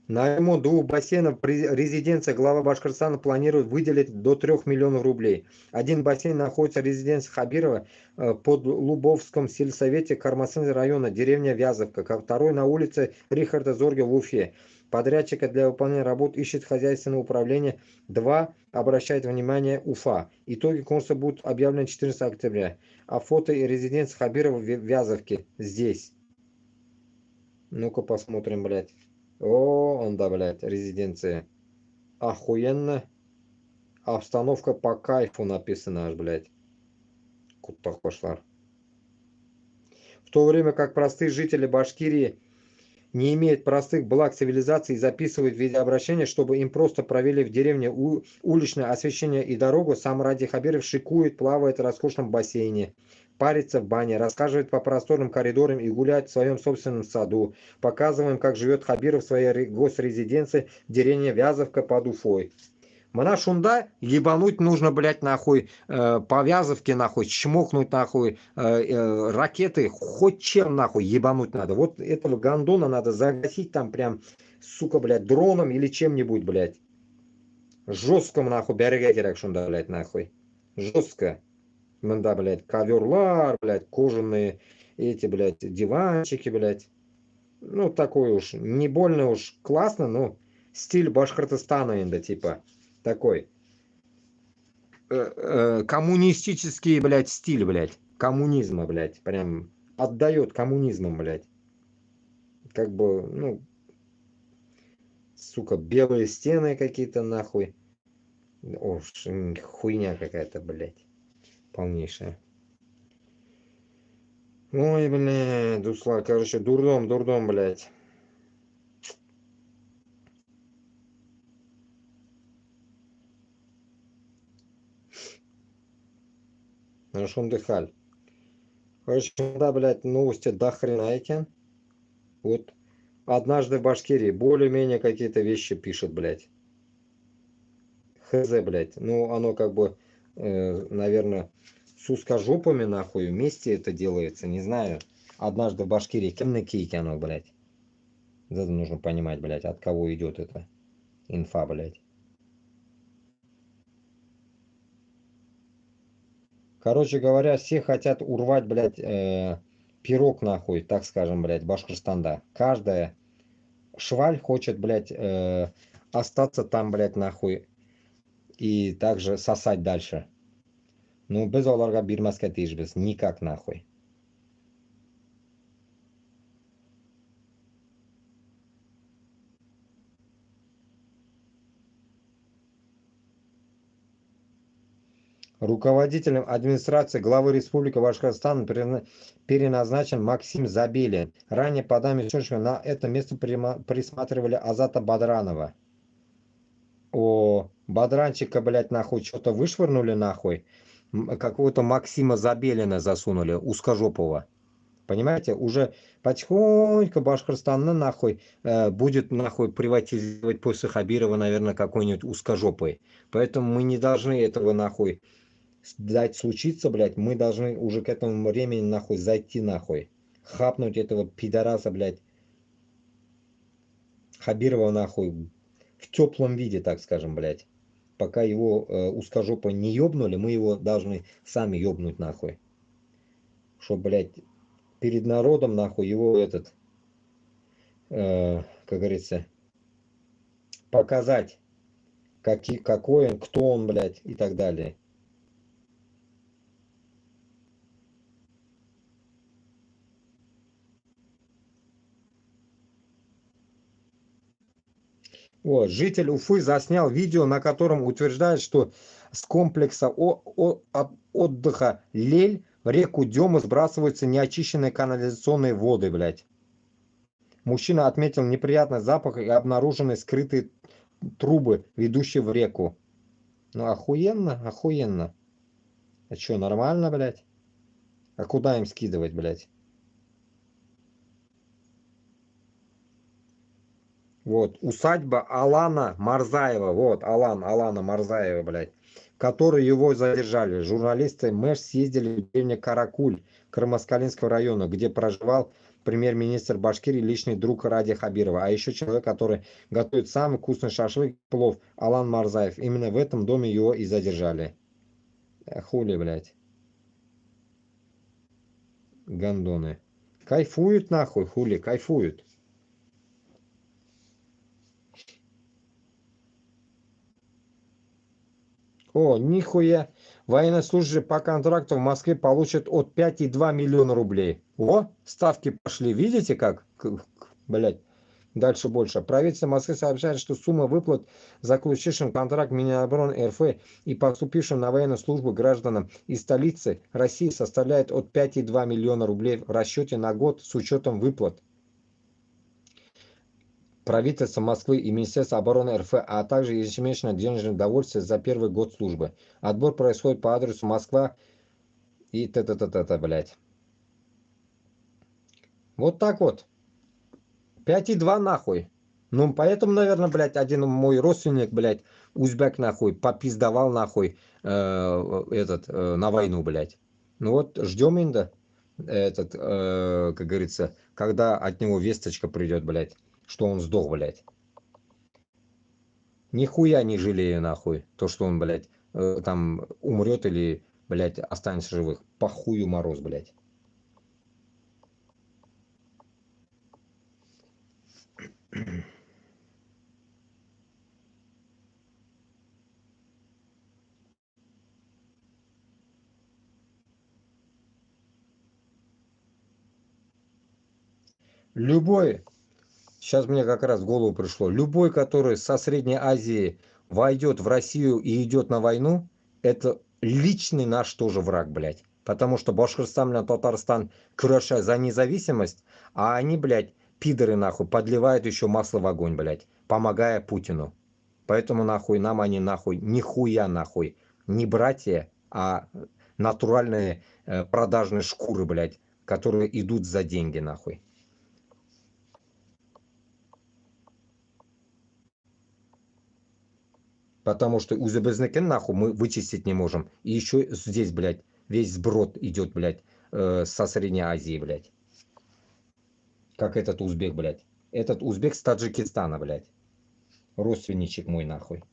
На ремонт 2 бассейнов при резиденции глава Башкортостана планирует выделить до 3 миллионов рублей. Один бассейн находится в резиденции Хабирова под Лубовском сельсовете Кармасан района, деревня Вязовка, как второй на улице Рихарда Зорге в Уфе. Подрядчика для выполнения работ ищет хозяйственное управление. 2 обращает внимание Уфа. Итоги конкурса будут объявлены 14 октября. А фото и резиденция Хабирова в Вязовке здесь. Ну-ка посмотрим, блядь. О, он, да, блядь, резиденция. Охуенно. Обстановка по кайфу написана аж, блядь. Куда пошла. В то время как простые жители Башкирии не имеют простых благ цивилизации и записывают видеообращение, чтобы им просто провели в деревне уличное освещение и дорогу, сам Ради Хабиров шикует, плавает в роскошном бассейне, парится в бане, рассказывает по просторным коридорам и гуляет в своем собственном саду. Показываем, как живет Хабиров в своей госрезиденции в деревне Вязовка под Уфой. Мана шунда, ебануть нужно, блядь, нахуй, по Вязовке, нахуй, чмокнуть, нахуй, ракеты, хоть чем, нахуй, ебануть надо. Вот этого гондона надо загасить там прям, сука, блядь, дроном или чем-нибудь, блядь. Жестко, нахуй, бәріге керек шунда, блядь, нахуй. Жестко. Мында, блядь, коверлар, блядь, кожаные эти, блядь, диванчики, блядь. Ну, такой уж, не больно уж классно, но стиль Башкортостана, инда, типа, такой. Коммунистический, блядь, стиль, блядь. Коммунизма, блядь. Прям отдает коммунизмом, блядь. Как бы, ну, сука, белые стены какие-то, нахуй. О, хуйня какая-то, блядь. Полнейшая. Ой, блядь, Дусла, короче, дурдом, блядь. Нашел дыхаль. Короче, да, блядь, новости до хрена эти. Вот однажды в Башкирии более-менее какие-то вещи пишет, блядь. Хз, блядь. Ну, оно как бы, наверное, с узкожопами, нахуй, вместе это делается, не знаю. Однажды в Башкирии кемный кейки оно, блядь. Это нужно понимать, блядь, от кого идет эта инфа, блядь. Короче говоря, все хотят урвать, блядь, пирог, нахуй, так скажем, блядь, Башкортостанда. Каждая шваль хочет, блядь, остаться там, блядь, нахуй, и также сосать дальше. Ну, без оларга бирмаска тишбез, никак, нахуй. Руководителем администрации главы Республики Башкортостан переназначен Максим Забелин. Ранее по данным источника на это место присматривали Азата Бадранова. О, Бадранчика, блядь, нахуй, что-то вышвырнули, нахуй. Какого-то Максима Забелина засунули, узкожопого. Понимаете, уже потихоньку Башкортостанны нахуй будет нахуй приватизировать после Хабирова, наверное, какой-нибудь узкожопый. Поэтому мы не должны этого нахуй дать случиться, блядь. Мы должны уже к этому времени нахуй зайти нахуй. Хапнуть этого пидораса, блядь, Хабирова нахуй в теплом виде, так скажем, блядь. Пока его узкожопо не ёбнули, мы его должны сами ёбнуть нахуй. Чтоб, блядь, перед народом нахуй его этот, как говорится, показать, какой он, кто он, блядь, и так далее. Вот, житель Уфы заснял видео, на котором утверждает, что с комплекса отдыха Лель в реку Дему сбрасываются неочищенные канализационные воды, блядь. Мужчина отметил неприятный запах и обнаруженные скрытые трубы, ведущие в реку. Ну, охуенно, охуенно. А что, нормально, блядь? А куда им скидывать, блядь? Вот, усадьба Алана Марзаева, вот, Алана Марзаева, блядь, которые его задержали. Журналисты МЭШ съездили в деревню Каракуль Кармаскалинского района, где проживал премьер-министр Башкирии, личный друг Ради Хабирова, а еще человек, который готовит самый вкусный шашлык, плов, Алан Марзаев. Именно в этом доме его и задержали. Хули, блядь, гандоны. Кайфуют нахуй, хули, кайфуют. О, нихуя. Военнослужащие по контракту в Москве получат от 5,2 миллиона рублей. О, ставки пошли. Видите как? Блять. Дальше больше. Правительство Москвы сообщает, что сумма выплат заключившим контракт Минобороны РФ и поступившим на военную службу гражданам из столицы России составляет от 5,2 миллиона рублей в расчете на год с учетом выплат. Правительство Москвы и Министерство обороны РФ, а также ежемесячное денежное довольствие за первый год службы. Отбор происходит по адресу Москва и т-т-т-т, блядь. Вот так вот. 5,2 нахуй. Ну, поэтому, наверное, блядь, один мой родственник, блядь, узбек, нахуй, попиздавал, нахуй, на войну, блядь. Ну вот, ждем инда, как говорится, когда от него весточка придет, блядь, что он сдох, блядь. Нихуя не жалею, нахуй, то, что он, блядь, там умрет или, блядь, останется живых. Похую мороз, блядь. Любой, сейчас мне как раз в голову пришло, любой, который со Средней Азии войдет в Россию и идет на войну, это личный наш тоже враг, блядь. Потому что Башкортостан и Татарстан крышат за независимость, а они, блядь, пидоры, нахуй, подливают еще масло в огонь, блядь, помогая Путину. Поэтому, нахуй, нам они, нахуй, нихуя, нахуй, не братья, а натуральные продажные шкуры, блядь, которые идут за деньги, нахуй. Потому что узбекский нахуй мы вычистить не можем. И еще здесь, блядь, весь сброд идет, блядь, со Средней Азии, блядь. Как этот узбек, блядь. Этот узбек с Таджикистана, блядь. Родственничек мой, нахуй.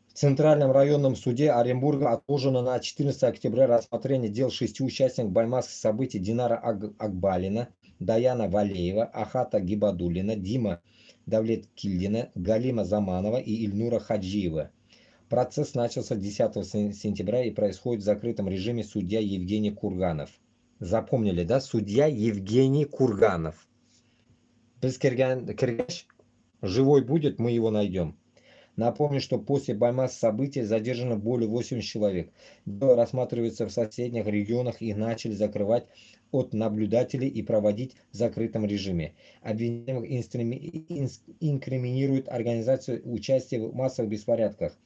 В Центральном районном суде Оренбурга отложено на 14 октября рассмотрение дел 6 участников баймакских событий: Динара Акбалина, Даяна Валеева, Ахата Гибадулина, Дима Давлеткильдина, Галима Заманова и Ильнура Хаджиева. Процесс начался 10 сентября и происходит в закрытом режиме. Судья Евгений Курганов. Запомнили, да? Судья Евгений Курганов. Без Киргаш живой будет, мы его найдем. Напомню, что после Баймас событий задержано более 80 человек. Дело рассматривается в соседних регионах и начали закрывать от наблюдателей и проводить в закрытом режиме. Обвиняемых инкриминируют организацию участия в массовых беспорядках.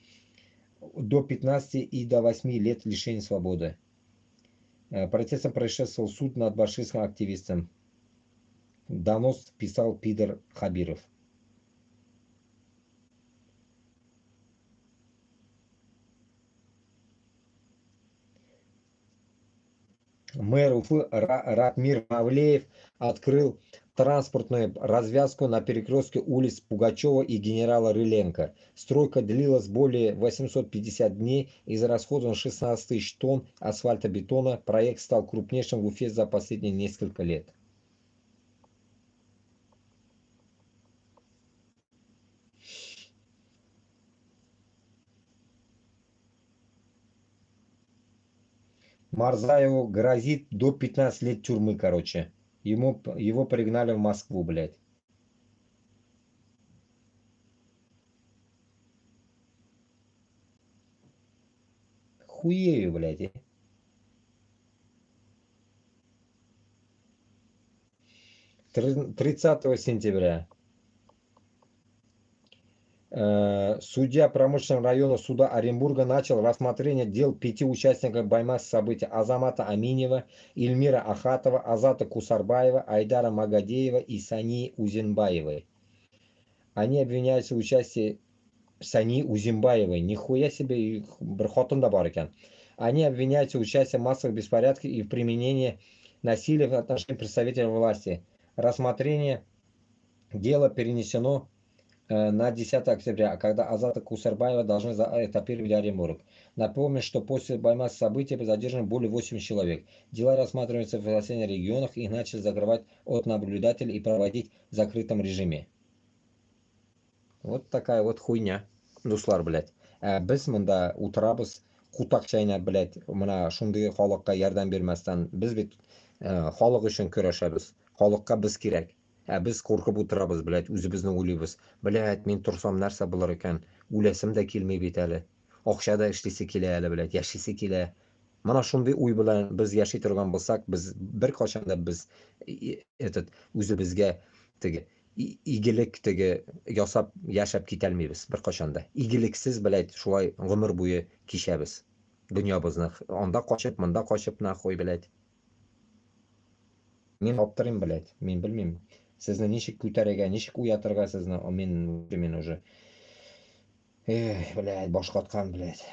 до 15 и до 8 лет лишения свободы. Процессом предшествовал суд над башкирским активистом. Донос писал Пидор Хабиров. Мэр Уфы Ратмир Мавлеев открыл транспортную развязку на перекрестке улиц Пугачева и генерала Рыленко. Стройка длилась более 850 дней. Израсходовано 16 тысяч тонн асфальтобетона. Проект стал крупнейшим в Уфе за последние несколько лет. Марзаеву грозит до 15 лет тюрьмы, короче. Его пригнали в Москву, блядь. Хуею, блядь. 30 сентября судья промышленного района суда Оренбурга начал рассмотрение дел 5 участников Баймас события: Азамата Аминева, Ильмира Ахатова, Азата Кусарбаева, Айдара Магадеева и Сани Узенбаевой. Они обвиняются в участии Сани Узенбаевой. Нихуя себе, брахотун да бар екен. Они обвиняются в участии в массовых беспорядках и в применении насилия в отношении представителей власти. Рассмотрение дела перенесено на 10 октября, когда Азата Кусарбаева должны этапировать Оренбург. Напомню, что после Баймас события задержано более 8 человек. Дела рассматриваются в соседних регионах и начали закрывать от наблюдателей и проводить в закрытом режиме. Вот такая вот хуйня. Дуслар, блядь. Biz mында утырабыз, кутак чайнап, блядь, мына шундый халыкка ярдәм бирмәстән, без бит халык өчен көрәшәбез. Халыкка без кирәк. Без куркып утырабыз, блядь, үзебезне уйлыйбыз. Блядь, мин торсам нәрсә булыр икән? Үләсем дә килми бит әле. Акча да эшлисе килә әле, блядь, яшисе килә. Мына шундый уй белән без яши торган булсак, без беркайчан да без этот үзебезгә теге игелек теге ясап яшәп китәлмибез беркайчан да. Игелексез, блядь, шулай гомер буе кичәбез. Дөньябызны анда качып, монда качып, нахуй, блядь. Мин аптырыйм, блядь, мин белмим. Сезне ничек күтәрергә, ничек уятырга сезне, мин уже. Эх, блядь, баш каткан, блядь.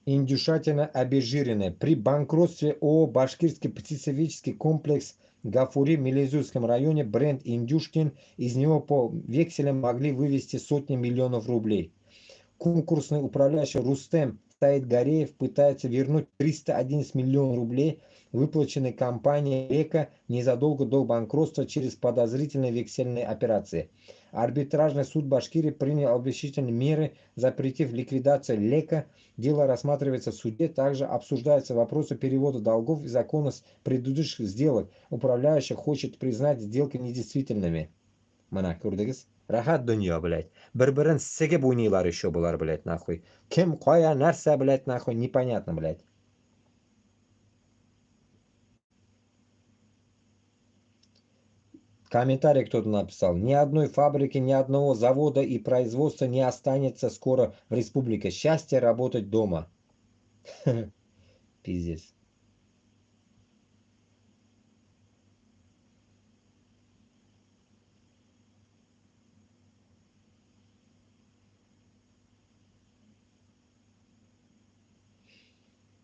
Индюшатина обезжиренная. При банкротстве ООО «Башкирский птицеводческий комплекс» Гафури в Мелизурском районе бренд «Индюшкин», из него по векселям могли вывести сотни миллионов рублей. Конкурсный управляющий Рустем Саидгареев пытается вернуть 311 миллионов рублей, выплаченные компанией «Лека» незадолго до банкротства через подозрительные вексельные операции. Арбитражный суд Башкирии принял обещательные меры, запретив ликвидацию «Лека». Дело рассматривается в суде. Также обсуждаются вопросы перевода долгов и законность предыдущих сделок. Управляющий хочет признать сделки недействительными. Mana ko'rdingiz? Rahat dunyo, блядь. Bir-birini sigib o'ynaylar еще bular, блядь, нахуй. Kim qo'ya narsa, блядь, нахуй, непонятно, блядь. Комментарий кто-то написал. Ни одной фабрики, ни одного завода и производства не останется скоро в республике. Счастье работать дома. Пиздец.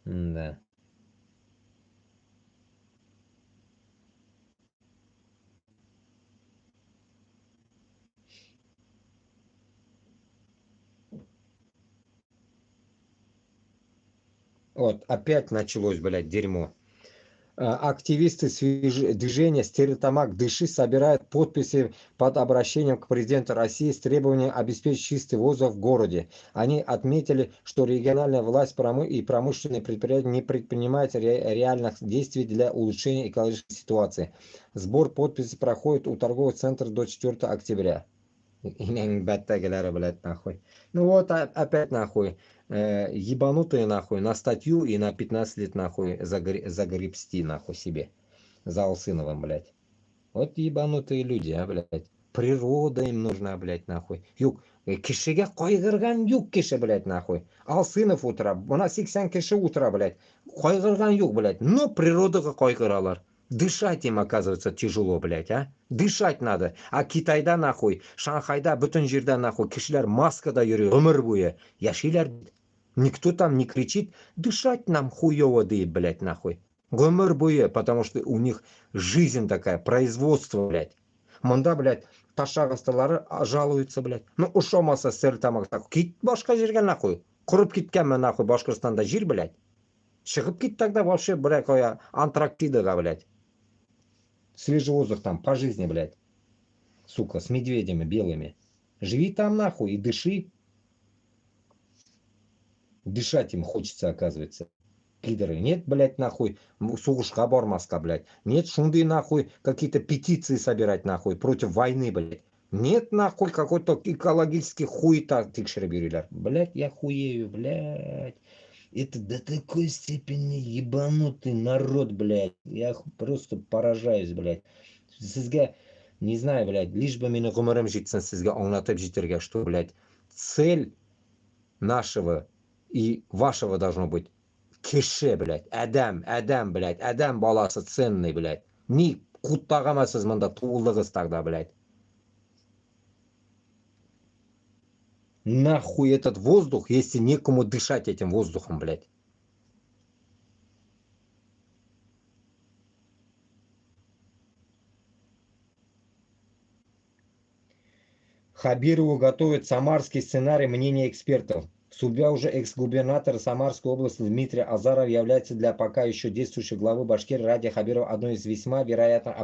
Да. Вот, опять началось, блядь, дерьмо. Активисты движения «Стеретамак Дыши» собирают подписи под обращением к президенту России с требованием обеспечить чистый воздух в городе. Они отметили, что региональная власть и промышленные предприятия не предпринимают реальных действий для улучшения экологической ситуации. Сбор подписей проходит у торговых центров до 4 октября. Инang баттагилari блядь, нахуй. Ну вот опять нахуй. Ебанутые нахуй на статью и на 15 лет нахуй загребсти нахуй себе. За Алсыновым, блядь. Вот ебанутые люди, а, блядь. Природа им нужна, блядь, нахуй. Юк, кишиге койгырган юк киши, блядь, нахуй. Алсынов утра, бuna 80 киши утра, блядь. Койгырган юк, блядь. Но природага койгыралар. Дышать им, оказывается, тяжело, блядь, а? Дышать надо. А Китайда, нахуй, Шанхайда, бүтін жерде, нахуй, кишилер маскада йөрөй, өмір бойы. Яшилер, никто там не кричит, дышать нам хуево дейт, блядь, нахуй. Өмір бойы, потому что у них жизнь такая, производство, блядь. Мында, блядь, ташак астылары жалуются, блядь. Ну, ушамаса сыр тамақ, кит башқа жерге, нахуй. Құрып кеткенмін, нахуй, Башқұртстанда жер, блядь. Шығып кет тогда вообще, блядь, Антарктидаға, блядь. Свежий воздух там, по жизни, блядь. Сука, с медведями белыми. Живи там, нахуй, и дыши. Дышать им хочется, оказывается. Пидоры. Нет, блядь, нахуй, сугушка бармаска, блядь. Нет, шунды, нахуй, какие-то петиции собирать, нахуй, против войны, блядь. Нет, нахуй, какой-то экологический хуета тикшербюрилер. Блядь, я хуею, блядь. Это до такой степени ебанутый народ, блядь. Я просто поражаюсь, блядь. Sizga, не знаю, блядь, лишь бы мені ғұмырым жетсін сізге аңлатып жетерге, что, блядь, цель нашего и вашего должно быть кеше, блядь, адам, блядь, адам баласы ценный, блядь. Ни куттағамасыз мында туылдығыз тогда, блядь. Нахуй этот воздух, если некому дышать этим воздухом, блядь. Хабирову готовят самарский сценарий мнения экспертов. Судья уже экс-губернатор Самарской области Дмитрий Азаров является для пока еще действующей главы Башкирии Радия Хабирова одной из весьма вероятных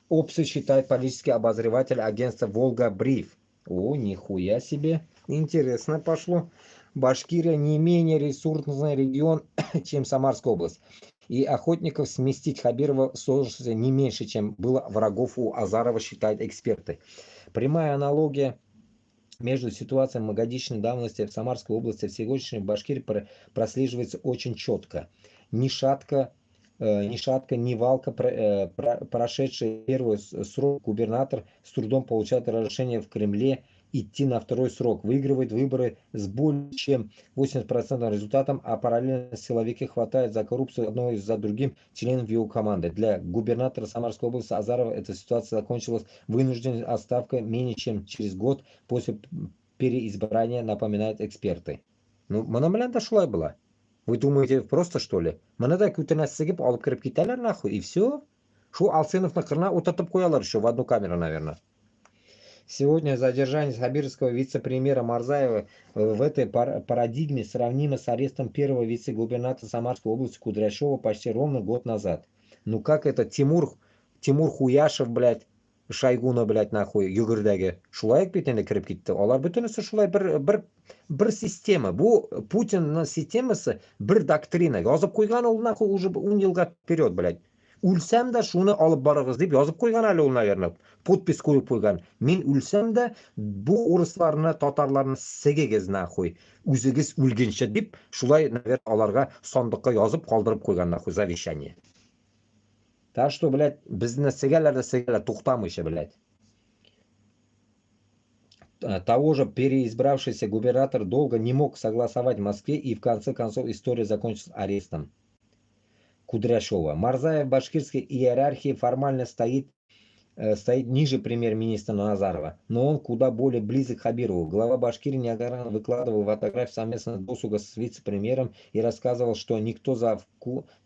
опций, считает политический обозреватель агентства «Волга Бриф». О, нихуя себе. Интересно пошло. Башкирия не менее ресурсный регион, чем Самарская область. И охотников сместить Хабирова сложится не меньше, чем было врагов у Азарова, считают эксперты. Прямая аналогия между ситуацией многодичной давности в Самарской области и в сегодняшней Башкирии прослеживается очень четко. Ни шатка, ни валка, прошедший первый срок губернатор с трудом получает разрешение в Кремле идти на второй срок, выигрывает выборы с более чем 80% результатом, а параллельно силовики хватают за коррупцию одного за другим членов его команды. Для губернатора Самарской области Азарова эта ситуация закончилась вынужденной отставкой менее чем через год после переизбрания, напоминают эксперты. Ну, mana bilan да шулай была. Вы думаете, просто что ли? Mana да күтәнәсегеп алып кереп китәләр нахуй, и все. Шу Алсыновны кырына утыртып куялар еще в одну камеру, наверное. Сегодня задержание хабировского вице-премьера Марзаева в этой парадигме сравнимо с арестом первого вице-губернатора Самарской области Кудряшова почти ровно год назад. Ну как это Тимур Хуяшев, блядь, Шойгуна, блядь, нахуй, Югырдagi. Шулай бит енді кіріп кетті. Олар бүтінісі шулай бір система. Бұл Путиннің системасы бір доктрина. Yazып қойған ол нахуй уже 10 жылға вперед, блядь. Үлсәм дә шуны алып барыгыз дип язып куйган әле ул, наверное. Подпись куеп куйган. Мин үлсәм дә бу урысларны, татарларны сегегез нахуй. Үзегез үлгенче дип, шулай, наверное, аларга сандыкка язып калдырып куйган нахуй завещание. Так что, блядь, безне сегәләр дә сегәләр туктамыйча, блядь. Того же переизбравшийся губернатор долго не мог согласовать в Москве, и в конце концов история закончилась арестом Кудряшова. Марзаев в башкирской иерархии формально стоит ниже премьер-министра Назарова, но он куда более близок к Хабирову. Глава Башкирии неоднократно выкладывал фотографии совместно досуга с вице-премьером и рассказывал, что никто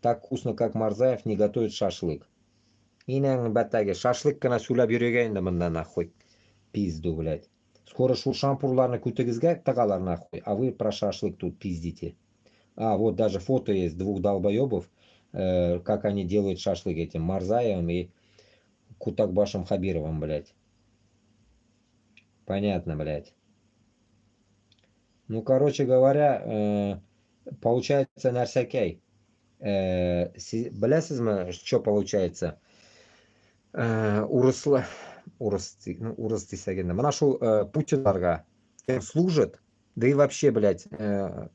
так вкусно, как Марзаев, не готовит шашлык. Инang баттаги шашлык кына сүйләп йөрергә инде монда нахуй. Пизду, блядь. Скоро шу шампурларны күтегезгә тыгалар нахуй, а вы про шашлык тут пиздите. А, вот даже фото есть двух долбоебов, как они делают шашлык этим Марзаевым и Кутакбашем Хабировым, блядь. Понятно, блядь. Ну, короче говоря, получается нәрсәкәй. Беләсезме, что получается? Урыслы урыс десек енді мына шул путиндарға служит, да и вообще, блядь,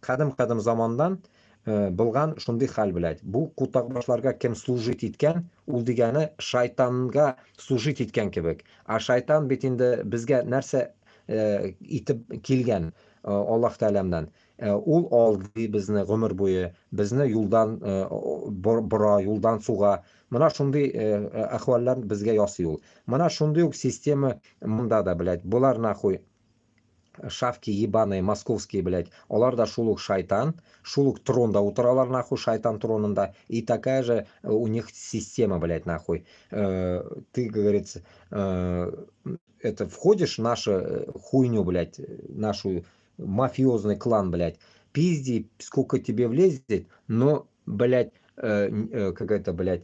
қадым замандан болған шундай хал, блядь. Бұл кутақбашларға кем служит еткен, ул дегені шайтанға служит еткен кебек. А шайтан бит инде безгә нәрсә итеп килгән Аллаһ Тәгаләдән. Ул алдый безне гомер буе, безне юлдан бора, юлдан суга. Мына шундый әхваллар безгә ясый ул. Мына шундый ук система монда да, блядь. Булар нахуй шавки ебаные московские, блядь, алар да шул ук шайтан, шул ук тронда утыралар, нахуй, шайтан тронында, и такая же у них система, блядь, нахуй. Ты, говорится, это входишь в нашу хуйню, блядь, нашу мафиозный клан, блядь, пизди, сколько тебе влезет, но, блядь, как это, блядь,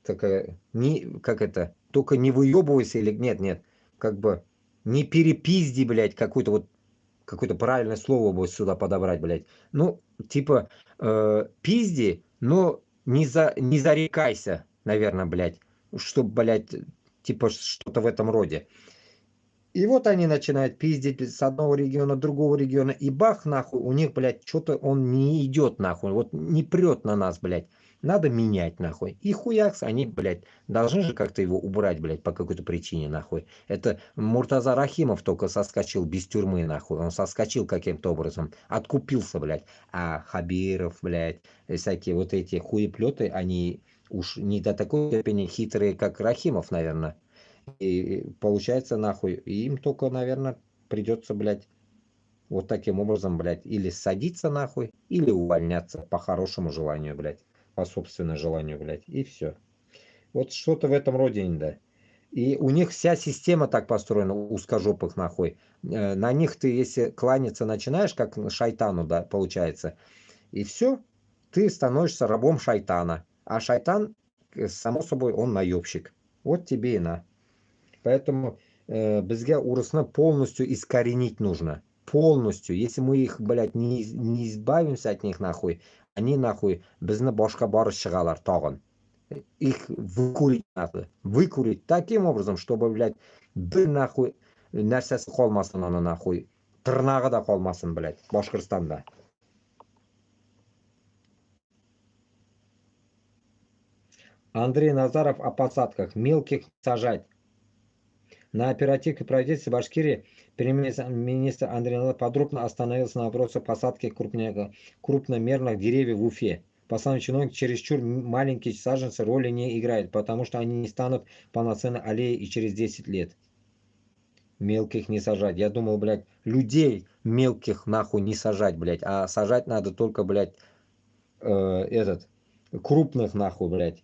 такая, не, как это, только не выебывайся или, нет, как бы, не перепизди, блядь, какое-то правильное слово будет сюда подобрать, блядь. Ну, типа, пизди, но не зарекайся, наверное, блядь, чтоб, блядь, типа что-то в этом роде. И вот они начинают пиздить с одного региона, другого региона, и бах, нахуй, у них, блядь, что-то он не идет, нахуй, вот не прет на нас, блядь. Надо менять, нахуй. И хуякс, они, блядь, должны же как-то его убрать, блядь, по какой-то причине, нахуй. Это Муртаза Рахимов только соскочил без тюрьмы, нахуй. Он соскочил каким-то образом, откупился, блядь. А Хабиров, блядь, всякие вот эти хуеплеты, они уж не до такой степени хитрые, как Рахимов, наверное. И получается, нахуй, им только, наверное, придется, блядь, вот таким образом, блядь, или садиться, нахуй, или увольняться по хорошему желанию, блядь, по собственному желанию, блядь, и все. Вот что-то в этом роде, да. И у них вся система так построена, узкожопых, нахуй. На них ты, если кланяться начинаешь, как шайтану, да, получается, и все, ты становишься рабом шайтана. А шайтан, само собой, он наебщик. Вот тебе и на. Поэтому бізге урысны полностью искоренить нужно. Полностью. Если мы их, блядь, не избавимся от них, нахуй, они, нахуй, бізні башқа барып шығалар тағын. Их выкурить надо. Выкурить таким образом, чтобы, блядь, бір, нахуй, нәрсесі қалмасын, аны, нахуй. Тырнағы да қалмасын, блядь, Башқұртстанда. Андрей Назаров о посадках. Мелких сажать. На оперативке правительства Башкирии премьер-министр Андрей Назаров подробно остановился на вопросе посадки крупномерных деревьев в Уфе. По словам чиновника, чересчур маленькие саженцы роли не играют, потому что они не станут полноценной аллеей и через 10 лет. Мелких не сажать. Я думал, блядь, людей мелких нахуй не сажать, блядь, а сажать надо только, блядь, крупных нахуй, блядь,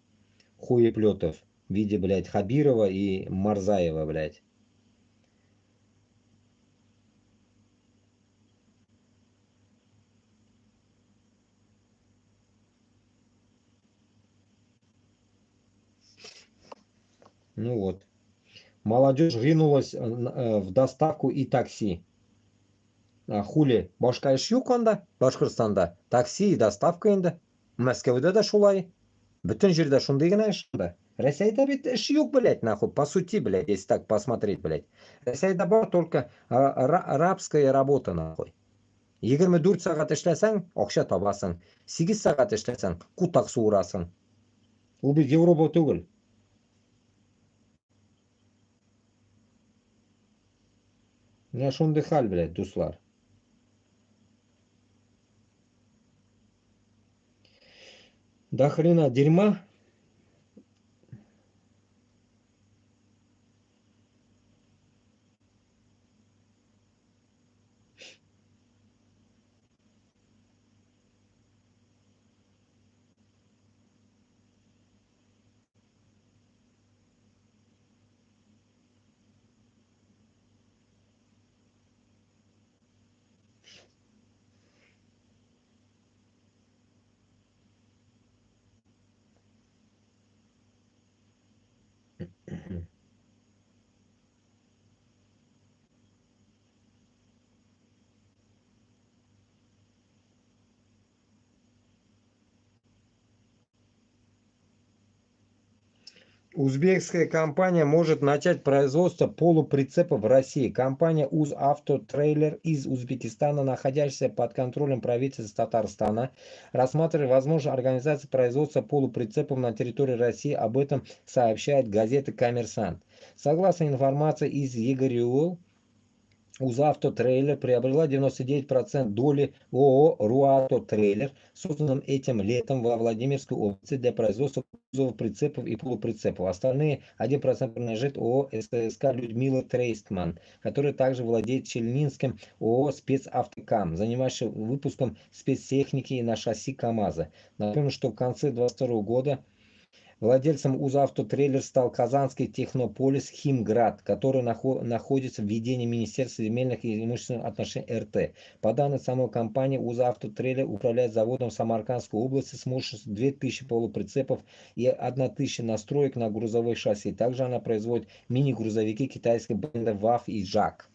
хуеплетов в виде, блядь, Хабирова и Марзаева, блядь. Ну вот. Молодежь ринулась в доставку и такси. Хули, башка эш юк анда, Башкортстанда. Такси и доставка енді. Мәскәүдә да шулай. Бүтін жерде шундый гына эш анда. Россияда бит эш юк, блядь, нахуй, по сути, блядь, если так посмотреть, блядь. Россияда бар только рабская работа, нахуй. 24 сағат эшләсәң, акча табасың. 8 сағат эшләсәң, кутак суырасың. Ул бит Европа түгел. Менә шундый хәл, блядь, дуслар. До хрена дерьма. Узбекская компания может начать производство полуприцепов в России. Компания «Узавтотрейлер» из Узбекистана, находящаяся под контролем правительства Татарстана, рассматривает возможность организации производства полуприцепов на территории России. Об этом сообщает газета «Коммерсант». Согласно информации из ЕГРЮ, «Узавтотрейлер» приобрела 99% доли ООО «Руавтотрейлер», созданном этим летом во Владимирской области для производства кузовов, прицепов и полуприцепов. Остальные 1% принадлежит ООО «СТСК Людмила Трейстман», который также владеет Челнинским ООО «Спецавтокам», занимающийся выпуском спецтехники на шасси КАМАЗа. Напомню, что в конце 2022 года владельцем «Узавтотрейлер» стал казанский технополис «Химград», который находится в ведении Министерства земельных и имущественных отношений РТ. По данным самой компании, «Узавтотрейлер» управляет заводом в Самаркандской области с мощностью 2000 полуприцепов и 1000 настроек на грузовой шасси. Также она производит мини-грузовики китайского бренда ВАФ и ЖАК.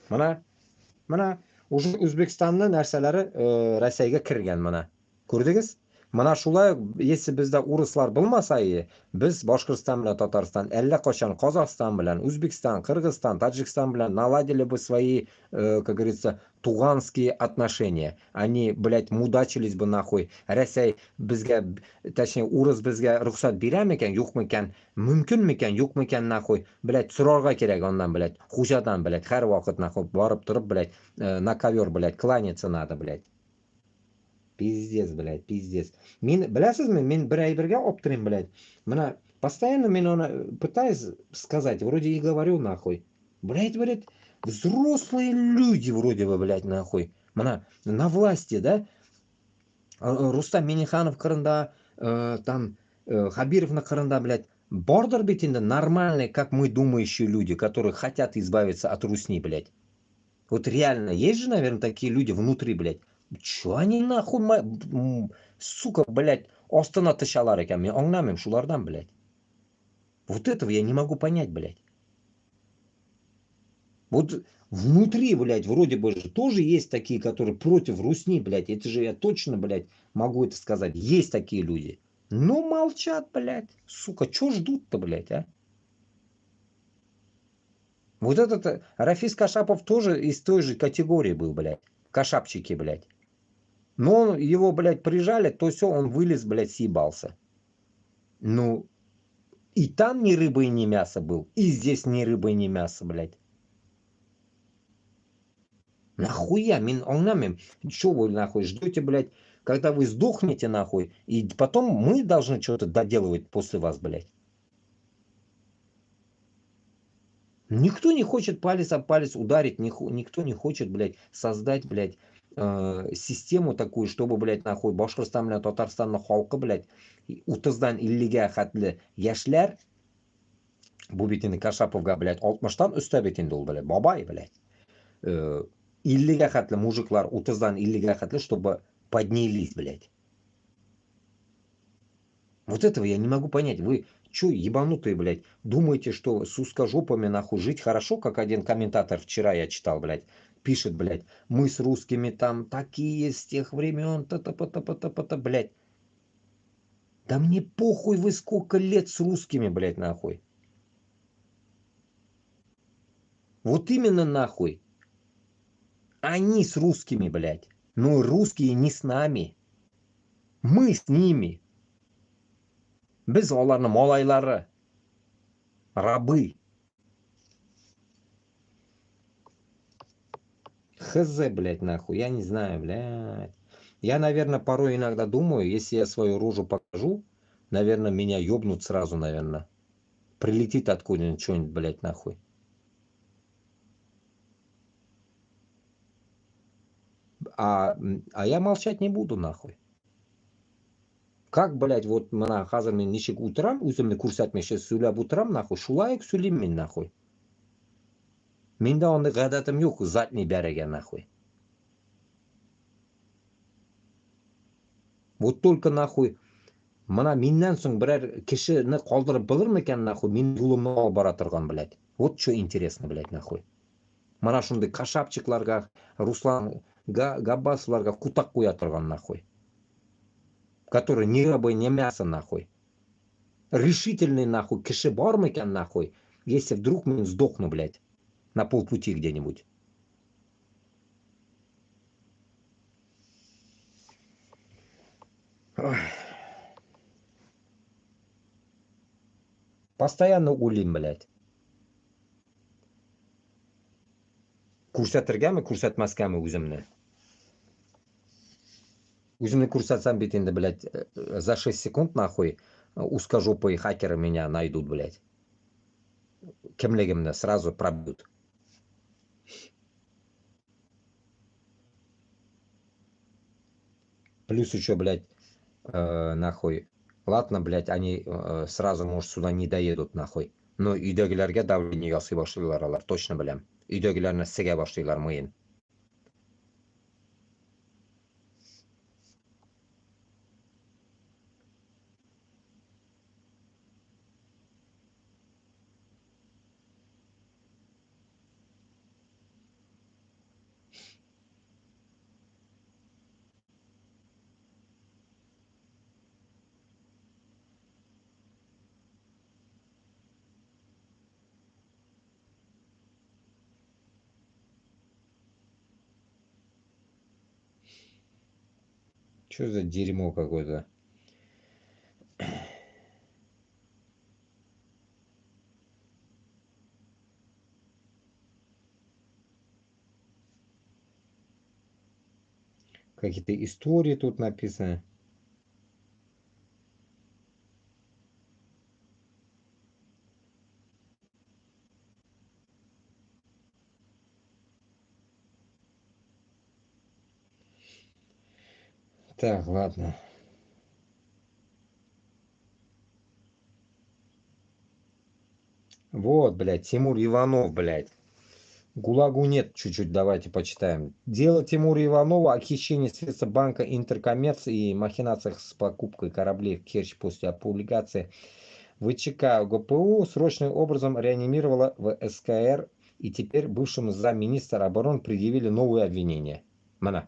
Mana уже O'zbekistonning narsalari Rossiyaga kirgan mana. Ko'rdingiz? Mana shular, если bizda uruslar bo'lmasa, biz Boshqirdiston bilan Tatariston, allaqachon Qozog'iston bilan, O'zbekiston, Qirg'iziston, Tojikiston bilan наладили бы свои, как говорится, туганские отношения. Они, блядь, mudachились бы нахуй. Rossiya bizga, точнее, urus bizga ruxsat beramikan, yo'qmikan, mumkinmikan, yo'qmikan нахуй. Блядь, so'rarga kerak ondan, блядь, xo'jadan, блядь, har vaqt нахуй borib turib, блядь, на ковер, блядь, кланяться надо, блядь. Пиздец, блядь, пиздец. Bilasizmi, men bir ay birga olib turing, блядь. Mana постоянно men uni пытаюсь сказать, вроде и говорю нахуй. Блядь, взрослые люди вроде бы, блядь, нахуй. Mana на власти, да? Рустам Минниханов қырында, там Хабировна қырында, блядь. Бордер бит енді нормальные, как мы думающие люди, которые хотят избавиться от русни, блядь. Вот реально, есть же, наверное, такие люди внутри, блядь. Чё они нахуй, сука, блядь, ostona тышалар ekan, men anglamayman shulardan, блядь. Вот этого я не могу понять, блядь. Вот внутри, блядь, вроде бы же тоже есть такие, которые против русни, блядь. Это же я точно, блядь, могу это сказать. Есть такие люди. Но молчат, блядь. Сука, чё ждут-то, блядь, а? Вот этот Рафис Кашапов тоже из той же категории был, блядь. Кашапчики, блядь. Но его, блядь, прижали, то все, он вылез, блядь, съебался. Ну, и там ни рыба и ни мясо был, и здесь ни рыба и ни мясо, блядь. Нахуя, что вы, нахуй, ждете, блядь, когда вы сдохнете, нахуй, и потом мы должны что-то доделывать после вас, блядь. Никто не хочет палец об палец ударить, никто не хочет, блядь, создать, блядь, систему такую, чтобы, блядь, нахуй, Башкортостан bilan Татарстанның халқы, блядь, 30дан 50га xatli yoshlar, bu bit endi Kashapovga, блядь, 60dan usta bit endi ul, блядь, бабай, блядь. 50га xatli mujiklar 30дан 50га xatli, чтобы поднялись, блядь. Вот этого я не могу понять. Вы чё, ебанутые, блядь, думаете, что с узкожопами, нахуй, жить хорошо, как один комментатор вчера я читал, блядь, пишет, блядь, мы с русскими там такие с тех времен, та-та-та-та-та-та, блядь. Да мне похуй, вы сколько лет с русскими, блядь, нахуй. Вот именно нахуй. Они с русскими, блядь. Но русские не с нами. Мы с ними. Biz onlarning molaylari. Рабы. Хз, блядь, нахуй. Я не знаю, блядь. Я, наверное, порой иногда думаю, если я свою рожу покажу, наверное, меня ёбнут сразу, наверное. Прилетит откуда-нибудь что-нибудь, блядь, нахуй. А я молчать не буду, нахуй. Как, блядь, вот мына қазір мен нешік отырам, өзімді көрсетмеші сөйлеп отырам, нахуй, шулай сөйлеймін мен, нахуй. Менде ондай ғадатым жоқ, задний бәріге, нахуй. Вот только, нахуй, мына менен соң бірер кішіні қалдырып білір мекен, нахуй, мен жолымны алып бара тұрған, блядь. Вот что интересно, блядь, нахуй. Мына шундай Кашапчикларға, Руслан Габбасовларға кутақ қоя тұрған, нахуй. Которые ни рыбы, ни мясо, нахуй. решительный нахуй киши бармыкен нахуй, если вдруг мен сдохну, блядь, на полпути где-нибудь. Постоянно улим, блядь. Ko'rsatirganmi, ko'rsatmasganmi o'zimni? O'zimni ko'rsatsam bet endi, блядь, за 6 секунд нахуй узкожопые хакеры меня найдут, блядь. Kimligimni сразу пробьют. Плюс еще, блядь, нахуй. Ладно, блядь, они сразу, может, сюда не доедут, нахуй. Но uydagilarga давление ясый башлыйлар алар, точно білем. Uydagilarni siga башлыйлар мыйын. Что за дерьмо какое-то? Какие-то истории тут написаны. Так, ладно. Вот, блядь, Тимур Иванов, блядь. ГУЛАГу нет, чуть-чуть давайте почитаем. Дело Тимура Иванова о хищении средств банка Интеркоммерц и махинациях с покупкой кораблей в Керчь после публикации ВЧК ГПУ срочным образом реанимировала в СКР, и теперь бывшему замминистра обороны предъявили новые обвинения. Мана,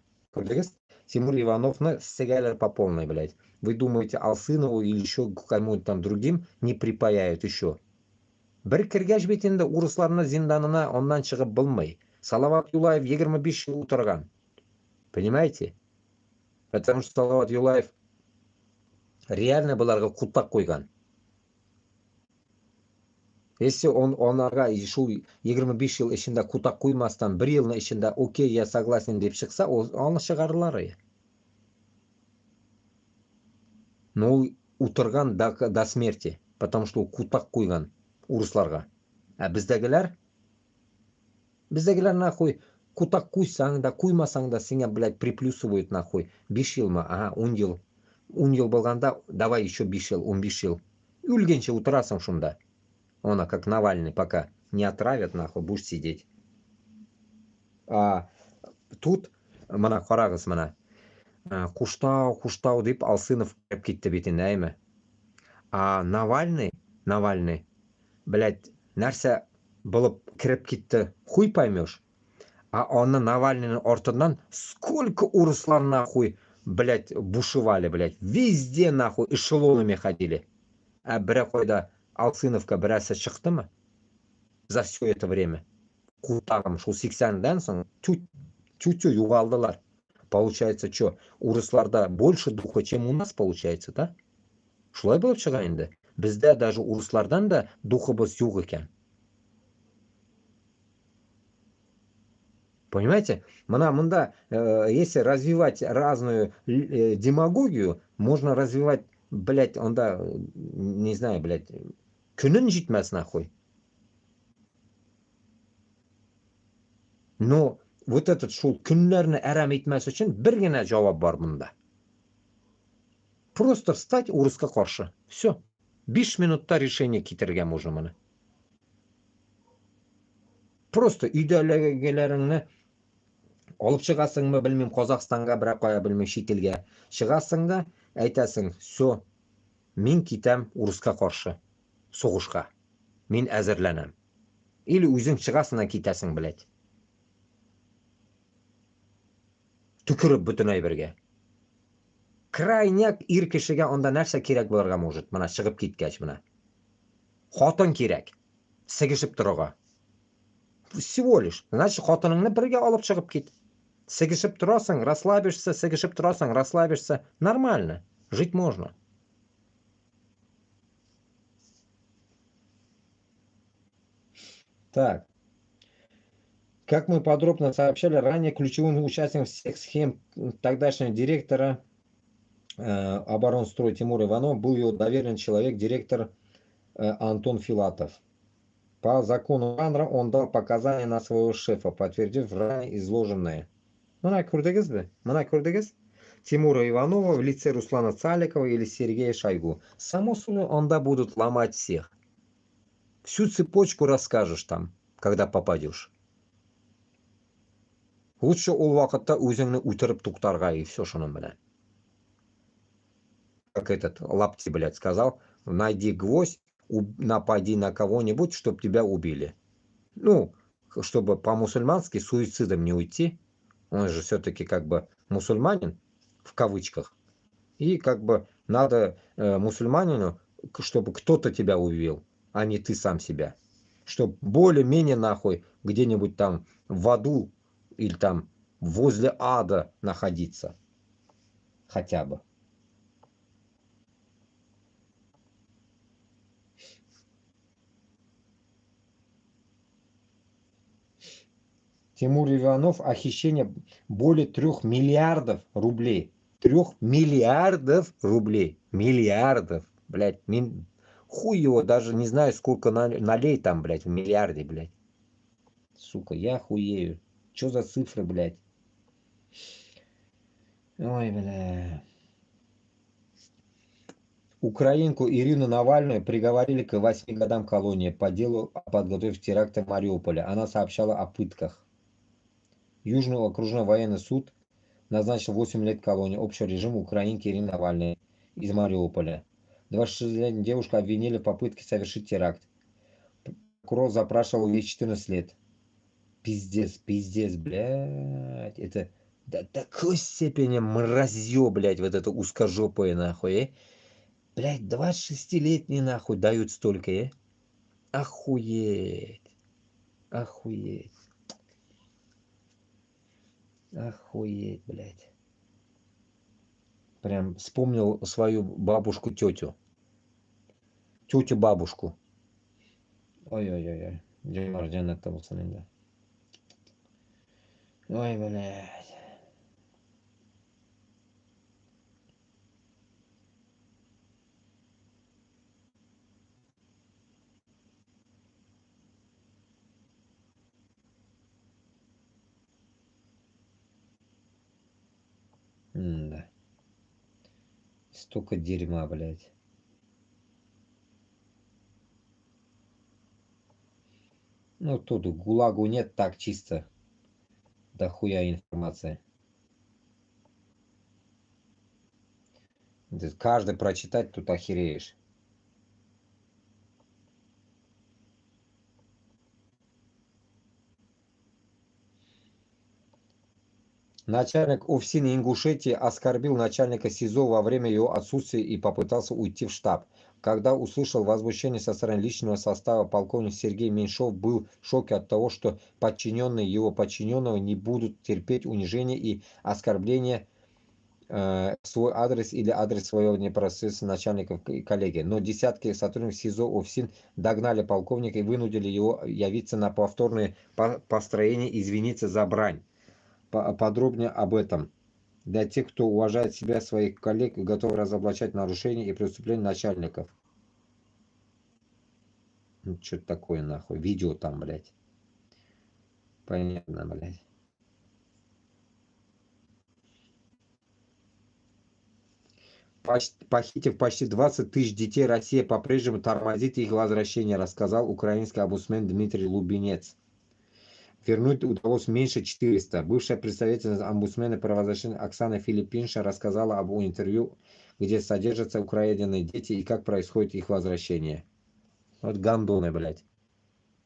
Тимур Иванов на сигалер по полной, блядь. Вы думаете, Алсынову или еще кому-то там другим не припаяют еще? Bir kirgach betinde uruslarni zindanına ondan chiqib bilmay. Салават Юлаев 25 yil o'tirgan. Понимаете? Потому что Салават Юлаев реально bularga qultaq qo'ygan. Если он onarga shu 25 yil ishida qultaq qo'ymasdan 1 yilni ishida okey, я согласен deb chiqsa, onu chiqarilar. Но o'tirgan до смерти, потому что qultaq qo'ygan uruslarga. А bizdagilar нахуй qultaq qo'ysang da qo'ymasang da senga, блядь, приплюсывают нахуй 5 yilmi, ага, 10 yil. 10 yil bo'lganda давай еще 5 yil, 15 yil. O'lguncha o'tirasan shunda. Ona как Навальный, пока не отравят, нахуй, будешь сидеть. А тут mana qarag'iz, mana Quштау deb Alsынов kirib ketdi betini, aymi? А Навальный, блядь, narsa bo'lib kirib ketdi, хуй поймешь. А он Навальный ортынан сколько урыслар нахуй, блядь, бушевали, блядь. Везде нахуй эшелонами ходили. А бірақойда Алсыновка бірасы шықтымы? За все это время. Кутағым шул 80-дан соң чуть-чуть юғалдылар. Получается, что, урысларда больше духа, чем у нас получается, да? Шулай болып шыға енді. Бізде даже урыслардан да духыбыз жоқ екен. Понимаете? Мында, если развивать разную демагогию, можно развивать, блядь, онда, не знаю, блядь, күнін жетмәс нахуй. Но вот этот шул күнләрне әрәм етмәс үшін бір генә жауап бар мында. Просто встать урысқа қаршы. Все. 5 минутта решение китерге можно мына. Просто үйдәгеләреңне алып шығасыңмы, білмеймін, Қазақстанға, бірақ қоя білмеймін, шетелге шығасың да айтасың, все, мен кетем урысқа қаршы соғышқа, мен әзірләнем. Или өзің шығасың да кетесің, блядь. Түкіріп бүтін айберге. Kraynak er kishiga unda narsa kerak bo'lgan может, mana chiqib ketgach mana. Xotin kerak. Sigishib turig'i. Всего лишь. Значит, xotiningni birga olib chiqib ket. Sigishib turasan, расслабишься, sigishib turasan, расслабишься. Нормально. Жить можно. Так. Как мы подробно сообщали ранее, ключевым участником всех схем тогдашнего директора оборонстрой Тимур Иванов был его доверенный человек, директор Антон Филатов. По закону жанра он дал показания на своего шефа, подтвердив ранее изложенное. Mana ko'rdingizmi? Mana ko'rdingiz? Тимура Иванова в лице Руслана Цаликова или Сергея Шойгу. Само собой, онда будут ломать всех. Всю цепочку расскажешь там, когда попадешь. Лучше ул вакытта өзіңні үтіріп туктарга и все шуның белән. Как этот Лапти, блядь, сказал, найди гвоздь, напади на кого-нибудь, чтобы тебя убили. Ну, чтобы по-мусульмански суицидом не уйти. Он же все-таки как бы мусульманин, в кавычках. И как бы надо мусульманину, чтобы кто-то тебя убил, а не ты сам себя. Чтобы более-менее нахуй где-нибудь там в аду или там возле ада находиться. Хотя бы. Тимур Иванов, о хищении более 3 миллиардов рублей. 3 миллиардов рублей. Миллиардов. Блядь, хуй его, даже не знаю, сколько налей там, блядь, в миллиарде, блядь. Сука, я хуею. Чё за цифры, блядь? Ой, бля. Украинку Ирину Навальную приговорили к 8 годам колонии по делу о подготовке теракта в Мариуполе. Она сообщала о пытках. Южный окружной военный суд назначил 8 лет колонии общего режима украинки Ирины Навальной из Мариуполя. 26-летняя девушка обвинили в попытке совершить теракт. Прокурор запрашивал ей 14 лет. Пиздец, пиздец, блядь. Это до такой степени мразье, блядь, вот это узкожопое, нахуй, Блядь, 26-летние, нахуй, дают столько, Охуеть. Охуеть. Охуеть, блядь. Прям вспомнил свою бабушку-тетю. Тетю-бабушку. Ой-ой-ой. День это да. Ой, блядь. Да. Столько дерьма, блядь. Ну, тут ГУЛАГу нет, так чисто. Дохуя информации. Каждый прочитать тут охереешь. Начальник ОФСИН Ингушетии оскорбил начальника СИЗО во время его отсутствия и попытался уйти в штаб. Когда услышал возмущение со стороны личного состава, полковник Сергей Меньшов был в шоке от того, что подчиненные его подчиненного не будут терпеть унижения и оскорбления в свой адрес или адрес своего непосредственного начальника и коллеги. Но десятки сотрудников СИЗО ОФСИН догнали полковника и вынудили его явиться на повторное построение и извиниться за брань. Подробнее об этом. Для тех, кто уважает себя, своих коллег и готов разоблачать нарушения и преступления начальников. Ну, что такое, нахуй? Видео там, блядь. Понятно, блядь. Похитив почти 20 тысяч детей, Россия по-прежнему тормозит их возвращение, рассказал украинский омбудсмен Дмитрий Лубенец. Вернуть удалось меньше 400. Бывшая представительница омбудсмена по возвращению Оксана Филиппинша рассказала об интервью, где содержатся украденные дети и как происходит их возвращение. Вот гандоны, блядь.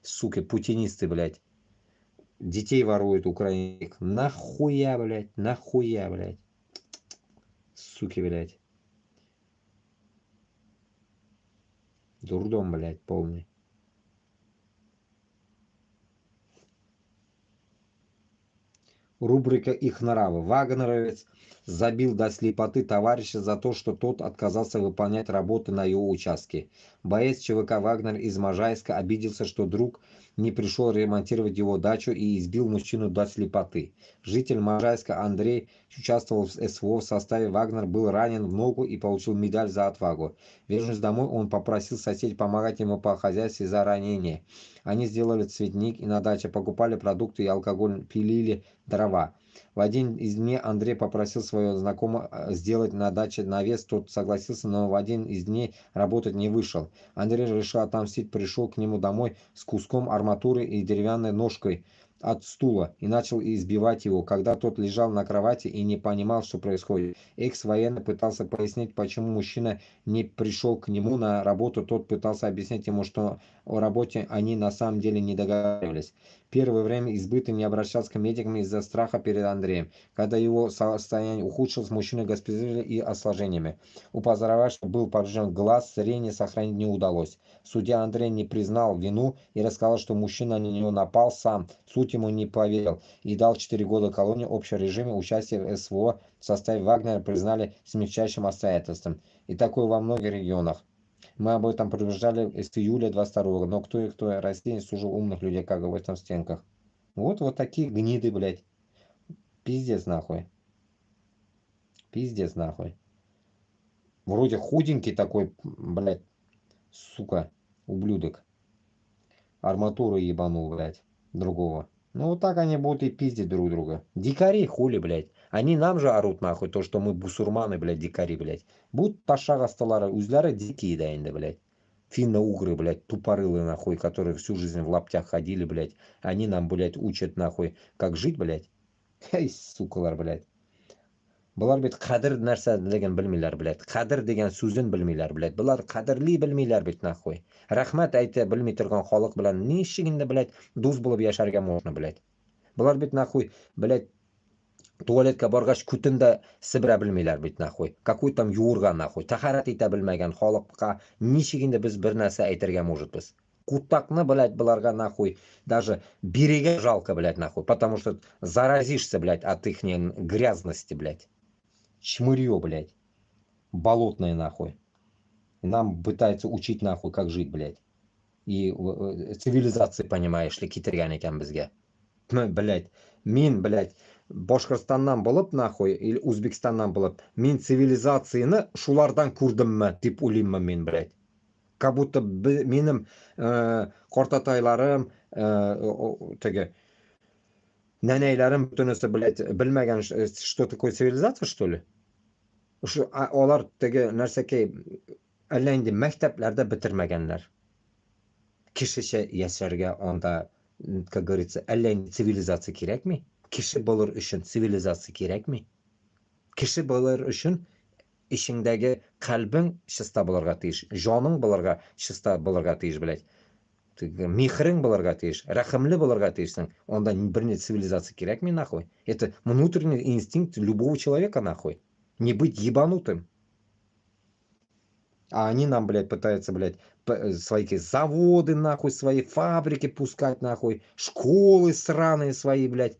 Суки, путинисты, блядь. Детей воруют украинских. Нахуя, блядь, нахуя, блядь. суки, блядь. Дурдом, блядь, полный. Рубрика «Их нравы». Вагнеровец забил до слепоты товарища за то, что тот отказался выполнять работы на его участке. Боец ЧВК «Вагнер» из Можайска обиделся, что друг не пришел ремонтировать его дачу и избил мужчину до слепоты. Житель Можайска Андрей участвовал в СВО в составе «Вагнер», был ранен в ногу и получил медаль за отвагу. Вернувшись домой, он попросил соседей помогать ему по хозяйству из-за ранения. Они сделали цветник и на даче покупали продукты и алкоголь, пилили дрова. В один из дней Андрей попросил своего знакомого сделать на даче навес, тот согласился, но в один из дней работать не вышел. Андрей решил отомстить, пришел к нему домой с куском арматуры и деревянной ножкой от стула и начал избивать его, когда тот лежал на кровати и не понимал, что происходит. Экс-военный пытался пояснить, почему мужчина не пришел к нему на работу, тот пытался объяснить ему, что о работе они на самом деле не договаривались. Первое время избытый не обращался к медикам из-за страха перед Андреем. Когда его состояние ухудшилось, мужчину госпитализировали и осложнениями. У пострадавшего был поврежден глаз, зрение сохранить не удалось. Судья Андрей не признал вину и рассказал, что мужчина на него напал сам. Суд ему не поверил и дал 4 года колонии в общем режиме. Участие в СВО в составе Вагнера признали смягчающим обстоятельством. И такое во многих регионах. Мы об этом предупреждали с июля 22 года, но кто России служил умных людей, как в этом стенках. Вот такие гниды, блядь. Пиздец нахуй. Пиздец нахуй. Вроде худенький такой, блядь, сука, ублюдок. Арматуру ебанул, блядь, другого. Ну вот так они будут и пиздить друг друга. Дикари, хули, блядь. Они нам же орут нахуй, то, что мы бусурманы, блядь, дикари, блядь. Будут пашага столары, узляры дикие, да, инда, блядь. Финно-угры, блядь, тупорылые, нахуй, которые всю жизнь в лаптях ходили, блядь. Они нам, блядь, учат, нахуй, как жить, блядь. Эй, сукалар, блядь. Bular bet qadr narsa degan bilmaylar, блядь. Qadr degan so'zni bilmaylar, блядь. Bular qadrli bilmaylar, bet nahvoy. Rahmat ayta bilmay turgan xoliq bilan nechigina, блядь, do'st bo'lib yasharga можно, блядь. Bular bet nahvoy, блядь, tualetga borgach kutinda sibira bilmaylar, bet nahvoy. Какой там yo'rg'an nahvoy. Tahorat eta bilmagan xoliqqa nechigina biz bir narsa aytirga можетбиз. Кутакны, блядь, bularga нахуй даже берега жалко, блядь, нахуй, потому что заразишься, блядь, от их грязности, блядь. Чмырье, блядь. Болотное, нахуй. И нам пытаются учить, нахуй, как жить, блядь. И цивилизации, понимаешь ли, китерген екен бізге. Блядь. Мен, блядь, Башқұртстаннан болып, нахуй, или Өзбекстаннан болып, мен цивилизацияны шулардан көрдіммі, деп ойлаймын мен, блядь. Как будто менің қортатайларым, теге, нәнәйләрем бүтінісі, блядь, білмеген, что такое цивилизация, что ли? Олар теге нәрсәкәй әллә инде мәктәпләрдә бетермәгәннәр. Кешечә яшәргә анда, как говорится, әллә инде цивилизация кирәкми? Кеше булыр өчен цивилизация кирәкми? Кеше булыр өчен ишеңдәге калбың чиста булырга тиеш, җаның булырга чиста булырга тиеш, блядь. Михрың булырга тиеш, рәхимле булырга тиешсең. Анда берни цивилизация кирәкми, нахуй. Это внутренний инстинкт любого человека, нахуй. Не быть ебанутым. А они нам, блядь, пытаются, блядь, свои заводы, нахуй, свои фабрики пускать, нахуй, школы сраные свои, блядь.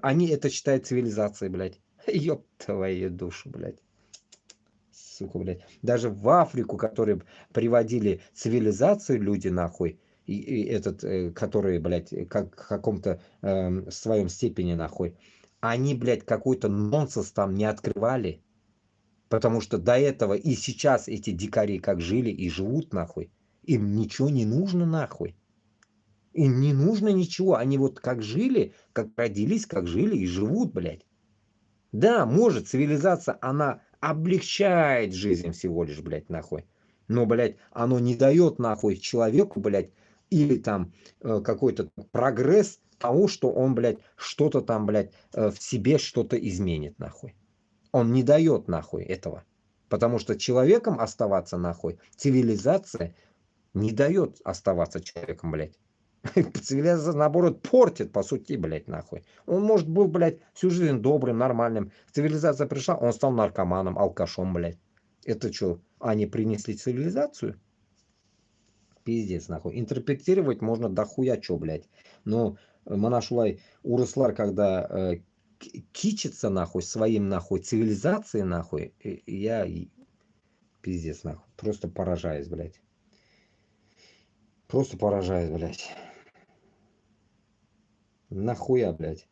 Они это считают цивилизацией, блядь. Ёб твою душу, блядь. Сука, блядь. Даже в Африку, которые приводили цивилизацию люди, нахуй, и этот, которые, блядь, как в каком-то своем степени, нахуй, они, блядь, какой-то нонсенс там не открывали. Потому что до этого и сейчас эти дикари как жили и живут, нахуй. Им ничего не нужно, нахуй. Им не нужно ничего. Они вот как жили, как родились, как жили и живут, блядь. Да, может, цивилизация, она облегчает жизнь всего лишь, блядь, нахуй. Но, блядь, оно не дает, нахуй, человеку, блядь, или там какой-то прогресс того, что он, блядь, что-то там, блядь, в себе что-то изменит, нахуй. Он не дает, нахуй, этого. Потому что человеком оставаться, нахуй, цивилизация не дает оставаться человеком, блядь. Цивилизация, наоборот, портит, по сути, блядь, нахуй. Он, может, был, блядь, всю жизнь добрым, нормальным. Цивилизация пришла, он стал наркоманом, алкашом, блядь. Это что, они принесли цивилизацию? Пиздец, нахуй. Интерпретировать можно дохуя чё, блядь. Но Манашулай Урыслар, когда кичится, нахуй, своим, нахуй, цивилизацией, нахуй, пиздец, нахуй. Просто поражаюсь, блядь. Просто поражаюсь, блядь. Нахуя, блядь.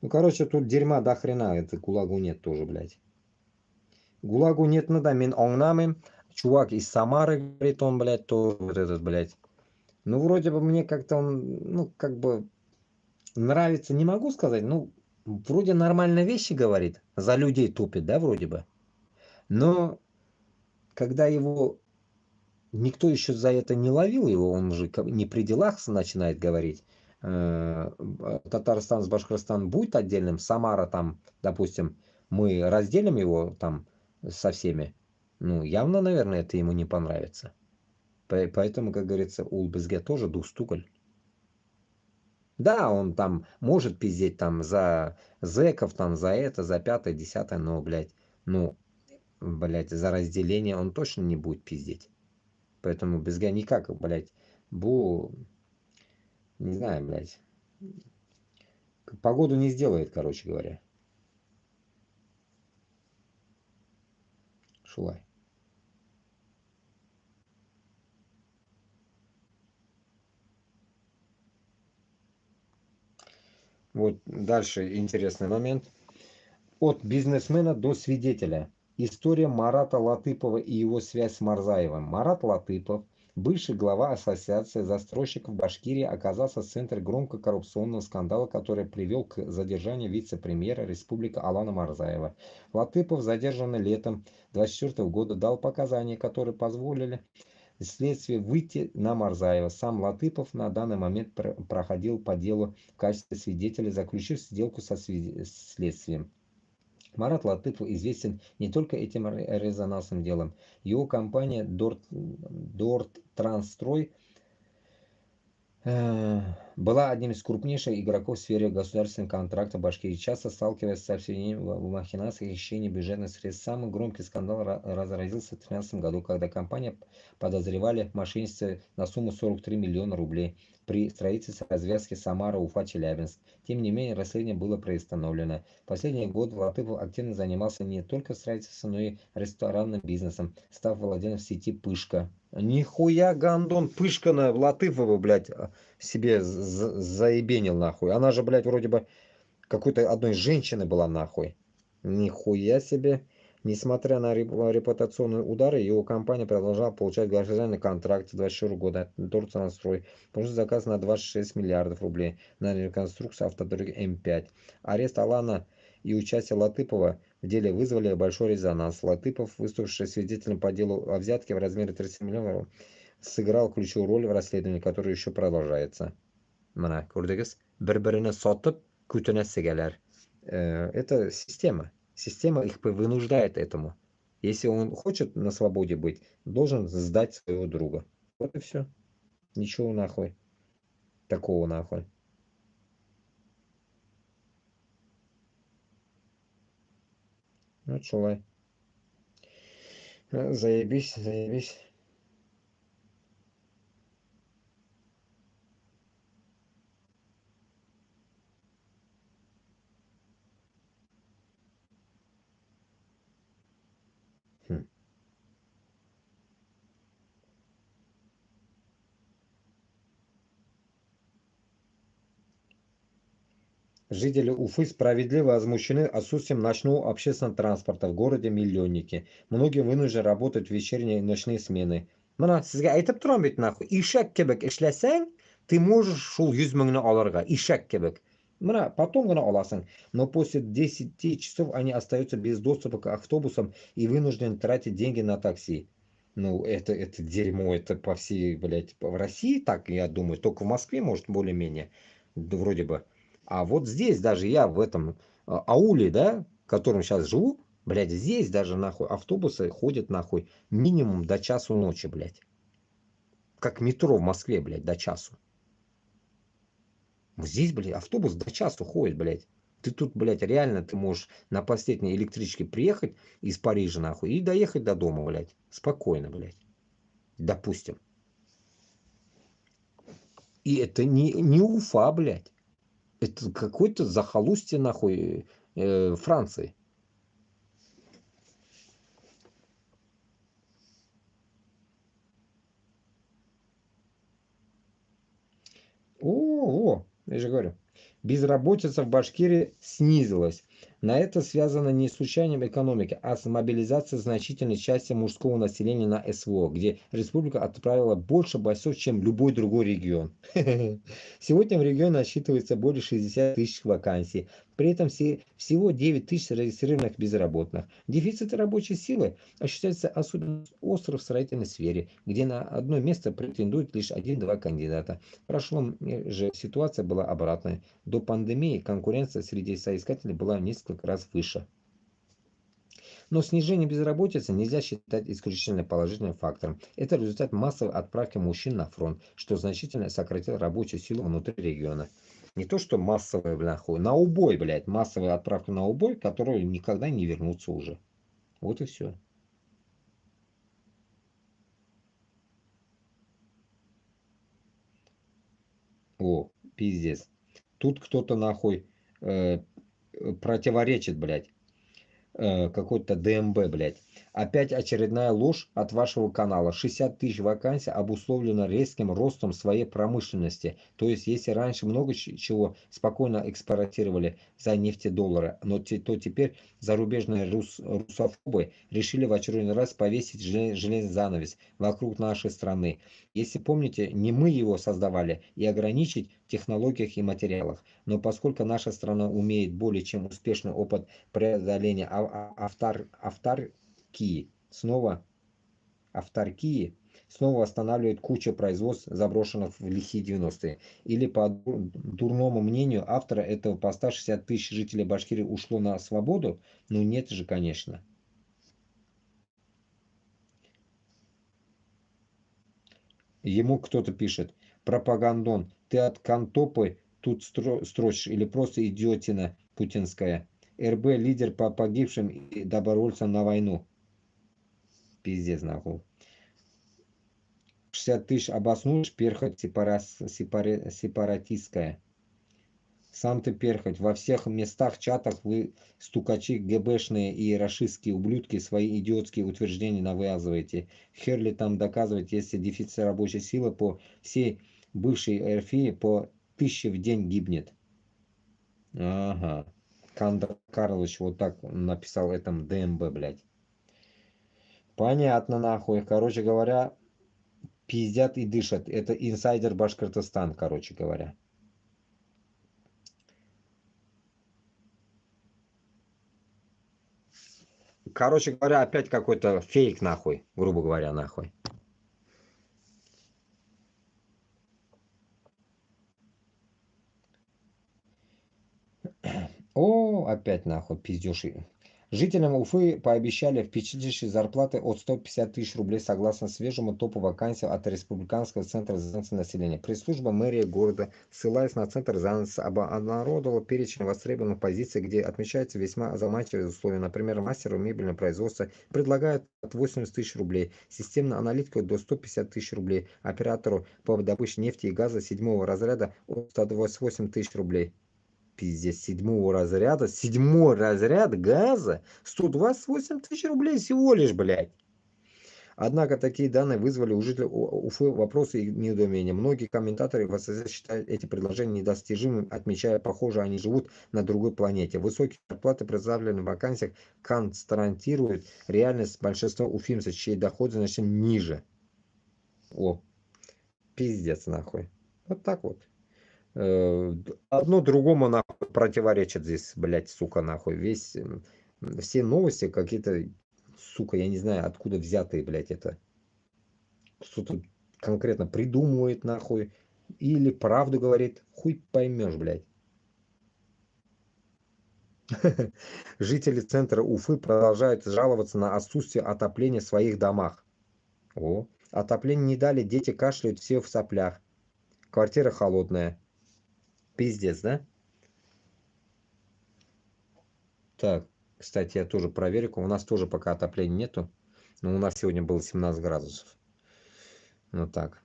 Ну, короче, тут дерьма до хрена, это ГУЛАГу нет тоже, блядь. ГУЛАГу нет, надо, мен оңнамым. Чувак из Самары, говорит он, блядь, тоже вот этот, блядь. Ну, вроде бы мне как-то он, ну, как бы нравится, не могу сказать, ну, вроде нормальные вещи говорит, за людей тупит, да, вроде бы. Но когда его никто еще за это не ловил, его, он уже не при делах начинает говорить, Татарстан с Башкортостаном будет отдельным, Самара там, допустим, мы разделим его там со всеми, ну, явно, наверное, это ему не понравится. Поэтому, как говорится, ул бізге тоже дустугаль. Да, он там может пиздеть там за зэков, там за это, за пятое, десятое, но, блядь, ну, блядь, за разделение он точно не будет пиздеть. Поэтому бізге никак, блядь, не знаю, блядь, погоду не сделает, короче говоря. Шулай. Вот дальше интересный момент. От бизнесмена до свидетеля. История Марата Латыпова и его связь с Марзаевым. Марат Латыпов, бывший глава Ассоциации застройщиков Башкирии, оказался в центре громко коррупционного скандала, который привел к задержанию вице-премьера республики Алана Марзаева. Латыпов, задержанный летом 2024 года, дал показания, которые позволили следствию выйти на Марзаева. Сам Латыпов на данный момент проходил по делу в качестве свидетеля, заключив сделку со следствием. Марат Латыпов известен не только этим резонансным делом. Его компания Дорт-Трансстрой была одним из крупнейших игроков в сфере государственных контрактов Башкирии, часто сталкиваясь с обвинением в махинациях и хищении бюджетных средств. Самый громкий скандал разразился в 2013 году, когда компания подозревали в мошенничестве на сумму 43 миллиона рублей при строительстве развязки Самара-Уфа-Челябинск. Тем не менее, расследование было приостановлено. В последние годы Латыпов активно занимался не только строительством, но и ресторанным бизнесом, став владельцем сети «Пышка». Нихуя гандон Пышка на Латыпова, блядь, себе заебенил нахуй. Она же, блядь, вроде бы какой-то одной женщины была нахуй. Нихуя себе. Несмотря на репутационные удары, его компания продолжала получать государственный контракт с 2024 года. Дортранстрой получил заказ на 26 миллиардов рублей на реконструкцию автодороги М5. Арест Алана и участие Латыпова в деле вызвали большой резонанс. Латыпов, выступивший свидетелем по делу о взятке в размере 30 миллионов, сыграл ключевую роль в расследовании, которое еще продолжается. Mana ko'rdingiz, bir-birini sotib ko'tinasigalar. Это система. Система их вынуждает этому. Если он хочет на свободе быть, должен сдать своего друга. Вот и все. Ничего нахуй. Такого нахуй. Ну, чулай. Заебись, заебись. Хм. Жители Уфы справедливо возмущены отсутствием ночного общественного транспорта в городе-миллионнике. Многие вынуждены работать в вечерние и ночные смены. Mana sizga aytib turam bit naqu. Eshak kebek ishlasang, ты можешь шул 100 mingni olarga. Eshak kebek. Mana потом гына olasan. Но после 10 часов они остаются без доступа к автобусам и вынуждены тратить деньги на такси. Ну, это дерьмо, это по всей, блядь, в России так, я думаю, только в Москве, может, более-менее, да, вроде бы. А вот здесь даже я в этом ауле, да, в котором сейчас живу, блядь, здесь даже нахуй автобусы ходят нахуй минимум до часу ночи, блядь. Как метро в Москве, блядь, до часу. Здесь, блядь, автобус до часу ходит, блядь. Ты тут, блядь, реально ты можешь на последней электричке приехать из Парижа, нахуй, и доехать до дома, блядь. Спокойно, блядь. Допустим. И это не Уфа, блядь. Это какой-то захолустье, нахуй, Франции. Я же говорю. Безработица в Башкирии снизилась. На это связано не с улучшением экономики, а с мобилизацией значительной части мужского населения на СВО, где республика отправила больше бойцов, чем любой другой регион. Сегодня в регионе насчитывается более 60 тысяч вакансий. При этом всего 9 тысяч зарегистрированных безработных. Дефицит рабочей силы ощущается особенно остро в строительной сфере, где на одно место претендует лишь один-два кандидата. В прошлом же ситуация была обратной. До пандемии конкуренция среди соискателей была в несколько раз выше. Но снижение безработицы нельзя считать исключительно положительным фактором. Это результат массовой отправки мужчин на фронт, что значительно сократило рабочую силу внутри региона. Не то, что массовая, нахуй, на убой, блядь, массовая отправка на убой, которую никогда не вернутся уже. Вот и все. О, пиздец. Тут кто-то нахуй э, противоречит, блядь. Какой-то ДМБ, блядь. Опять очередная ложь от вашего канала. 60 тысяч вакансий обусловлено резким ростом своей промышленности. То есть, если раньше много чего спокойно экспортировали за нефтедоллары, то теперь зарубежные русофобы решили в очередной раз повесить железный занавес вокруг нашей страны. Если помните, не мы его создавали, и ограничить в технологиях и материалах. Но поскольку наша страна умеет более чем успешный опыт преодоления автаркии, автаркии, снова восстанавливает кучу производств, заброшенных в лихие 90-е. Или по дурному мнению автора этого поста 60 тысяч жителей Башкирии ушло на свободу? Ну нет же, конечно. Ему кто-то пишет: пропагандон, ты от контопы тут строчишь или просто идиотина путинская? РБ лидер по погибшим и добровольцам на войну. Пиздец нахуй. 60 тысяч обоснуешь, перхоть сепаратистская. Сам ты перхоть. Во всех местах, чатах вы, стукачи, ГБшные и рашистские ублюдки, свои идиотские утверждения навязываете. Хер ли там доказывать, если дефицит рабочей силы по всей бывшей РФИ по 1000 в день гибнет. Ага. Кандр Карлович вот так написал этом ДМБ, блядь. Понятно, нахуй. Короче говоря, пиздят и дышат. Это инсайдер Башкортостан, короче говоря. Короче говоря, опять какой-то фейк, нахуй. Грубо говоря, нахуй. О, опять нахуй пиздеж. Жителям Уфы пообещали впечатляющие зарплаты от 150 тысяч рублей согласно свежему топу вакансий от Республиканского центра занятости населения. Пресс-служба мэрии города, ссылаясь на центр занятости, обнародовала перечень востребованных позиций, где отмечаются весьма заманчивые условия. Например, мастеру мебельного производства предлагают от 80 тысяч рублей, системного аналитика до 150 тысяч рублей, оператору по добыче нефти и газа седьмого разряда от 128 тысяч рублей. Пиздец, седьмой разряд газа, 128 тысяч рублей всего лишь, блядь. Однако такие данные вызвали у жителей Уфы вопросы и недоумения. Многие комментаторы в СССР считают эти предложения недостижимыми, отмечая, похоже, они живут на другой планете. Высокие зарплаты, представленные в вакансиях, констатируют реальность большинства уфимцев, чьи доходы значительно ниже. О, пиздец нахуй. Вот так вот. Одно другому нахуй противоречит здесь, блядь, сука, нахуй. Все новости какие-то, сука, я не знаю, откуда взятые, блядь, это. Кто-то конкретно придумывает, нахуй. Или правду говорит. Хуй поймешь, блядь. Жители центра Уфы продолжают жаловаться на отсутствие отопления в своих домах. О, отопление не дали, дети кашляют, все в соплях. Квартира холодная. Пиздец, да? Так, кстати, я тоже проверю. У нас тоже пока отопления нету. Но у нас сегодня было 17 градусов. Ну так.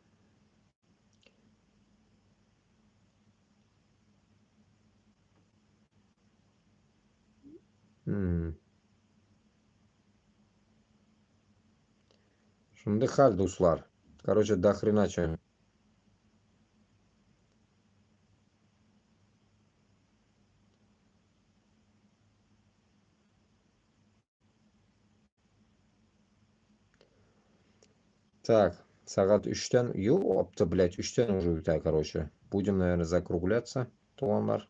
Шундай хал, дуслар. Короче, до хрена чё. Так, сағат 3-тен, ёпта, блядь, 3-тен уже улетаю, короче. Будем, наверное, закругляться, туғандар.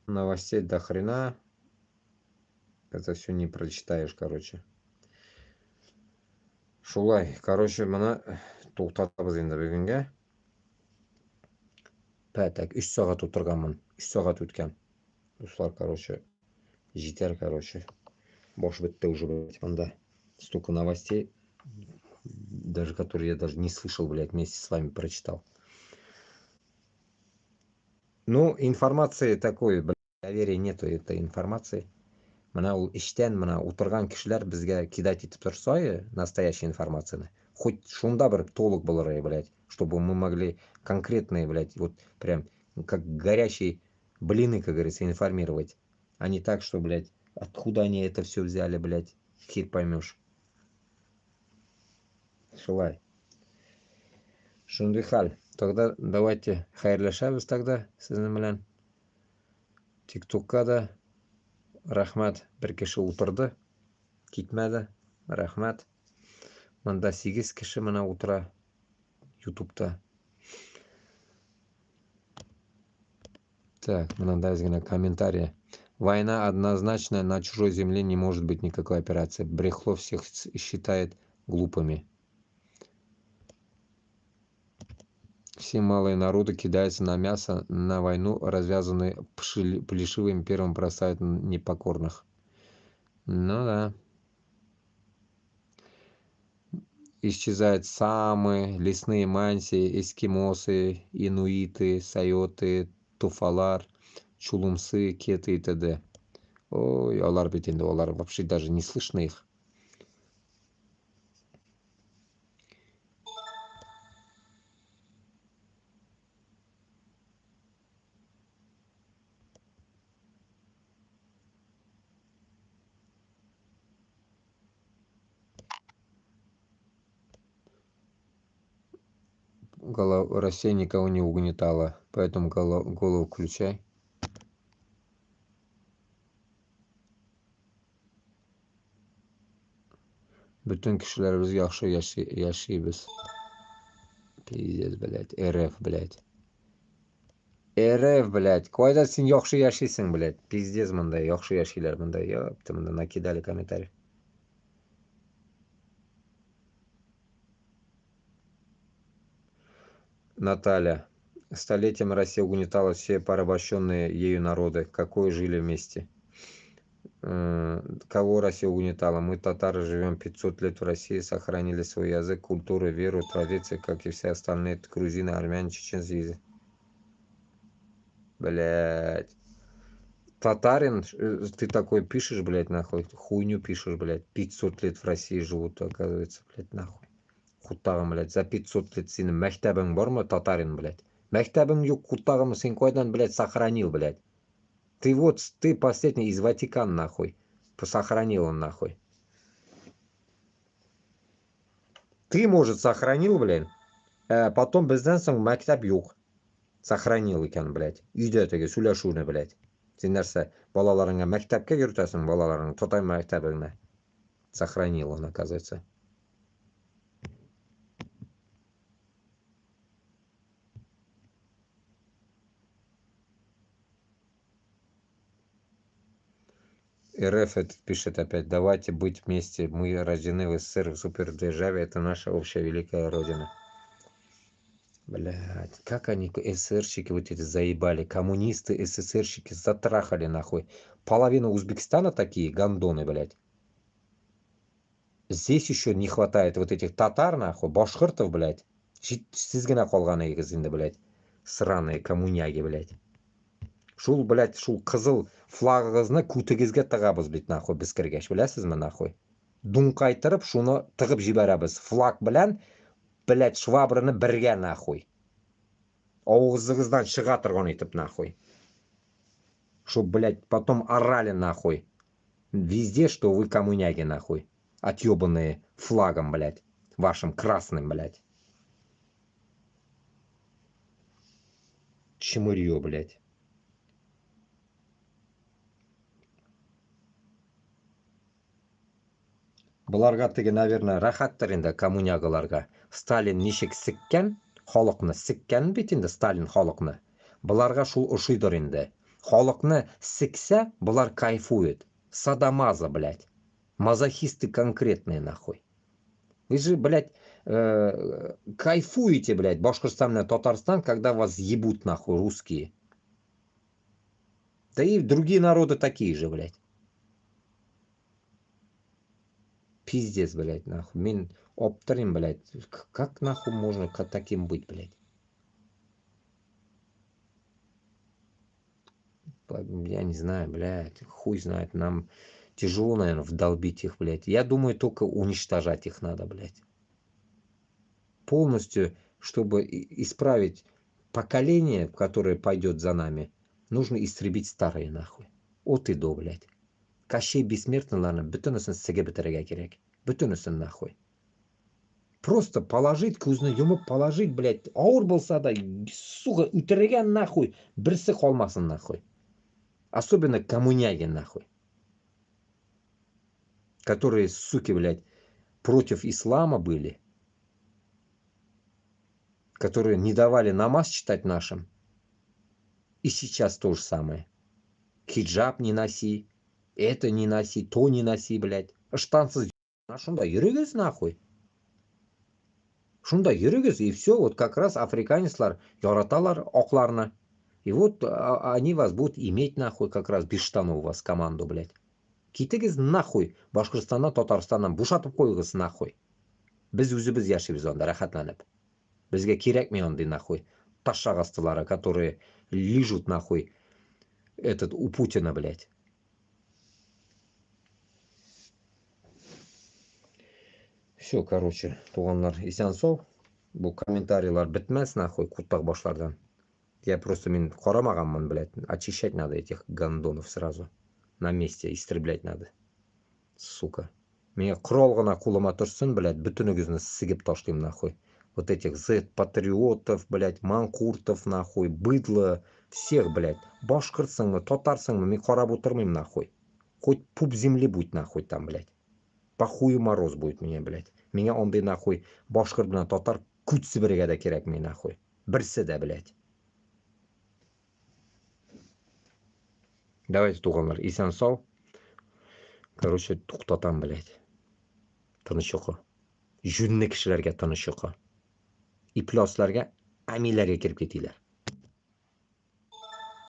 Новостей до хрена. Это все не прочитаешь, короче. Шулай, короче, мына тоқтатамыз енді бүгінге. Так, 3 сағат отырғанмын. 3 сағат өткен. Дуслар, короче, жетер, короче. Бош бітті уже, блядь, мында. Столько новостей, даже которые я даже не слышал, блядь, вместе с вами прочитал. Ну, информации такой, блядь, доверия нету этой информации. Мына иштен мына отырған кишилер бизге кидать етіп тұрса, настоящей информацияны, хоть шунда бір толық болар, блядь, чтобы мы могли конкретные, блядь, вот прям как горячие блины, как говорится, информировать, а не так, что, блядь, откуда они это все взяли, блядь, хер поймешь. Шулай. Шундай хал. Тогда давайте хайрлашабыз тогда сиздин менен. ТикТокка да рахмат, бір киши отырды, кетмеді, рахмат. Мында 8 киши мына утра ютубта. Так, мынандай озгина комментарий. Война однозначная, на чужой земле не может быть никакой операции. Брехло всех считает глупыми. Все малые народы кидаются на мясо, на войну, развязанные плешивым первым бросают непокорных. Ну да. Исчезают самы, лесные мантии, эскимосы, инуиты, сайоты, туфалар, чулумсы, кеты и т.д. Ой, олар бит енді, олар вообще даже не слышно их. Россия никого не угнетала, поэтому голову включай. Bütün kişiler biz yaxşı yaşayız. Пиздец, блядь. РФ, блядь. РФ, блядь. Қайда сен yaxşı yaşайсың, блядь. Пиздец мындай, yaxşı yaşайлар мындай. Ёпты, мында накидали комментарий. Наталья. Столетием Россия угнетала все порабощенные ею народы, какое жили вместе. Кого Россия угнетала? Мы, татары, живем 500 лет в России, сохранили свой язык, культуру, веру, традиции, как и все остальные грузины, армяне, чеченцы. Блядь. Татарин, ты такой пишешь, блядь, нахуй, хуйню пишешь, блядь, 500 лет в России живут, оказывается, блядь, нахуй. Құттағым, блядь, за 500 лет сенің мәктәбің бар ма, татарин, блядь? Мәктәбің жоқ, құттағым, сен қайдан, блядь, сохранил, блядь? Ты вот, ты последний из Ватикана, нахуй. Сохранил он, нахуй. Ты, может, сохранил, блядь, потом бізден соң мәктәп жоқ. Сохранил екен, блядь. Үйде теге сөйлешуіне, блядь. Сен нәрсе, балаларыңа мәктәпке үйретесің, балаларың тотай мәктәбіңе. Сохранил он, оказывается. РФ этот пишет опять, давайте быть вместе, мы рождены в СССР, в супердержаве, это наша общая великая родина. Блядь, как они, СССРщики вот эти заебали, коммунисты, СССРщики затрахали нахуй. Половина Узбекистана такие гандоны, блядь. Здесь еще не хватает вот этих татар, нахуй, башкиртов, блядь. Sizgina qolgani endi, блядь. Сраные коммуняги, блядь. Шул, блядь, шул қызыл флагыгызны күтігізге тыгабыз бит, нахуй, біз кіргеш, білесізме, нахуй. Дуңқайтырып, шуны тыгып жибәрәбез. Флаг белән, блядь, швабраны бергә, нахуй. Авызыгыздан чыга торган итеп, нахуй. Чтоб, блядь, потом орали, нахуй. Везде, что вы коммуняги, нахуй. Отъебанные флагом, блядь. Вашим красным, блядь. Чмырье, блядь. Бұларға теге, наверное, рахаттыр енді коммунягаларға. Сталин нешек сіккен, халықны сіккен бит енді Сталин халықны. Бұларға шул ушидыр енді. Халықны сіксе, бұлар кайфует. Садамаза, блядь. Мазохисты конкретные, нахуй. Вы же, блядь, кайфуете, блядь, Башкортостан и Татарстан, когда вас ебут, нахуй, русские. Да и другие народы такие же, блядь. Пиздец, блядь, нахуй. Мен оптарим, блядь. Как нахуй можно таким быть, блядь? Я не знаю, блядь. Хуй знает. Нам тяжело, наверное, вдолбить их, блядь. Я думаю, только уничтожать их надо, блядь. Полностью, чтобы исправить поколение, которое пойдет за нами, нужно истребить старые, нахуй. От и до, блядь. Кощей бессмертныйларны бүтүнүсүн сиге бітірге керек. Бүтүнүсүн, нахуй. Просто положить, көзүнө юмуп положить, блядь. Ауыр болса да, сука, үтіреген, нахуй. Бірсі қалмасын, нахуй. Особенно коммуняги, нахуй. Которые, суки, блядь, против ислама были. Которые не давали намаз читать нашим. И сейчас то же самое. Хиджаб не носи, это не носи, то не носи, блядь. Штанцы шунда йөрегез, нахуй. Шунда йөрегез, и все. Вот как раз африканецлар яраталар окларны. И вот они вас будут иметь, нахуй, как раз без штанов у вас команду, блядь. Китегез нахуй Башкортостаннан, Татарстаннан бушатып койгыз, нахуй. Біз үзебез яшибез анда рахатланып. Бізге керекми андый, нахуй. Ташак астылары, которые лижут, нахуй, этот у Путина, блядь. Все, короче, туганлар, исән сау. Бұл комментарийлар бітмәс, нахуй, куттак башлардан. Я просто мен карамаганмын, блядь. Очищать надо этих гандонов сразу. На месте истреблять надо. Сука. Меня құрал ғана қолыма тұрсын, блядь, бүтінігізні сігіп ташлайым, нахуй. Вот этих Z-патриотов, блядь, манкуртов, нахуй, быдло, всех, блядь. Башқұртсыңмы, татарсыңмы, мен қарап отырмайым, нахуй. Хоть пуп земли будь, нахуй, там, блядь. По хую мороз будет мне, блядь. Меня ондай, нахуй, башқұрт білен татар күтсі бірге де керек мен, нахуй. Бірсі де, блядь. Давайте, туғанлар, исән сау. Короче, тоқтатам, блядь. Тыныш ұйқы. Жүнні кішілерге тыныш ұйқы. Иплосlarga, амилlarga kirib ketinglar.